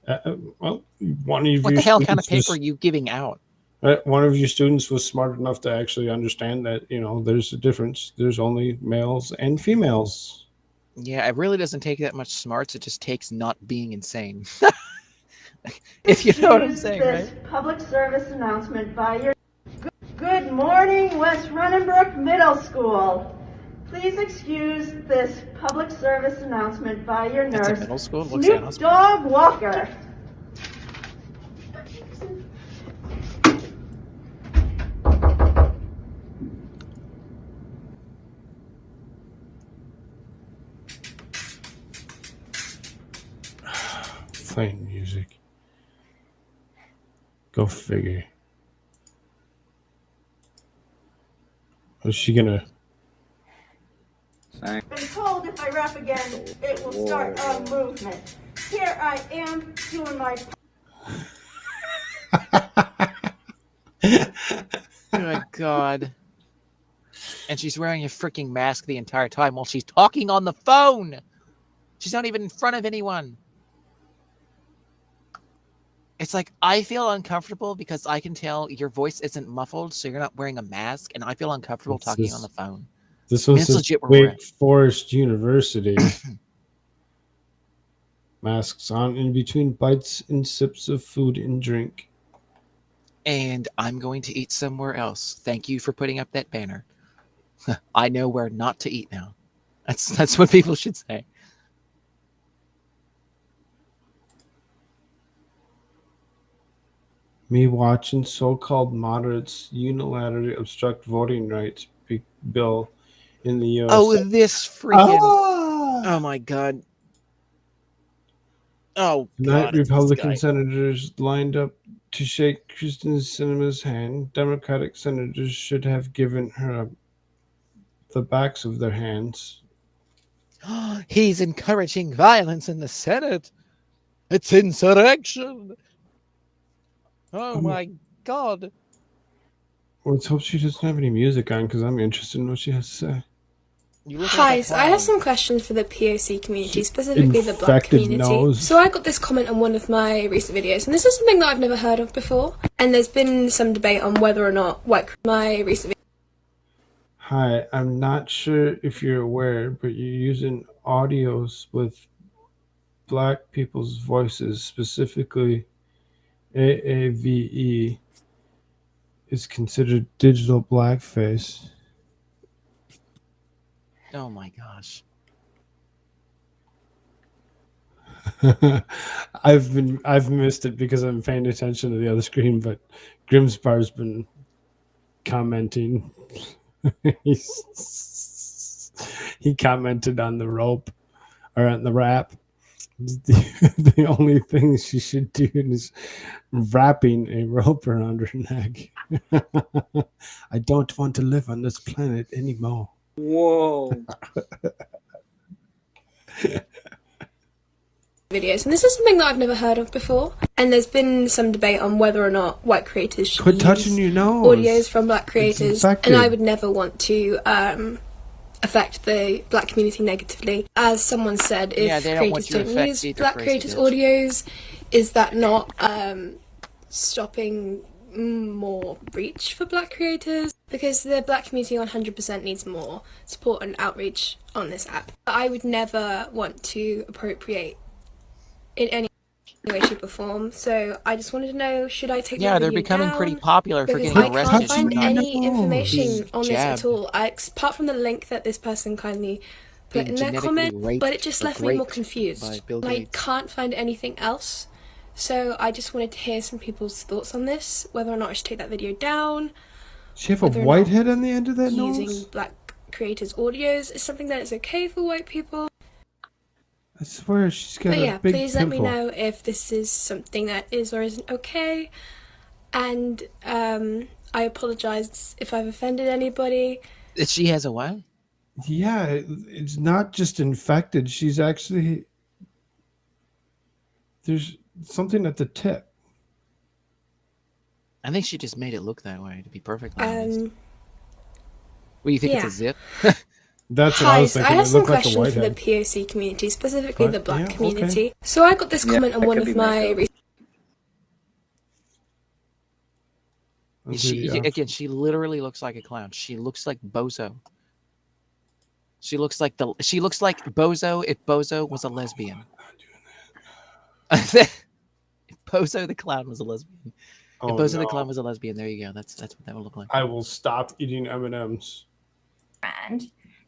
Well, one of What you the hell kind of students paper are you giving out? one of your students was smart enough to actually understand that there's a difference. There's only males and females. Yeah, it really doesn't take that much smarts. It just takes not being insane. If you know what I'm saying, this right? public service announcement by your Good morning, West Runnenbrook Middle School. Please excuse this public service announcement by your That's a nurse, middle school? Looks like a Snoop hospital. Dogg Walker. Playing music. Go figure. Is she gonna? Been told if I rap again, it will start a movement. Here I am doing my. Good God. And she's wearing a freaking mask the entire time while she's talking on the phone. She's not even in front of anyone. It's like, I feel uncomfortable because I can tell your voice isn't muffled, so you're not wearing a mask, and I feel uncomfortable talking on the phone. This was That's legit where we're Wake at. Forest University. Masks on in between bites and sips of food and drink. And I'm going to eat somewhere else. Thank you for putting up that banner. I know where not to eat now. That's what people should say. Me watching so-called moderates unilaterally obstruct voting rights bill in the U.S. Oh, this freaking... Oh, my God. Oh, Tonight, God, it's this Republican guy. senators lined up to shake Kristen Sinema's hand. Democratic senators should have given her the backs of their hands. He's encouraging violence in the Senate. It's insurrection. Oh my god. Well, let's hope she doesn't have any music on because I'm interested in what she has to say. Hi, so I have some questions for the POC community, specifically the black Infected community. nose. So I got this comment on one of my recent videos, and this is something that I've never heard of before. And there's been some debate on whether or not my recent Hi, I'm not sure if you're aware, but you're using audios with black people's voices, specifically AAVE, is considered digital blackface. Oh my gosh. I've missed it because I'm paying attention to the other screen, but Grimspar's been commenting. He commented on the rope or on the wrap. The only thing she should do is wrapping a rope around her neck. I don't want to live on this planet anymore. Whoa. videos, and this is something that I've never heard of before. And there's been some debate on whether or not white creators should Quit use touching your nose. audios from black creators, infected. and I would never want to affect the black community negatively. As someone said, if they don't want creators you to don't affect use either, black crazy creators' bitch. audios, is that not stopping more reach for black creators? Because the black community 100% needs more support and outreach on this app. I would never want to appropriate in any way, shape or form. So I just wanted to know, should I take Yeah, that they're video becoming down? pretty popular for Because getting I arrested. can't find for not any information being on this at jabbed. all. Apart from the link that this person kindly put Being in their genetically comment, raped but it just or left me more raped confused. by Bill And I Gates. can't find anything else. So I just wanted to hear some people's thoughts on this, whether or not I should take that video down. She have a whether or white not head on the end of that using nose? black creators' audios is something that is okay for white people. I swear she's got But a yeah, big please pimple. let me know if this is something that is or isn't okay. And I apologize if I've offended anybody. She has a what? Yeah, it's not just infected. She's actually... There's something at the tip. I think she just made it look that way, to be perfectly honest. Um, Well, you think yeah. it's a zip? That's what I Hi, was so I thinking. have It some looked like a questions white for the head. POC community, specifically What? the black Yeah, okay. community. So I got this comment on that one could of be my makeup. Again, she literally looks like a clown. She looks like Bozo. She looks like Bozo if Bozo was a lesbian. If Bozo the clown was a lesbian. Oh, if Bozo the no. clown was a lesbian, there you go. That's what that would look like. I will stop eating M&Ms. Brand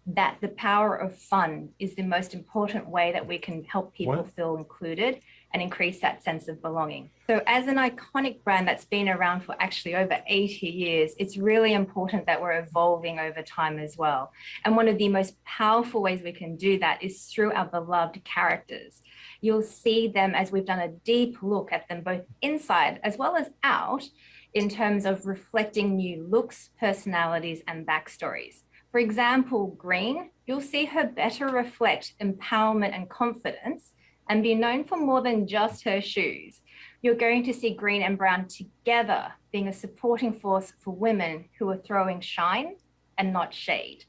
that the power of fun is the most important way that we can help people What? feel included and increase that sense of belonging. So as an iconic brand that's been around for actually over 80 years, it's really important that we're evolving over time as well. And one of the most powerful ways we can do that is through our beloved characters. You'll see them as we've done a deep look at them both inside as well as out in terms of reflecting new looks, personalities, and backstories. For example, Green, you'll see her better reflect empowerment and confidence and be known for more than just her shoes. You're going to see Green and Brown together being a supporting force for women who are throwing shine and not shade.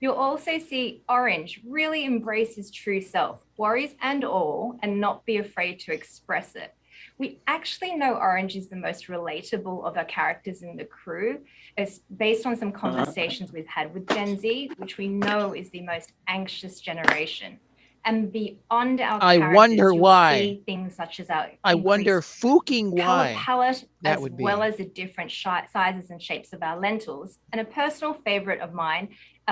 You'll also see Orange really embrace his true self, worries and all, and not be afraid to express it. We actually know Orange is the most relatable of our characters in the crew. It's based on some conversations we've had with Gen Z, which we know is the most anxious generation. And beyond our I characters, wonder you'll why. see things such as our I wonder fucking color why. palette, That as would be. well as the different sizes and shapes of our lentils. And a personal favorite of mine,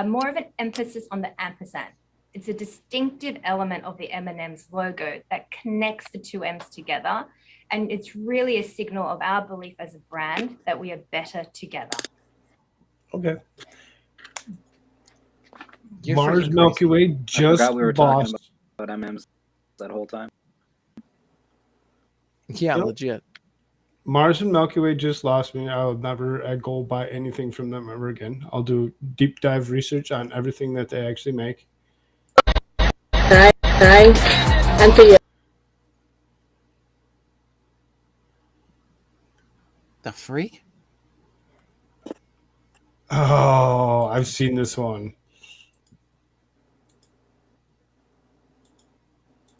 more of an emphasis on the ampersand. It's a distinctive element of the M&M's logo that connects the two M's together. And it's really a signal of our belief as a brand that we are better together. Okay. You're Mars freaking Milky Way I just forgot we were talking lost. about M&Ms that whole time. Yeah, Yep. legit. Mars and Milky Way just lost me. I'll never go buy anything from them ever again. I'll do deep dive research on everything that they actually make. Hi, and for you. The freak? Oh, I've seen this one.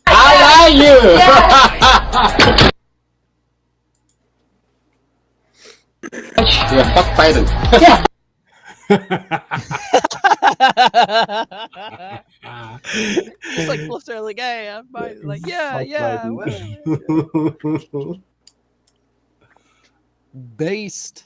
I Yeah, fuck Biden. It's like both are like, hey, I'm Biden. Like, yeah, Fuck yeah. Biden. Based.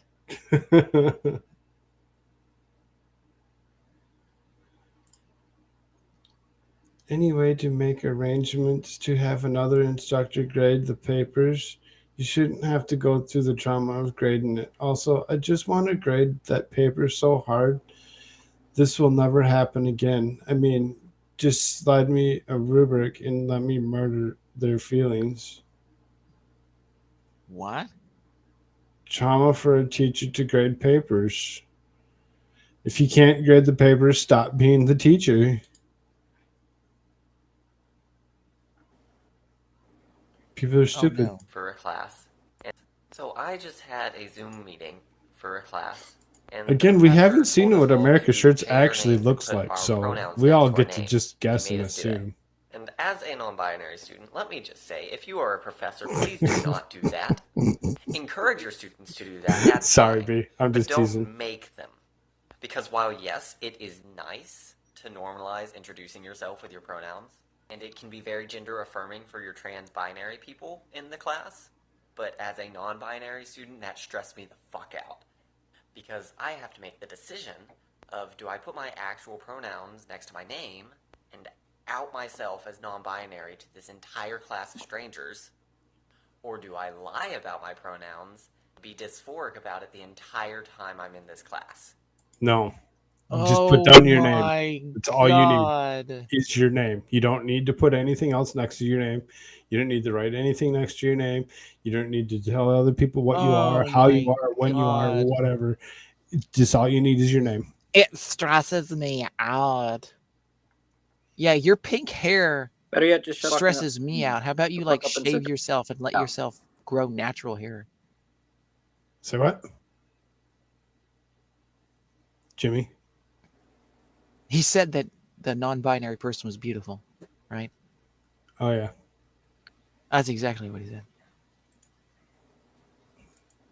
Any way to make arrangements to have another instructor grade the papers? You shouldn't have to go through the trauma of grading it. Also, I just want to grade that paper so hard. This will never happen again. I mean, just slide me a rubric and let me murder their feelings. What? Trauma for a teacher to grade papers. If you can't grade the papers, stop being the teacher. People are stupid. no. For a class. And so I just had a Zoom meeting for a class. And Again, the we professor haven't seen told us what all to America's shirts say our actually names and looks put like, our so pronouns we next all to our get to name. just guess He and made us do that. assume. And as a non-binary student, let me just say, if you are a professor, please do not do that. Encourage your students to do that. That's Sorry, fine. B. I'm But just don't teasing. make them. Because while, yes, it is nice to normalize introducing yourself with your pronouns, and it can be very gender affirming for your trans-binary people in the class, but as a non-binary student, that stressed me the fuck out. Because I have to make the decision of, do I put my actual pronouns next to my name and out myself as non-binary to this entire class of strangers, or do I lie about my pronouns, be dysphoric about it the entire time I'm in this class? No. Oh, Just put down your name. my That's all you need. God. Is your name. You don't need to put anything else next to your name. You don't need to write anything next to your name. You don't need to tell other people what you are, Oh, how you my are, when you are, God. whatever. Just all you need is your name. It stresses me out. Yeah, your pink hair Better yet, just shut up. stresses me out. How about you The like fuck up and shave sit yourself and let down. yourself grow natural hair? Say what? Jimmy? He said that the non-binary person was beautiful, right? Oh, yeah. That's exactly what he said.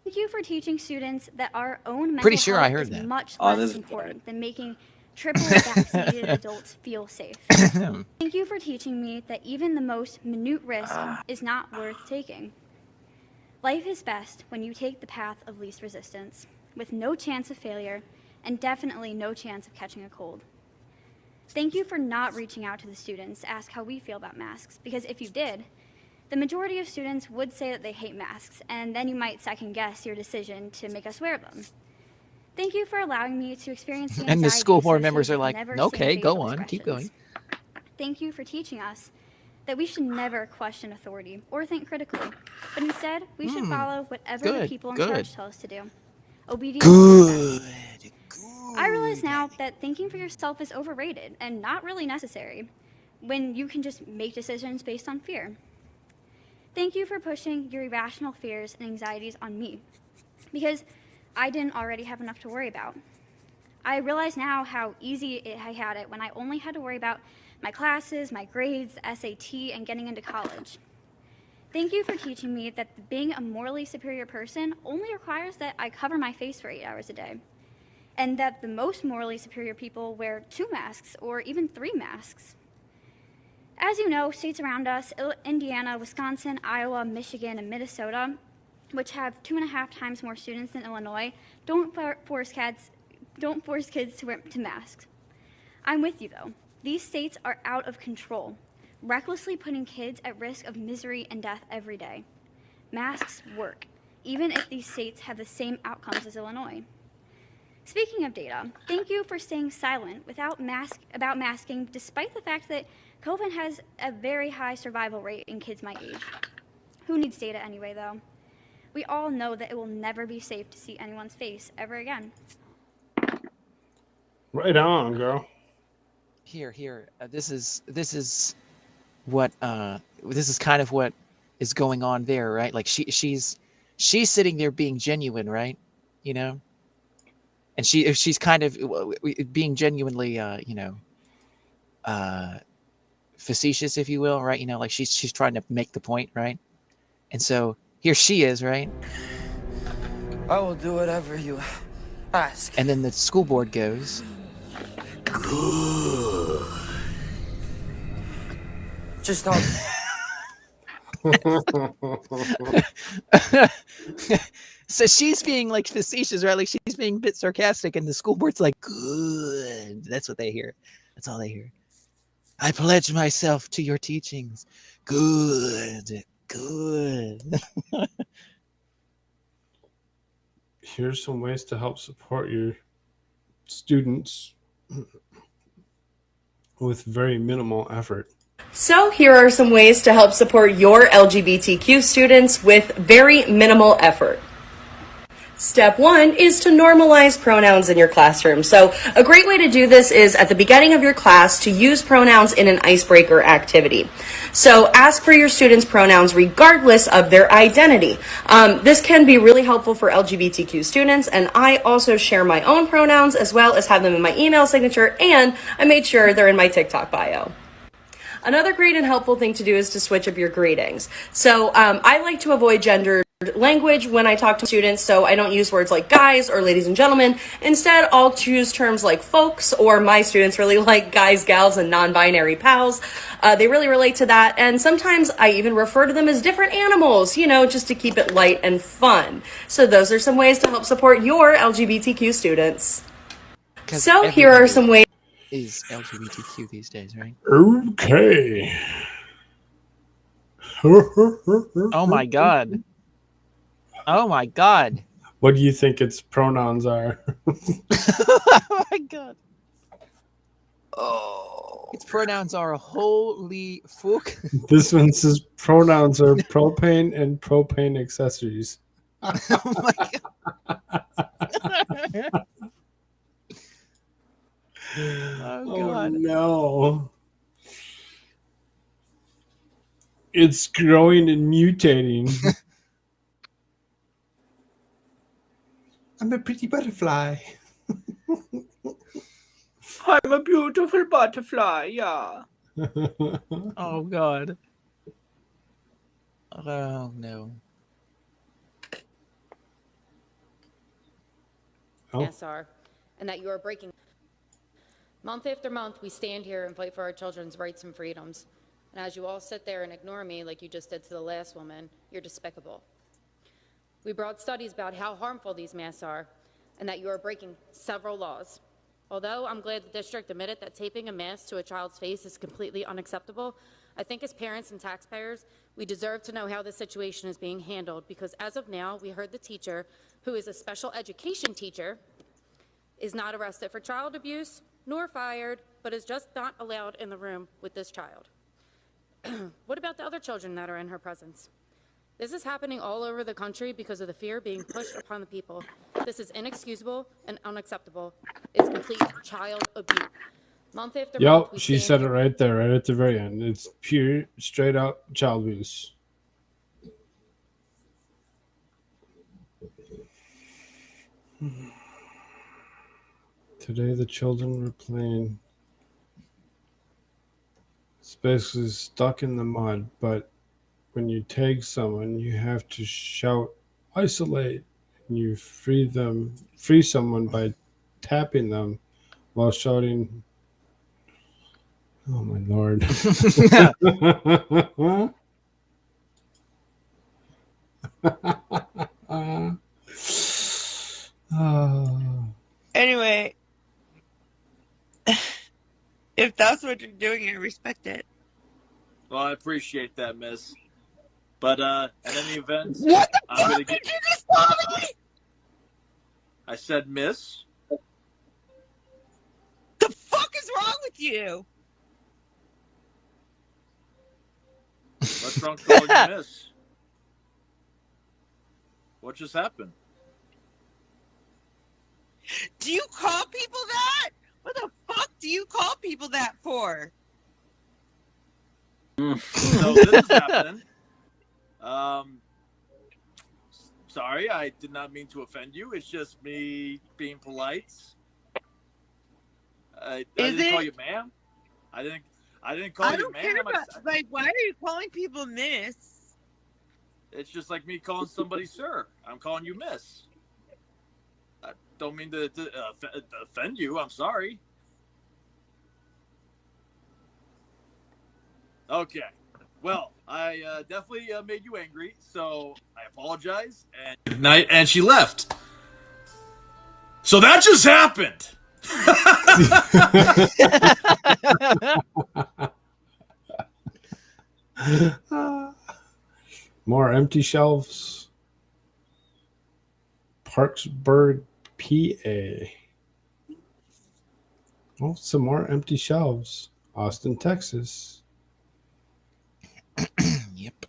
Thank you for teaching students that our own mental Pretty sure I health heard is that. much Oh, this less is important than making triple vaccinated adults feel safe. Thank you for teaching me that even the most minute risk is not worth taking. Life is best when you take the path of least resistance, with no chance of failure and definitely no chance of catching a cold. Thank you for not reaching out to the students to ask how we feel about masks, because if you did, the majority of students would say that they hate masks, and then you might second guess your decision to make us wear them. Thank you for allowing me to experience the And the anxiety school board members associated are with like, never okay, seeing go facial on, keep going. expressions. Thank you for teaching us that we should never question authority or think critically, but instead we should follow whatever the good, people in good. charge tell us to do. Obedience is the best. I realize now that thinking for yourself is overrated and not really necessary when you can just make decisions based on fear. Thank you for pushing your irrational fears and anxieties on me, because I didn't already have enough to worry about. I realize now how easy I had it when I only had to worry about my classes, my grades, the SAT, and getting into college. Thank you for teaching me that being a morally superior person only requires that I cover my face for 8 hours a day, and that the most morally superior people wear 2 masks or even 3 masks. As you know, states around us, Indiana, Wisconsin, Iowa, Michigan, and Minnesota, which have 2.5 times more students than Illinois, don't force kids to wear masks. I'm with you, though. These states are out of control, recklessly putting kids at risk of misery and death every day. Masks work, even if these states have the same outcomes as Illinois. Speaking of data, thank you for staying silent about masking, despite the fact that COVID has a very high survival rate in kids my age. Who needs data anyway, though? We all know that it will never be safe to see anyone's face ever again. Right on, girl. Here. This is what this is kind of what is going on there, right? Like she's she's sitting there being genuine, right? You know, and she's kind of being genuinely, facetious, if you will, right? You know, like she's trying to make the point, right? And so here she is, right? I will do whatever you ask. And then the school board goes, Good. Just don't. So she's being like facetious, right? Like she's being a bit sarcastic, and the school board's like, good. That's what they hear. That's all they hear. I pledge myself to your teachings. Good. Here's some ways to help support your students with very minimal effort. So here are some ways to help support your LGBTQ students with very minimal effort. Step 1 is to normalize pronouns in your classroom. So a great way to do this is at the beginning of your class to use pronouns in an icebreaker activity. So ask for your students' pronouns regardless of their identity. This can be really helpful for LGBTQ students, and I also share my own pronouns as well as have them in my email signature, and I made sure they're in my TikTok bio. Another great and helpful thing to do is to switch up your greetings. So I like to avoid gendered language when I talk to students, so I don't use words like guys or ladies and gentlemen. Instead, I'll choose terms like folks, or my students really like guys, gals, and non-binary pals. They really relate to that, and sometimes I even refer to them as different animals, you know, just to keep it light and fun. So those are some ways to help support your LGBTQ students. So here are some ways. Is LGBTQ these days, right? Okay. Oh my god. Oh my god. What do you think its pronouns are? Oh my god. Oh. Its pronouns are holy fuck. This one says pronouns are propane and propane accessories. Oh my god. Oh god. No. It's growing and mutating. I'm a pretty butterfly. I'm a beautiful butterfly, yeah. Oh god. Oh no. SR, and that you are breaking. Month after month, we stand here and fight for our children's rights and freedoms. And as you all sit there and ignore me like you just did to the last woman, you're despicable. We brought studies about how harmful these masks are and that you are breaking several laws. Although I'm glad the district admitted that taping a mask to a child's face is completely unacceptable, I think as parents and taxpayers, we deserve to know how this situation is being handled, because as of now, we heard the teacher, who is a special education teacher, is not arrested for child abuse, nor fired, but is just not allowed in the room with this child. What about the other children that are in her presence? This is happening all over the country because of the fear being pushed upon the people. This is inexcusable and unacceptable. It's complete child abuse. Month after month, Yep, she said it right there, right at the very end. It's pure, straight up child abuse. Today the children were playing. It's basically stuck in the mud, but when you tag someone, you have to shout isolate, and you free someone by tapping them while shouting, oh my lord. Anyway, if that's what you're doing, I respect it. Well, I appreciate that, miss. But at any event, What the I'm fuck gonna did get. you just call me? I said, miss. The fuck is wrong with you? What's wrong calling you miss? What just happened? Do you call people that? What the fuck do you call people that for? So this is happening. sorry. I did not mean to offend you. It's just me being polite. I didn't call you ma'am. I didn't call you ma'am. Care about, like, why are you calling people miss? It's just like me calling somebody sir. I'm calling you miss. I don't mean to offend you. I'm sorry. Okay. Well, I definitely made you angry, so I apologize. And good night. And she left. So that just happened. More empty shelves. Parksburg, PA. Oh, some more empty shelves. Austin, Texas. Yep.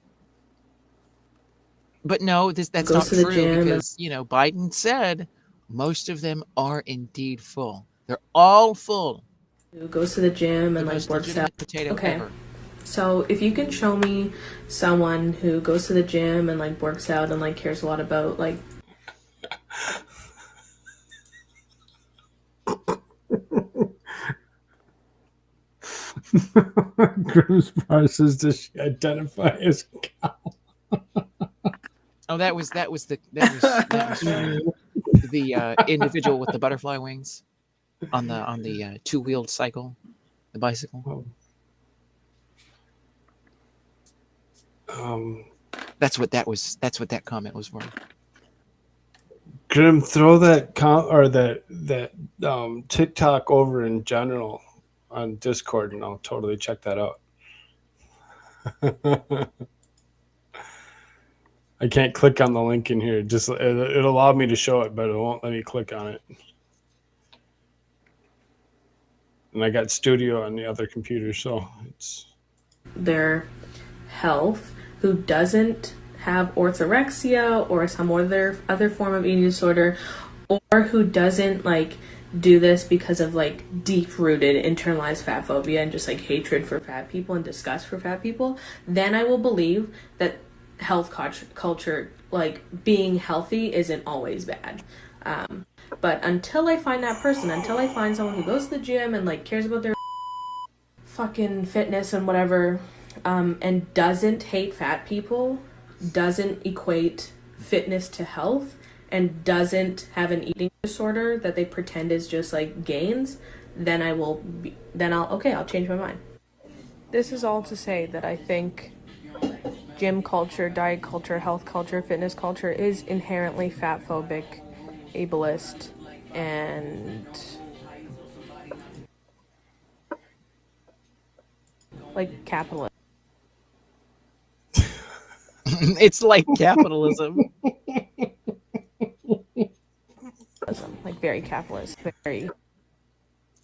But no, that's Goes not to the true gym and- because, Biden said most of them are indeed full. They're all full. Who goes to the gym and The like most works legitimate out. potato Okay. ever. So if you can show me someone who goes to the gym and like works out and like cares a lot about like Grimm's bar says, does she identify as cow? Oh, that was the individual with the butterfly wings on the two-wheeled cycle, the bicycle. That's what that comment was for. Grim, throw that TikTok over in general on Discord, and I'll totally check that out. I can't click on the link in here. Just it'll allow me to show it, but it won't let me click on it. And I got Studio on the other computer, so it's their health, who doesn't have orthorexia or some other form of eating disorder, or who doesn't like do this because of like deep-rooted internalized fat phobia and just like hatred for fat people and disgust for fat people, then I will believe that health culture, like being healthy, isn't always bad. But until I find that person, until I find someone who goes to the gym and like cares about their fucking fitness and whatever, and doesn't hate fat people, doesn't equate fitness to health, and doesn't have an eating disorder that they pretend is just like gains, then I'll change my mind. This is all to say that I think gym culture, diet culture, health culture, fitness culture is inherently fat phobic, ableist, and like capitalist. It's like capitalism. Like very capitalist,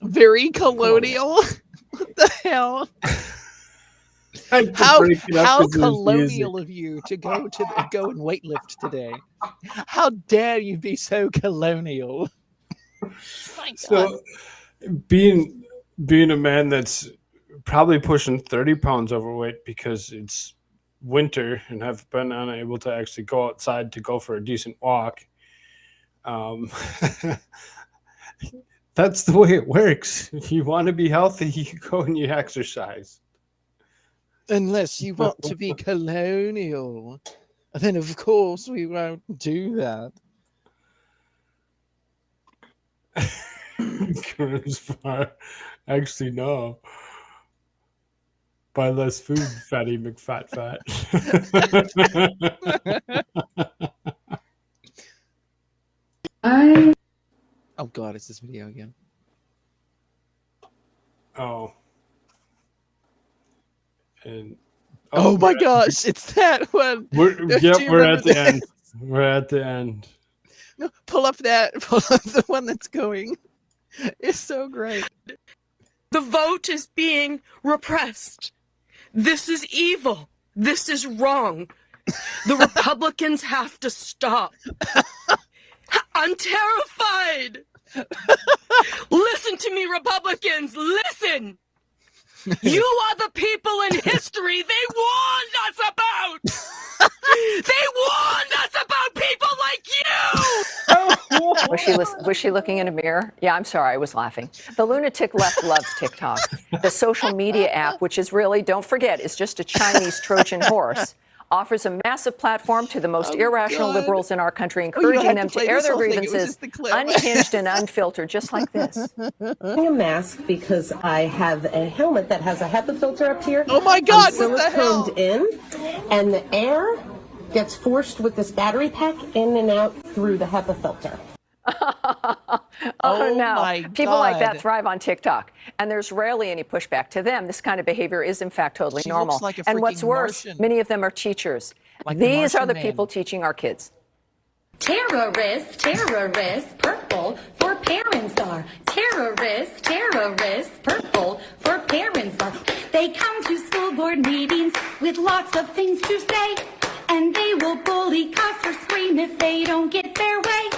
very colonial. What the hell? How colonial of you to go and weightlift today. How dare you be so colonial? So being a man that's probably pushing 30 pounds overweight because it's winter and have been unable to actually go outside to go for a decent walk. That's the way it works. If you want to be healthy, you go and you exercise. Unless you want to be colonial, then of course we won't do that. Actually, no. Buy less food, fatty McFat. Oh God, it's this video again. Oh. And oh my gosh, it's that one. We're at the end. We're at the end. No, pull up the one that's going. It's so great. The vote is being repressed. This is evil. This is wrong. The Republicans have to stop. I'm terrified. Listen to me, Republicans. Listen. You are the people in history they warned us about. They warned us about people Was she looking in a mirror? Yeah, I'm sorry, I was laughing. The lunatic left loves TikTok. The social media app, which is really, don't forget, is just a Chinese Trojan horse, offers a massive platform to the most irrational liberals in our country, encouraging them to air their grievances unhinged and unfiltered, just like this. Wearing a mask because I have a helmet that has a HEPA filter up here. Oh my God, I'm what the hell? siliconed in, and the air gets forced with this battery pack in and out through the HEPA filter. Oh no. my People like that God. thrive on TikTok, and there's rarely any pushback to them. This kind of behavior is, in fact, totally She normal. looks like a And what's freaking worse, Martian. many of them are teachers. Like the These are Martian the man. people teaching our kids. Terrorists, terrorists, purple for parents are. Terrorists, terrorists, purple for parents are. They come to school board meetings with lots of things to say, and they will bully, cuss, or scream if they don't get their way.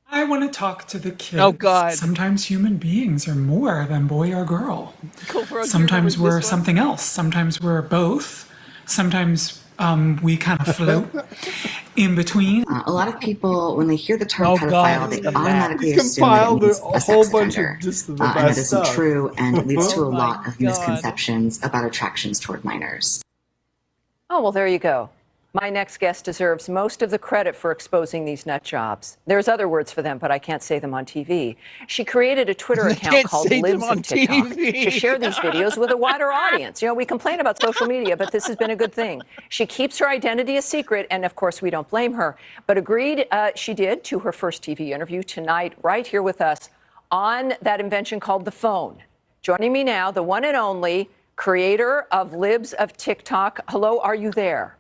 I want to talk to the kids. Oh, God. Sometimes human beings are more than boy or girl. Koolfrogg, Sometimes you remember we're this one? something else. Sometimes we're both. Sometimes we kind of float in between. A lot of people, when they hear the term Oh, pedophile, God, they it's a automatically He's assume that it compiled means a a whole sex bunch of offender. just the And best that isn't stuff. true, and it leads to Oh a my lot of God. misconceptions about attractions toward minors. Oh, well, there you go. My next guest deserves most of the credit for exposing these nut jobs. There's other words for them, but I can't say them on TV. She created a Twitter I account can't called say them Libs on of TikTok TV. to share these videos with a wider audience. You know, we complain about social media, but this has been a good thing. She keeps her identity a secret, and of course, we don't blame her, but agreed she did to her first TV interview tonight, right here with us on that invention called the phone. Joining me now, the one and only creator of Libs of TikTok. Hello, are you there?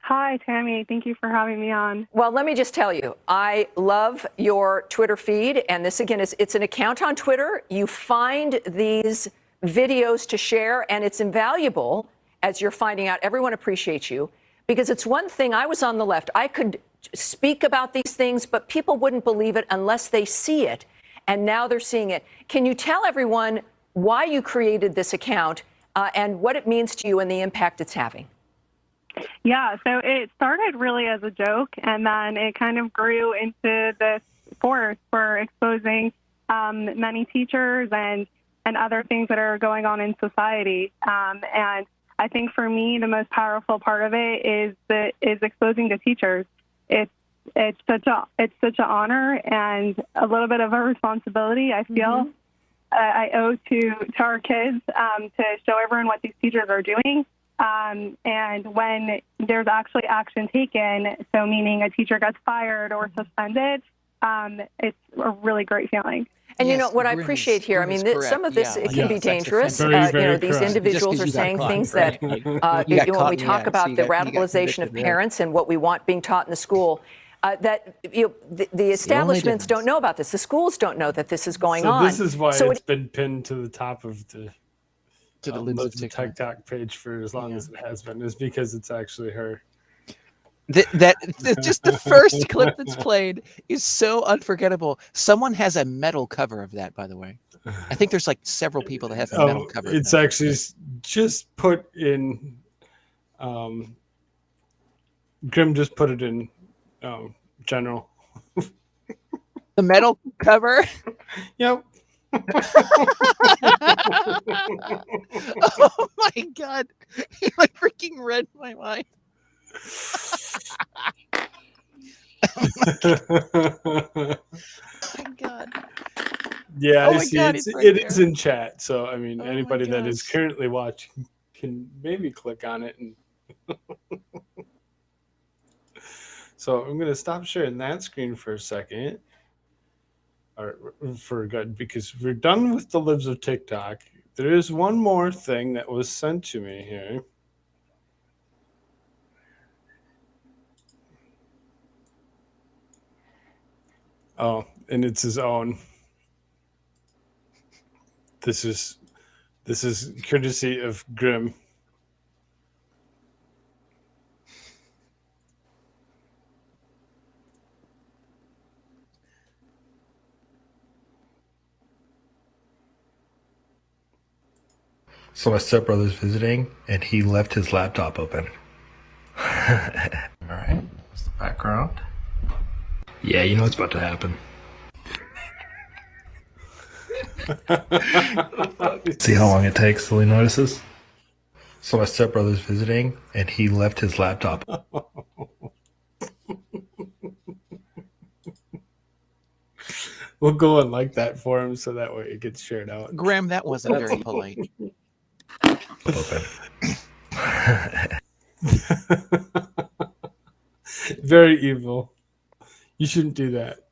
Hi, Tammy. Thank you for having me on. Well, let me just tell you, I love your Twitter feed. And this, again, it's an account on Twitter. You find these videos to share, and it's invaluable as you're finding out. Everyone appreciates you because it's one thing. I was on the left. I could speak about these things, but people wouldn't believe it unless they see it. And now they're seeing it. Can you tell everyone why you created this account and what it means to you and the impact it's having? Yeah, so it started really as a joke, and then it kind of grew into this force for exposing many teachers and other things that are going on in society. And I think for me, the most powerful part of it is exposing the teachers. It's such an honor and a little bit of a responsibility. I feel I owe to our kids to show everyone what these teachers are doing. And when there's actually action taken, so meaning a teacher gets fired or suspended, it's a really great feeling. And you know what I appreciate here, I mean, some of this, it can be dangerous. Very these correct. individuals are saying things that, when we talk about the radicalization of parents and what we want being taught in the school, that the establishments don't know about this. The schools don't know that this is going on. This is why it's been pinned to the top of the Libs of TikTok page for as long as it has been, is because it's actually her. Just the first clip that's played is so unforgettable. Someone has a metal cover of that, by the way. I think there's like several people that have a metal cover. It's actually just put in. Grim just put it in general. The metal cover. Yep. Oh my God! You like freaking read my mind. Oh my God. Yeah, Oh I my see. God, It right is there. in chat, so I mean, anybody that is currently watching can maybe click on it. And so I'm gonna stop sharing that screen for a second, or for good, because we're done with the Libs of TikTok. There is one more thing that was sent to me here. Oh, and it's his own. This is courtesy of Grim. So my stepbrother's visiting, and he left his laptop open. All right, what's the background? Yeah, you know what's about to happen. See how long it takes till he notices? So my stepbrother's visiting, and he left his laptop. We'll go and like that for him so that way it gets shared out. Graham, that wasn't very polite. Very evil. You shouldn't do that.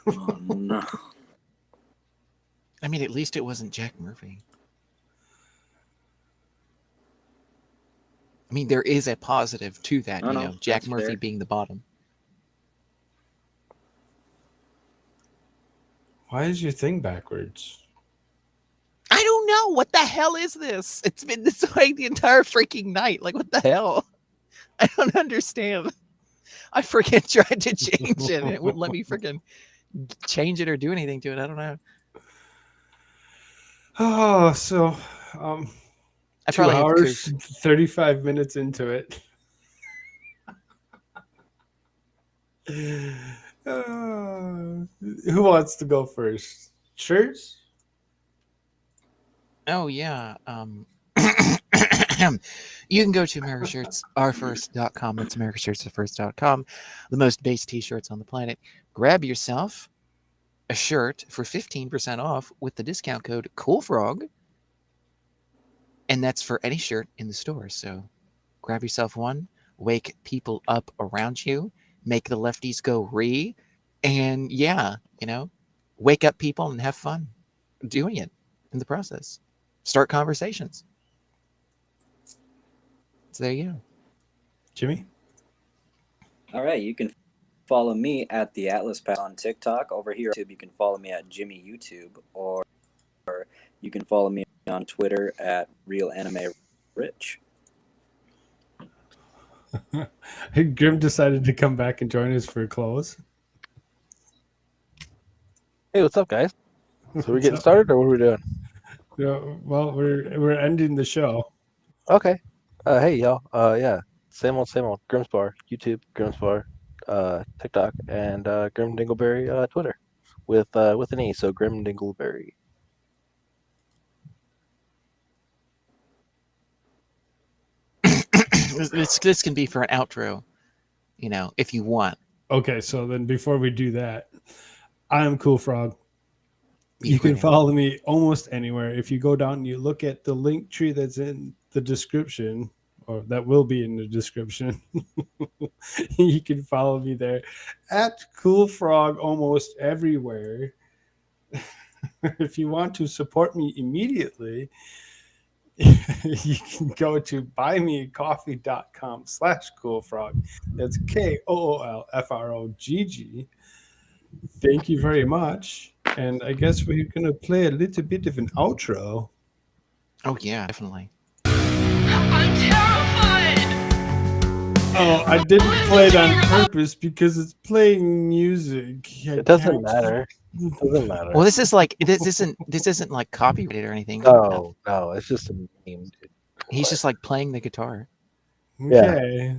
Oh, no. I mean, at least it wasn't Jack Murphy. I mean, there is a positive to that, you know, Jack Murphy fair. being the bottom. Why is your thing backwards? I don't know. What the hell is this? It's been this way the entire freaking night. Like, what the hell? I don't understand. I freaking tried to change it, and it wouldn't let me freaking change it or do anything to it. I don't know. Oh, so I 2 probably have hours, Coop. 35 minutes into it. Who wants to go first? Shirts? Oh, yeah. You can go to AmericaShirtsAreFirst.com. That's AmericaShirtsAreFirst.com. The most base t-shirts on the planet. Grab yourself a shirt for 15% off with the discount code Koolfrogg. And that's for any shirt in the store. So grab yourself one, wake people up around you, make the lefties go ree, and yeah, you know, wake up people and have fun doing it in the process. Start conversations. So there you go. Jimmy? All right, you can follow me at the Atlas Pass on TikTok. Over here on YouTube, you can follow me at Jimmy YouTube, or you can follow me on Twitter at RealAnimeRich. Grim decided to come back and join us for close. Hey, what's up, guys? So we're getting started, or what are we doing? Yeah, well, we're ending the show. Okay. Hey, y'all. Yeah, same old, Grimm's Bar, YouTube, Grimm's Bar, TikTok, and Grim Dingleberry Twitter, with an E, so Grim Dingleberry. This can be for an outro, you know, if you want. Okay, so then before we do that, I'm Koolfrogg. You can follow me almost anywhere. If you go down and you look at the link tree that's in the description, or that will be in the description, you can follow me there at Koolfrogg almost everywhere. If you want to support me immediately, you can go to buymeacoffee.com/Koolfrogg. That's KOOLFROGG. Thank you very much. And I guess we're going to play a little bit of an outro. Oh, yeah, definitely. I'm terrified. Oh, I didn't play it on purpose because it's playing music. It doesn't matter. It doesn't matter. Well, this is like this isn't like copyrighted or anything. No, it's just a meme, dude. He's just like playing the guitar. Okay.